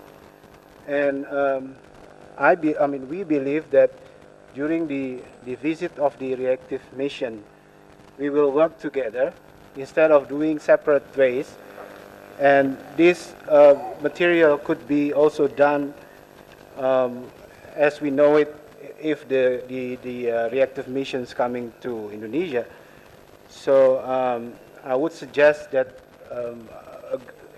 and we believe that during the visit of the reactive mission, we will work together instead of doing separate ways. And this material could be also done as we know it if the reactive mission is coming to Indonesia. So I would suggest that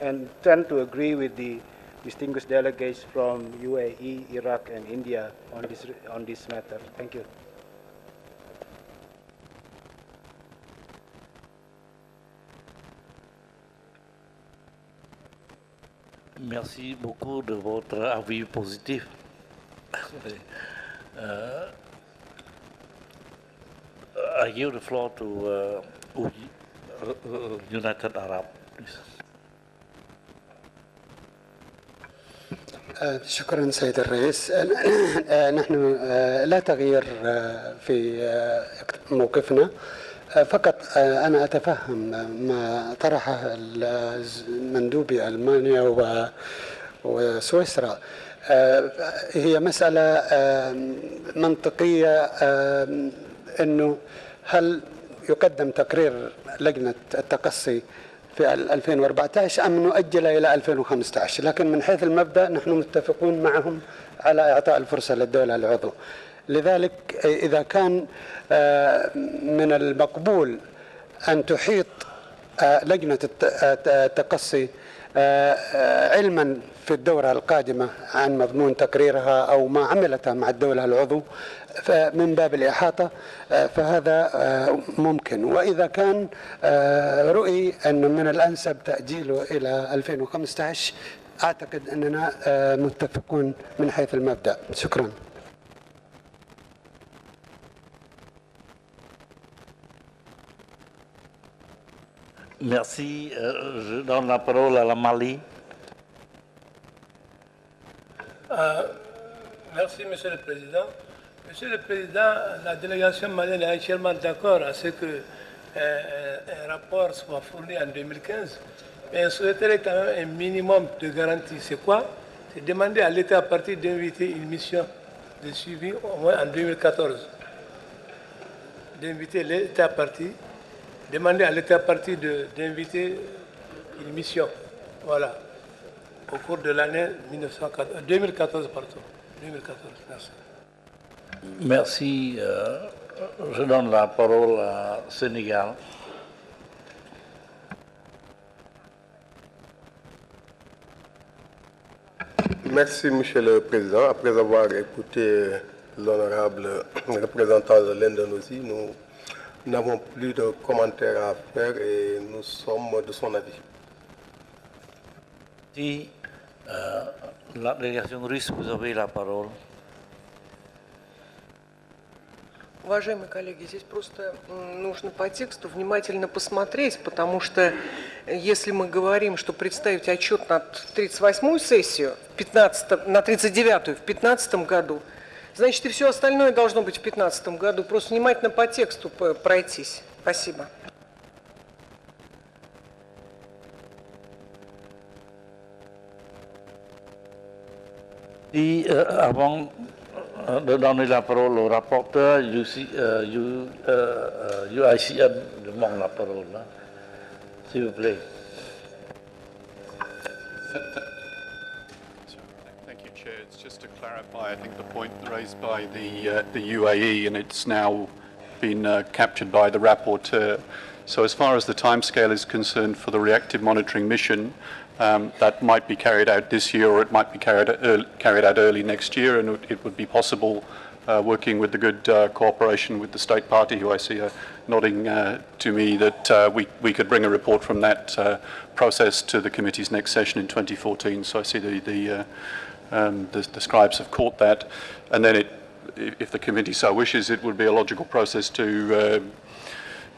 and tend to agree with the distinguished delegates from UAE, Iraq, and India on this matter. Thank you. Merci beaucoup de votre avis positif. I give the floor to United Arab, please. شكرا سيد الرئيس. نحن لا تغيير في موقفنا، فقط أنا أتفهم ما طرحه مندوبي ألمانيا وسويسرا. هي مسألة منطقية، أنه هل يقدم تقرير لجنة التقصي في 2014 أم نؤجله إلى 2015. لكن من حيث المبدأ نحن متفقون معهم على إعطاء الفرصة للدولة العضو. لذلك إذا كان من المقبول أن تحيط لجنة التقصي علما في الدورة القادمة عن مضمون تقريرها أو ما عملته مع الدولة العضو من باب الإحاطة، فهذا ممكن. وإذا كان رؤي أن من الأنسب تأجيله إلى 2015 أعتقد أننا متفقون من حيث المبدأ. شكرا. Merci. Je donne la parole à la Mali. Merci, Monsieur le Président. Monsieur le Président, la délégation malienne est entièrement d'accord à ce qu'un rapport soit fourni en 2015, mais on souhaiterait quand même un minimum de garantie. C'est quoi? C'est demander à l'État à partir d'inviter une mission de suivi au moins en 2014. D'inviter l'État à partir, demander à l'État à partir d'inviter une mission. Voilà. Au cours de l'année 2014, pardon. 2014, merci. Merci. Je donne la parole à Sénégal. Merci, Monsieur le Président. Après avoir écouté l'honorable représentant de l'Indonésie, nous n'avons plus de commentaires à faire et nous sommes de son avis. Si la délégation russe, vous avez la parole. Уважаемые коллеги, здесь просто нужно по тексту внимательно посмотреть, потому что если мы говорим, что представить отчет на 38-ю сессию, на 39-ю в 2015 году, значит и все остальное должно быть в 2015 году. Просто внимательно по тексту пройтись. Спасибо. Et avant de donner la parole au rapporteur, UICN demande la parole, s'il vous plaît. Thank you, Chair. It's just to clarify, I think the point raised by the UAE, and it's now been captured by the rapporteur. So as far as the timescale is concerned for the reactive monitoring mission, that might be carried out this year, or it might be carried out early next year, and it would be possible, working with the good cooperation with the State Party, who I see nodding to me, that we could bring a report from that process to the committee's next session in 2014. So I see the scribes have caught that, and then if the committee so wishes, it would be a logical process to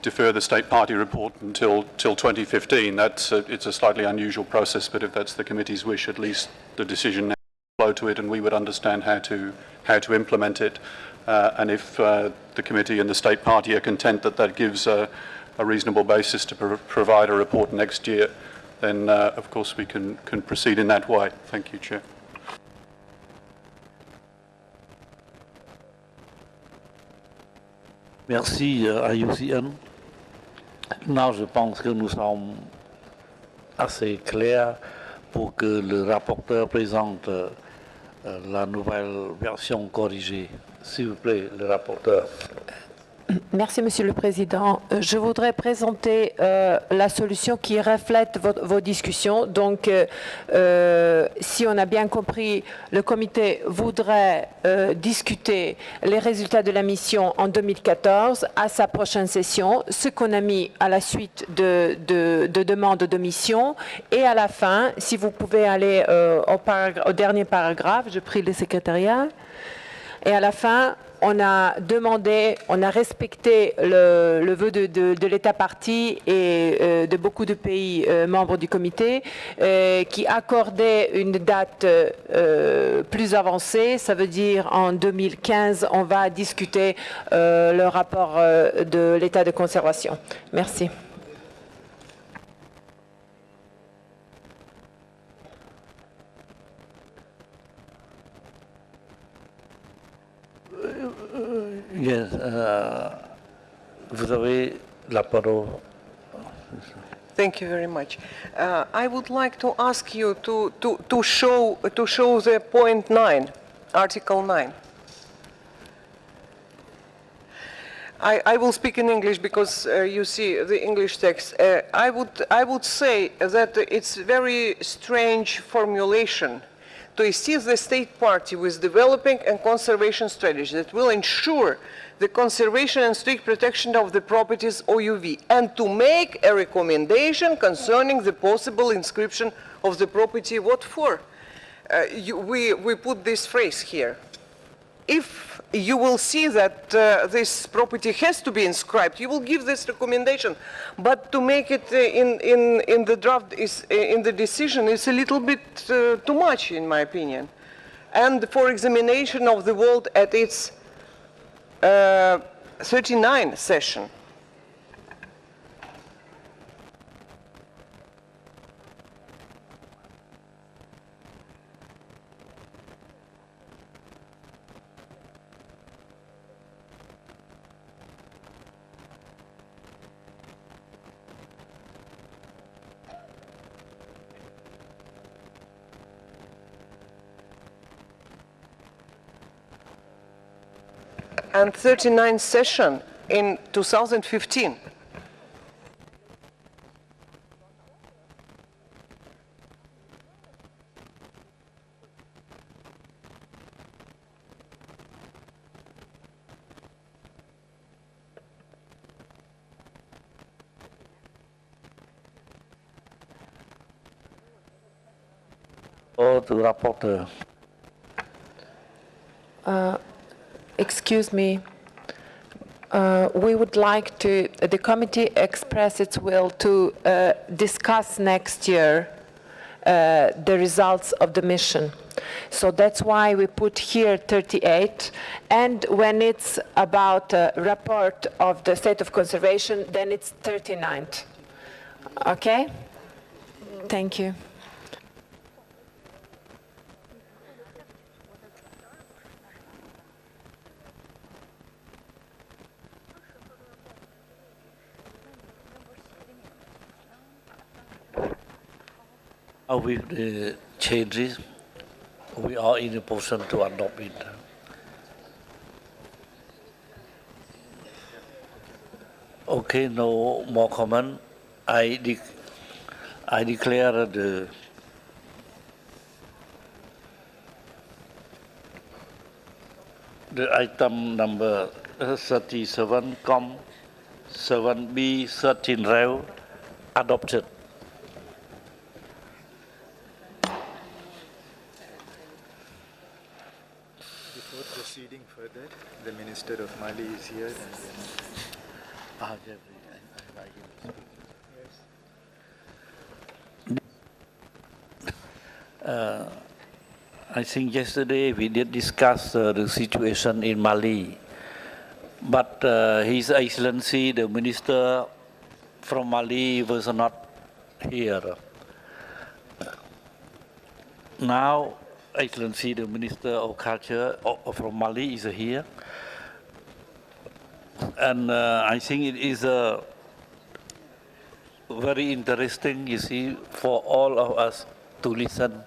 defer the State Party report until 2015. It's a slightly unusual process, but if that's the committee's wish, at least the decision now will flow to it, and we would understand how to implement it. And if the committee and the State Party are content that that gives a reasonable basis to provide a report next year, then of course we can proceed in that way. Thank you, Chair. Merci à UCN. Now, je pense que nous sommes assez clairs pour que le rapporteur présente la nouvelle version corrigée. S'il vous plaît, le rapporteur. Merci, Monsieur le Président. Je voudrais présenter la solution qui reflète vos discussions. Donc, si on a bien compris, le comité voudrait discuter les résultats de la mission en 2014 à sa prochaine session, ce qu'on a mis à la suite de demandes de mission. Et à la fin, si vous pouvez aller au dernier paragraphe, je prie le secrétariat. Et à la fin, on a demandé, on a respecté le vœu de l'État partie et de beaucoup de pays membres du comité qui accordaient une date plus avancée. Ça veut dire en 2015, on va discuter le rapport de l'état de conservation. Merci. Yes, vous avez la parole. Thank you very much. I would like to ask you to show the point 9, Article 9. I will speak in English because you see the English text. I would say that it's very strange formulation to assist the state party with developing and conservation strategy that will ensure the conservation and strict protection of the properties OUV, and to make a recommendation concerning the possible inscription of the property. What for? We put this phrase here. If you will see that this property has to be inscribed, you will give this recommendation. But to make it in the draft, in the decision, is a little bit too much, in my opinion. And for examination of the world at its 39 session. And 39th session in 2015. Or to rapporteur. Excuse me. We would like the committee express its will to discuss next year the results of the mission. So that's why we put here 38. And when it's about a report of the state of conservation, then it's 39th. Okay? Thank you. With the changes, we are in a position to adopt it. Okay, no more comment. I declare the item number 37, 7B, 13 Rev adopted. Proceeding further, the Minister of Mali is here. I think yesterday we did discuss the situation in Mali, but His Excellency, the Minister from Mali, was not here. Now, Excellency, the Minister of Culture from Mali is here. And I think it is very interesting, you see, for all of us to listen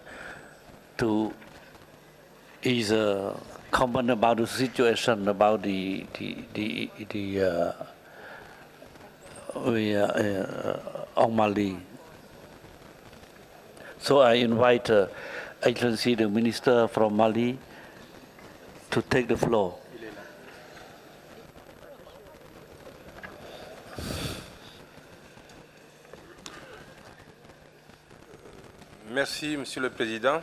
to his comment about the situation about on Mali. So I invite Excellency, the Minister from Mali, to take the floor. Merci, Monsieur le Président.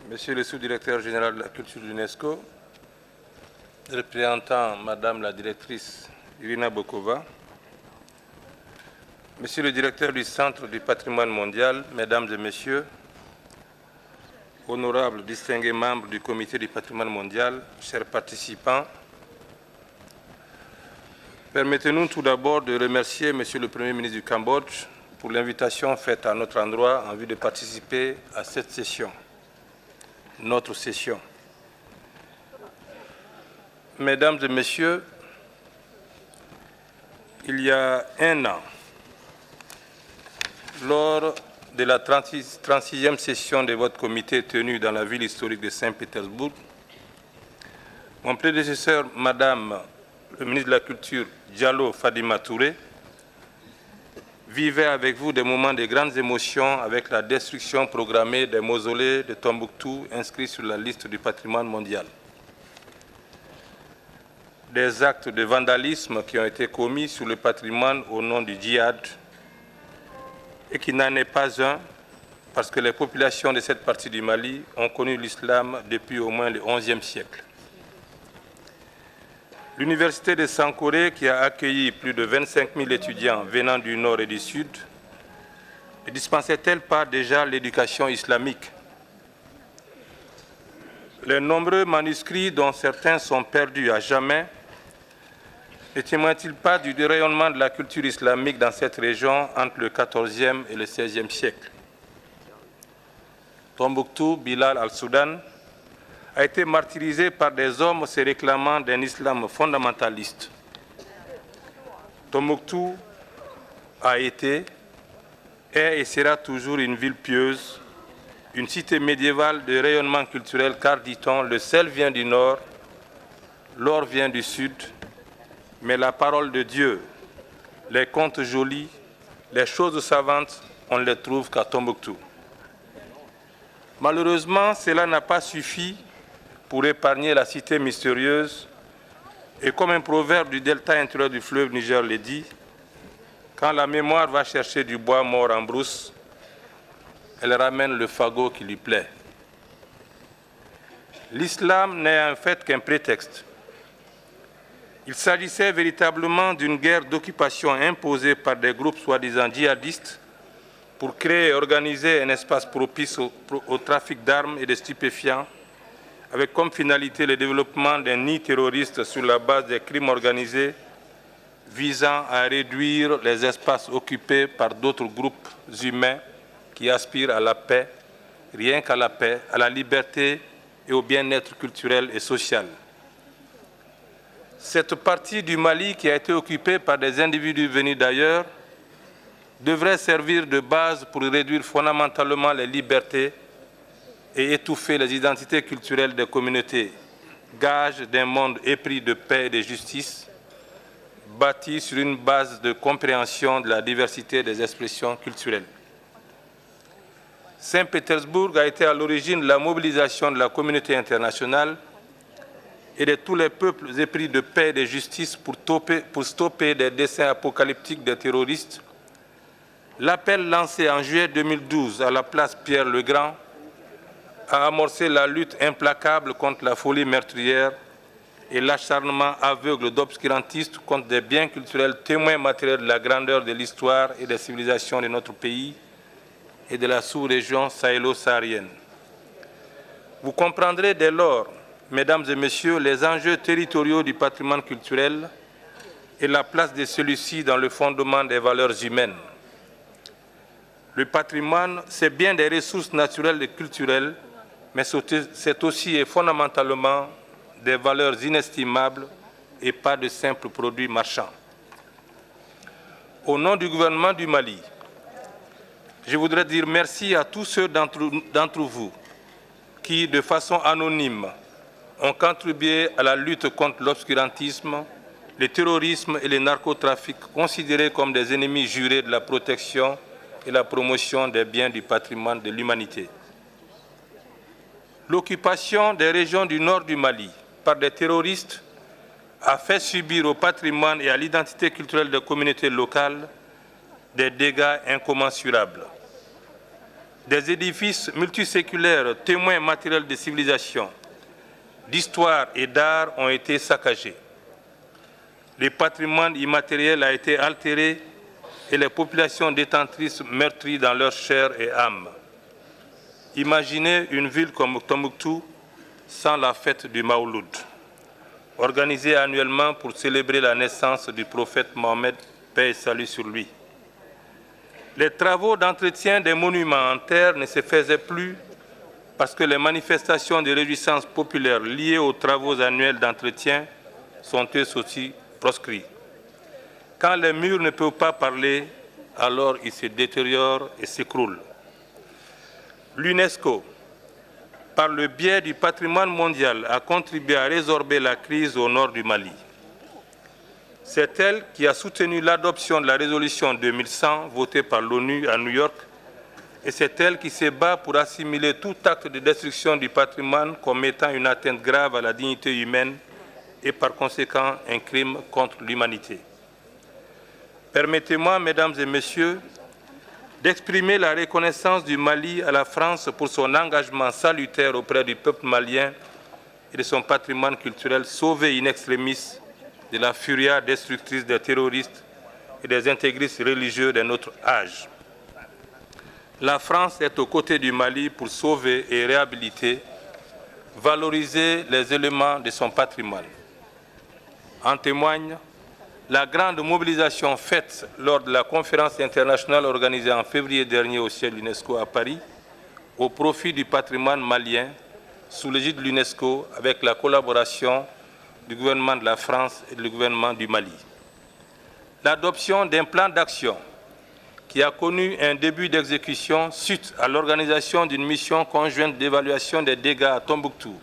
Monsieur le sous-directeur général de la culture de l'UNESCO, représentant Madame la directrice Irina Bokova, Monsieur le directeur du Centre du patrimoine mondial, Mesdames et Messieurs, honorables distingués membres du Comité du patrimoine mondial, chers participants, permettez-nous tout d'abord de remercier Monsieur le Premier ministre du Cambodge pour l'invitation faite à notre endroit en vue de participer à cette session, notre session. Mesdames et Messieurs, il y a un an, lors de la 36e session de votre comité tenue dans la ville historique de Saint-Pétersbourg, mon prédécesseur, Madame le ministre de la Culture, Diallo Fadima Touré, vivait avec vous des moments de grandes émotions avec la destruction programmée des mausolées de Tombouctou inscrits sur la liste du patrimoine mondial. Des actes de vandalisme qui ont été commis sur le patrimoine au nom du djihad et qui n'en est pas un parce que les populations de cette partie du Mali ont connu l'islam depuis au moins le XIe siècle. L'université de Sankoré, qui a accueilli plus de 25 000 étudiants venant du nord et du sud, ne dispensait-elle pas déjà l'éducation islamique? Les nombreux manuscrits dont certains sont perdus à jamais ne témoignent-ils pas du rayonnement de la culture islamique dans cette région entre le XIVe et le XVIe siècle? Tombouctou, Bilal al-Soudan, a été martyrisé par des hommes se réclamant d'un islam fondamentaliste. Tombouctou a été, est et sera toujours une ville pieuse, une cité médiévale de rayonnement culturel car, dit-on, le sel vient du nord, l'or vient du sud, mais la parole de Dieu, les contes jolis, les choses savantes, on ne les trouve qu'à Tombouctou. Malheureusement, cela n'a pas suffi pour épargner la cité mystérieuse, et comme un proverbe du delta intérieur du fleuve Niger le dit, quand la mémoire va chercher du bois mort en brousse, elle ramène le fagot qui lui plaît. L'islam n'est en fait qu'un prétexte. Il s'agissait véritablement d'une guerre d'occupation imposée par des groupes soi-disant djihadistes pour créer et organiser un espace propice au trafic d'armes et de stupéfiants, avec comme finalité le développement d'un nid terroriste sur la base des crimes organisés visant à réduire les espaces occupés par d'autres groupes humains qui aspirent à la paix, rien qu'à la paix, à la liberté et au bien-être culturel et social. Cette partie du Mali qui a été occupée par des individus venus d'ailleurs devrait servir de base pour réduire fondamentalement les libertés et étouffer les identités culturelles des communautés, gage d'un monde épris de paix et de justice, bâti sur une base de compréhension de la diversité des expressions culturelles. Saint-Pétersbourg a été à l'origine de la mobilisation de la communauté internationale et de tous les peuples épris de paix et de justice pour stopper des desseins apocalyptiques des terroristes. L'appel lancé en juillet 2012 à la place Pierre-le-Grand a amorcé la lutte implacable contre la folie meurtrière et l'acharnement aveugle d'obscurantistes contre des biens culturels témoins matériels de la grandeur de l'histoire et des civilisations de notre pays et de la sous-région sahélo-saharienne. Vous comprendrez dès lors, Mesdames et Messieurs, les enjeux territoriaux du patrimoine culturel et la place de celui-ci dans le fondement des valeurs humaines. Le patrimoine, c'est bien des ressources naturelles et culturelles, mais c'est aussi et fondamentalement des valeurs inestimables et pas de simples produits marchands. Au nom du gouvernement du Mali, je voudrais dire merci à tous ceux d'entre vous qui, de façon anonyme, ont contribué à la lutte contre l'obscurantisme, le terrorisme et le narcotrafic, considérés comme des ennemis jurés de la protection et la promotion des biens du patrimoine de l'humanité. L'occupation des régions du nord du Mali par des terroristes a fait subir au patrimoine et à l'identité culturelle des communautés locales des dégâts incommensurables. Des édifices multiséculaires, témoins matériels de civilisation, d'histoire et d'art ont été saccagés. Le patrimoine immatériel a été altéré et les populations détentrices meurtries dans leur chair et âme. Imaginez une ville comme Tombouctou sans la fête du Maouloud, organisée annuellement pour célébrer la naissance du prophète Mohammed, paix et salut sur lui. Les travaux d'entretien des monuments en terre ne se faisaient plus parce que les manifestations de réjouissance populaire liées aux travaux annuels d'entretien sont eux aussi proscrits. Quand les murs ne peuvent pas parler, alors ils se détériorent et s'écroulent. L'UNESCO, par le biais du patrimoine mondial, a contribué à résorber la crise au nord du Mali. C'est elle qui a soutenu l'adoption de la résolution 2100 votée par l'ONU à New York, et c'est elle qui se bat pour assimiler tout acte de destruction du patrimoine comme étant une atteinte grave à la dignité humaine et par conséquent un crime contre l'humanité. Permettez-moi, mesdames et messieurs, d'exprimer la reconnaissance du Mali à la France pour son engagement salutaire auprès du peuple malien et de son patrimoine culturel sauvé in extremis de la furia destructrice des terroristes et des intégristes religieux de notre âge. La France est aux côtés du Mali pour sauver et réhabiliter, valoriser les éléments de son patrimoine. En témoigne la grande mobilisation faite lors de la conférence internationale organisée en février dernier au siège de l'UNESCO à Paris, au profit du patrimoine malien, sous l'égide de l'UNESCO, avec la collaboration du gouvernement de la France et du gouvernement du Mali. L'adoption d'un plan d'action qui a connu un début d'exécution suite à l'organisation d'une mission conjointe d'évaluation des dégâts à Tombouctou,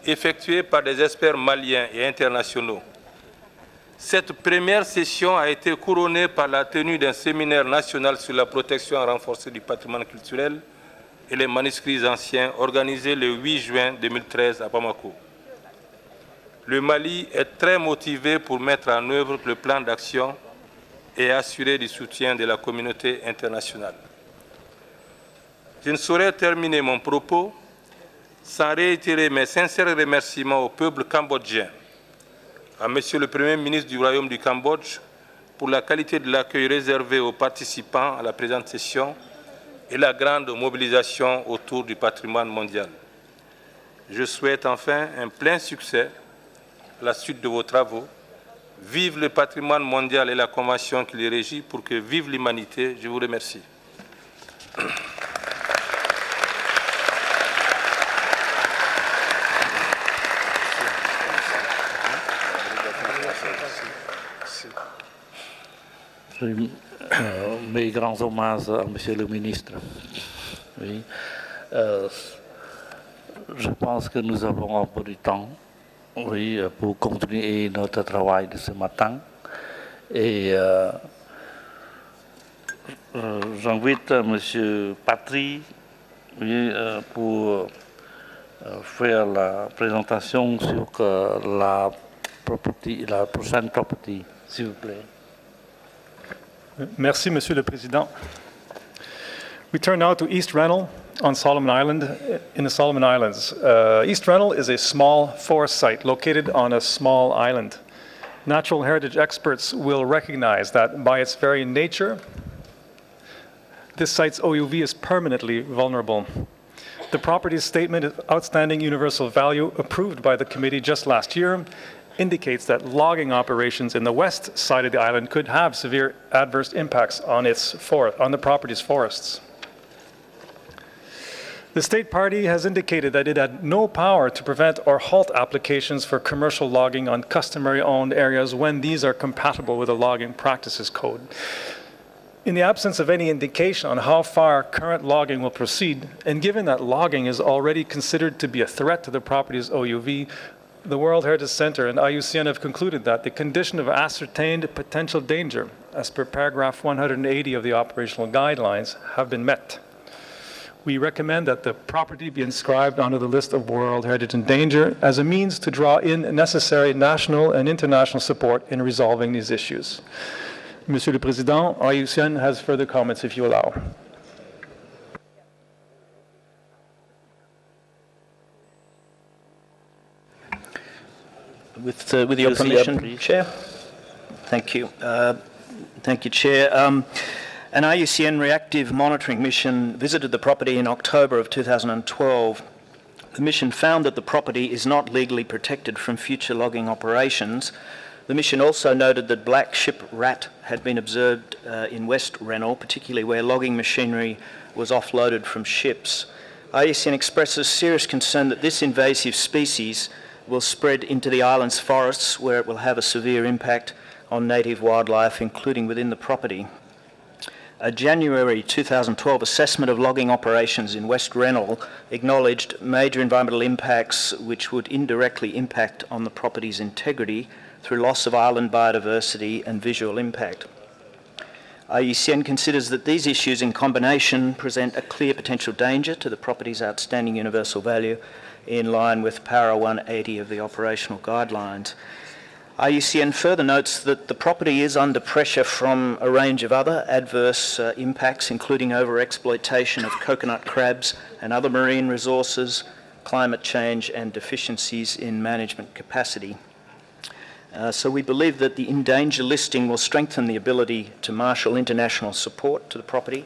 effectuée par des experts maliens et internationaux. Cette première session a été couronnée par la tenue d'un séminaire national sur la protection renforcée du patrimoine culturel et les manuscrits anciens organisé le 8 juin 2013 à Bamako. Le Mali est très motivé pour mettre en œuvre le plan d'action et assurer du soutien de la communauté internationale. Je ne saurais terminer mon propos sans réitérer mes sincères remerciements au peuple cambodgien, à Monsieur le Premier ministre du Royaume du Cambodge pour la qualité de l'accueil réservé aux participants à la présente session et la grande mobilisation autour du patrimoine mondial. Je souhaite enfin un plein succès à la suite de vos travaux. Vive le patrimoine mondial et la convention qui les régit pour que vive l'humanité. Je vous remercie. Mes grands hommages à Monsieur le ministre. Oui. Je pense que nous avons un peu de temps, oui, pour continuer notre travail de ce matin. Et j'invite Monsieur Patry, oui, pour faire la présentation sur la prochaine propriété, s'il vous plaît. Merci, Monsieur le Président. We turn now to East Rennell on Solomon Island, in the Solomon Islands. East Rennell is a small forest site located on a small island. Natural heritage experts will recognize that by its very nature, this site's OUV is permanently vulnerable. The property's statement of outstanding universal value approved by the committee just last year indicates that logging operations in the west side of the island could have severe adverse impacts on the property's forests. The state party has indicated that it had no power to prevent or halt applications for commercial logging on customary owned areas when these are compatible with the Logging Practices Code. In the absence of any indication on how far current logging will proceed, and given that logging is already considered to be a threat to the property's OUV, the World Heritage Center and IUCN have concluded that the condition of ascertained potential danger, as per paragraph 180 of the operational guidelines, have been met. We recommend that the property be inscribed onto the list of World Heritage in Danger as a means to draw in necessary national and international support in resolving these issues. Monsieur le Président, IUCN has further comments if you allow. With your permission, Chair. Thank you. Thank you, Chair. An IUCN reactive monitoring mission visited the property in October of 2012. The mission found that the property is not legally protected from future logging operations. The mission also noted that black ship rat had been observed in West Rennell, particularly where logging machinery was offloaded from ships. IUCN expresses serious concern that this invasive species will spread into the island's forests, where it will have a severe impact on native wildlife, including within the property. A January 2012 assessment of logging operations in West Rennell acknowledged major environmental impacts which would indirectly impact on the property's integrity through loss of island biodiversity and visual impact. IUCN considers that these issues in combination present a clear potential danger to the property's outstanding universal value in line with Para 180 of the operational guidelines. IUCN further notes that the property is under pressure from a range of other adverse impacts, including overexploitation of coconut crabs and other marine resources, climate change and deficiencies in management capacity. So we believe that the in danger listing will strengthen the ability to marshal international support to the property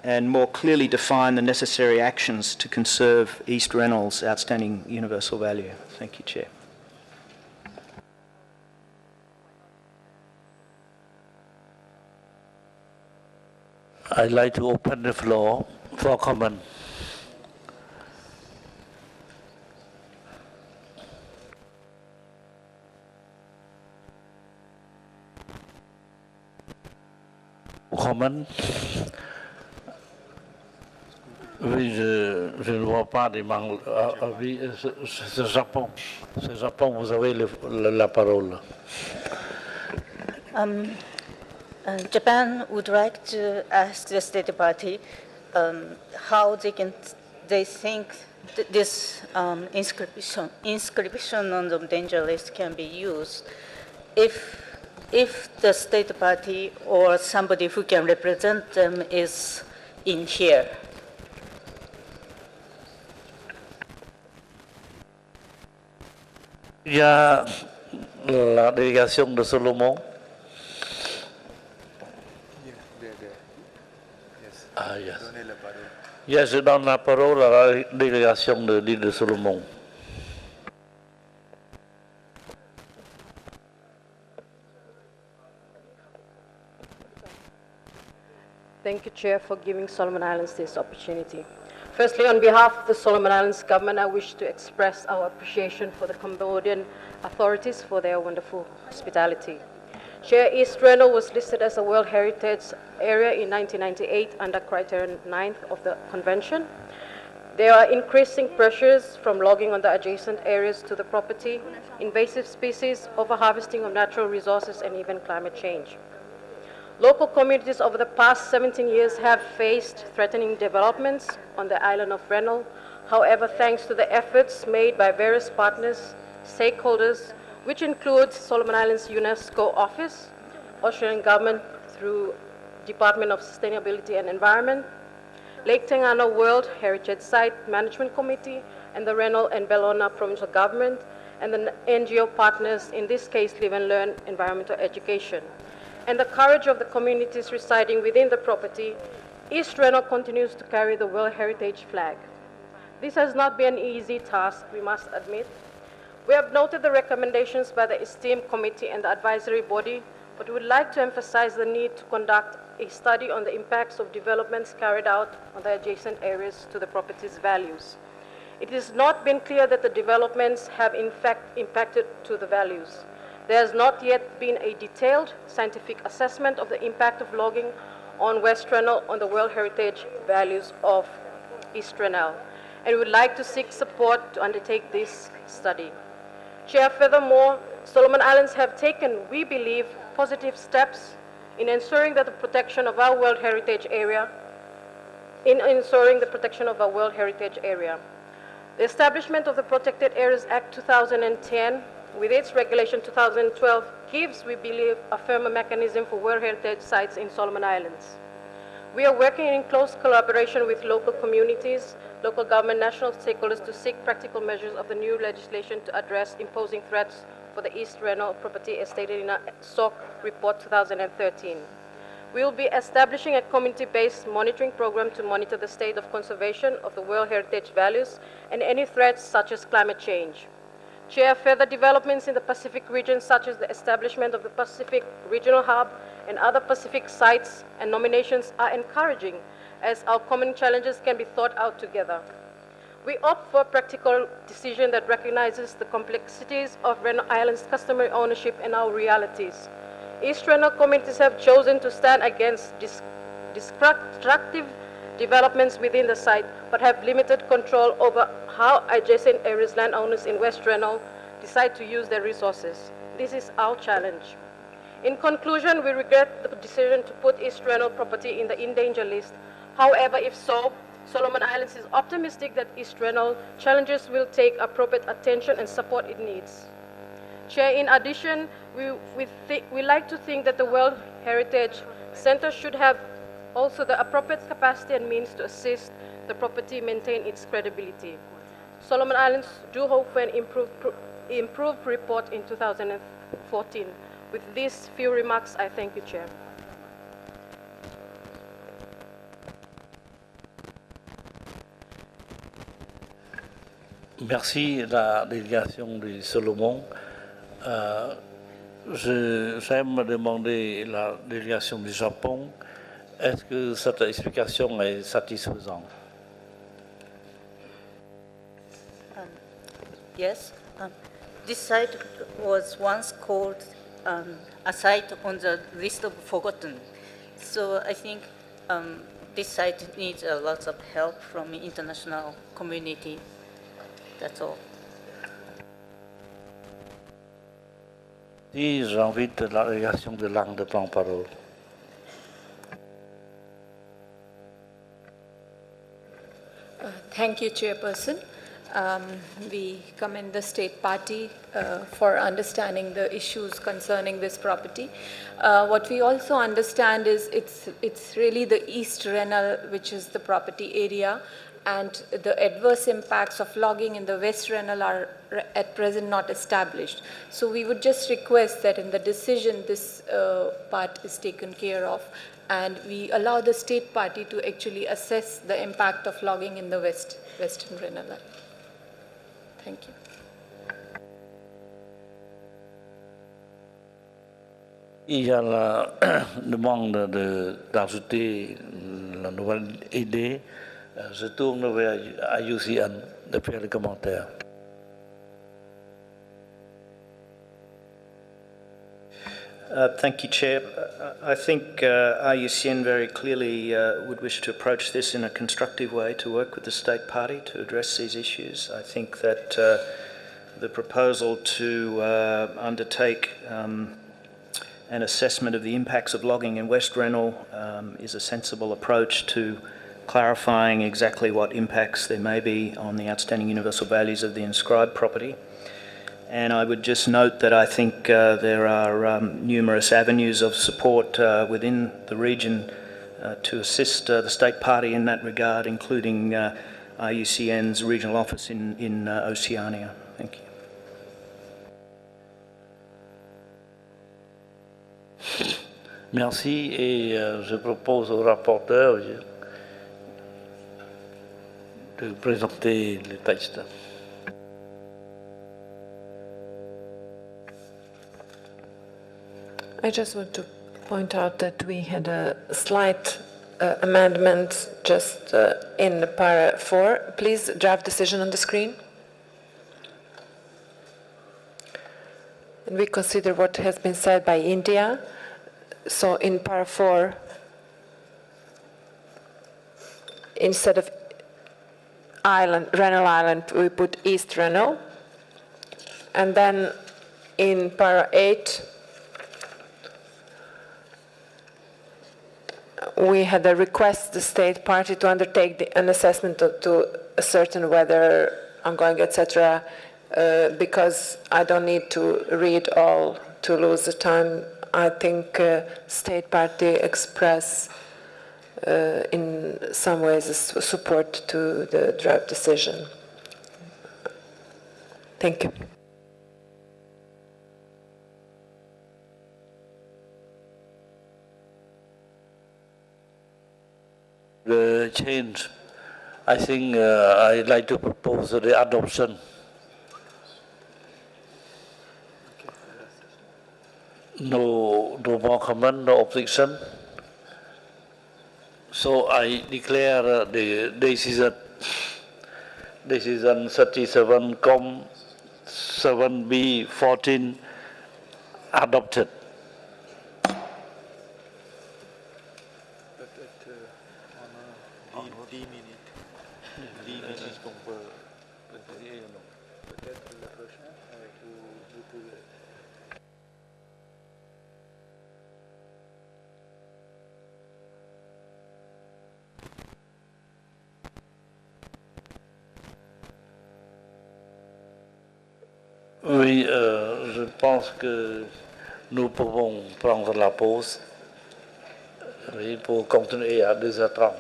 and more clearly define the necessary actions to conserve East Rennell's outstanding universal value. Thank you, Chair. I'd like to open the floor for comment. Comment. Oui, je ne vois pas des manques. Oui, c'est Japon. C'est Japon, vous avez la parole. Japan would like to ask the state party how they think this inscription on the danger list can be used if the state party or somebody who can represent them is in here. Il y a la délégation de Solomon. Ah, yes. Yes, je donne la parole à la délégation de l'île de Solomon. Thank you, Chair, for giving Solomon Islands this opportunity. Firstly, on behalf of the Solomon Islands government, I wish to express our appreciation for the Cambodian authorities for their wonderful hospitality. Chair, East Rennell was listed as a World Heritage Area in 1998 under Criterion 9 of the Convention. There are increasing pressures from logging on the adjacent areas to the property, invasive species, overharvesting of natural resources, and even climate change. Local communities over the past 17 years have faced threatening developments on the island of Rennell. However, thanks to the efforts made by various partners, stakeholders, which includes Solomon Islands UNESCO Office, Australian Government through Department of Sustainability and Environment, Lake Tengano World Heritage Site Management Committee, and the Rennell and Bellona Provincial Government, and the NGO partners, in this case, Live and Learn Environmental Education, and the courage of the communities residing within the property, East Rennell continues to carry the World Heritage flag. This has not been an easy task, we must admit. We have noted the recommendations by the esteemed committee and the advisory body, but we would like to emphasize the need to conduct a study on the impacts of developments carried out on the adjacent areas to the property's values. It has not been clear that the developments have in fact impacted to the values. There has not yet been a detailed scientific assessment of the impact of logging on West Rennell on the World Heritage values of East Rennell, and we would like to seek support to undertake this study. Chair, furthermore, Solomon Islands have taken, we believe, positive steps in ensuring that the protection of our World Heritage Area, The establishment of the Protected Areas Act 2010, with its Regulation 2012, gives, we believe, a firmer mechanism for World Heritage sites in Solomon Islands. We are working in close collaboration with local communities, local government, national stakeholders to seek practical measures of the new legislation to address imposing threats for the East Rennell property as stated in our SOC report 2013. We will be establishing a community-based monitoring program to monitor the state of conservation of the World Heritage values and any threats such as climate change. Chair, further developments in the Pacific region, such as the establishment of the Pacific Regional Hub and other Pacific sites and nominations, are encouraging as our common challenges can be thought out together. We opt for a practical decision that recognizes the complexities of Reno Island's customary ownership and our realities. East Reno communities have chosen to stand against destructive developments within the site, but have limited control over how adjacent areas landowners in West Reno decide to use their resources. This is our challenge. In conclusion, we regret the decision to put East Reno property in the endangered list. However, if so, Solomon Islands is optimistic that East Reno challenges will take appropriate attention and support it needs. Chair, in addition, we like to think that the World Heritage Center should have also the appropriate capacity and means to assist the property maintain its credibility. Solomon Islands do hope for an improved report in 2014. With these few remarks, I thank you, Chair. Merci la délégation du Solomon. J'aime demander la délégation du Japon, est-ce que cette explication est satisfaisante? Yes. This site was once called a site on the list of forgotten. So I think this site needs a lot of help from the international community. That's all. Si j'invite la délégation de langue de prendre parole. Thank you, Chairperson. We commend the State Party for understanding the issues concerning this property. What we also understand is it's really the East Reno, which is the property area, and the adverse impacts of logging in the West Reno are at present not established. So we would just request that in the decision this part is taken care of, and we allow the State Party to actually assess the impact of logging in the Western Reno. Thank you. Il y a la demande d'ajouter la nouvelle idée. Je tourne vers IUCN de faire les commentaires. Thank you, Chair. I think IUCN very clearly would wish to approach this in a constructive way to work with the State Party to address these issues. I think that the proposal to undertake an assessment of the impacts of logging in West Reno is a sensible approach to clarifying exactly what impacts there may be on the outstanding universal values of the inscribed property. And I would just note that I think there are numerous avenues of support within the region to assist the State Party in that regard, including IUCN's regional office in Oceania. Thank you. Merci, et je propose au rapporteur de présenter le texte. I just want to point out that we had a slight amendment just in para 4. Please, draft decision on the screen. And we consider what has been said by India. So in para 4, instead of Reno Island, we put East Reno. And then in para 8, we had a request the State Party to undertake an assessment to ascertain whether ongoing, etc., because I don't need to read all to lose the time. I think State Party express in some ways support to the draft decision. Thank you. The change, I think I'd like to propose the adoption. No more comment, no objection. So I declare the decision decision 37-7B-14 adopted. Oui, je pense que nous pouvons prendre la pause, oui, pour continuer à 2h30.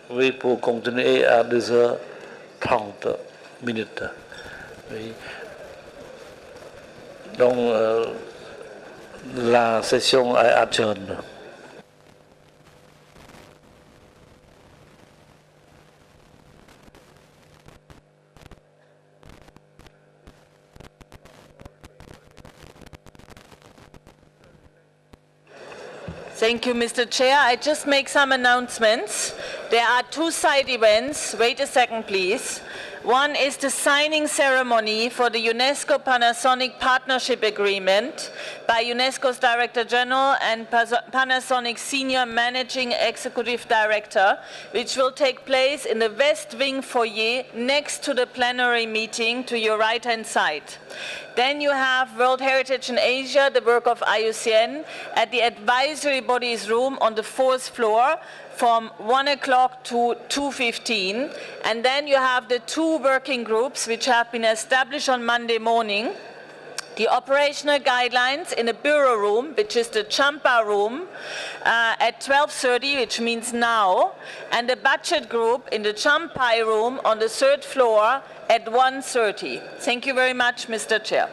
Oui, pour continuer à 2h30 minutes. Oui. Donc, la session est adjournée. Thank you, Mr. Chair. I just make some announcements. There are two side events. Wait a second, please. One is the signing ceremony for the UNESCO Panasonic Partnership Agreement by UNESCO's Director General and Panasonic Senior Managing Executive Director, which will take place in the West Wing foyer next to the plenary meeting to your right-hand side. Then you have World Heritage in Asia, the work of IUCN, at the advisory bodies room on the 4th floor from 1 o'clock to 2:15. And then you have the two working groups which have been established on Monday morning. The operational guidelines in the bureau room, which is the Champa room, at 12:30, which means now, and the budget group in the Champai room on the 3rd floor at 1:30. Thank you very much, Mr. Chair.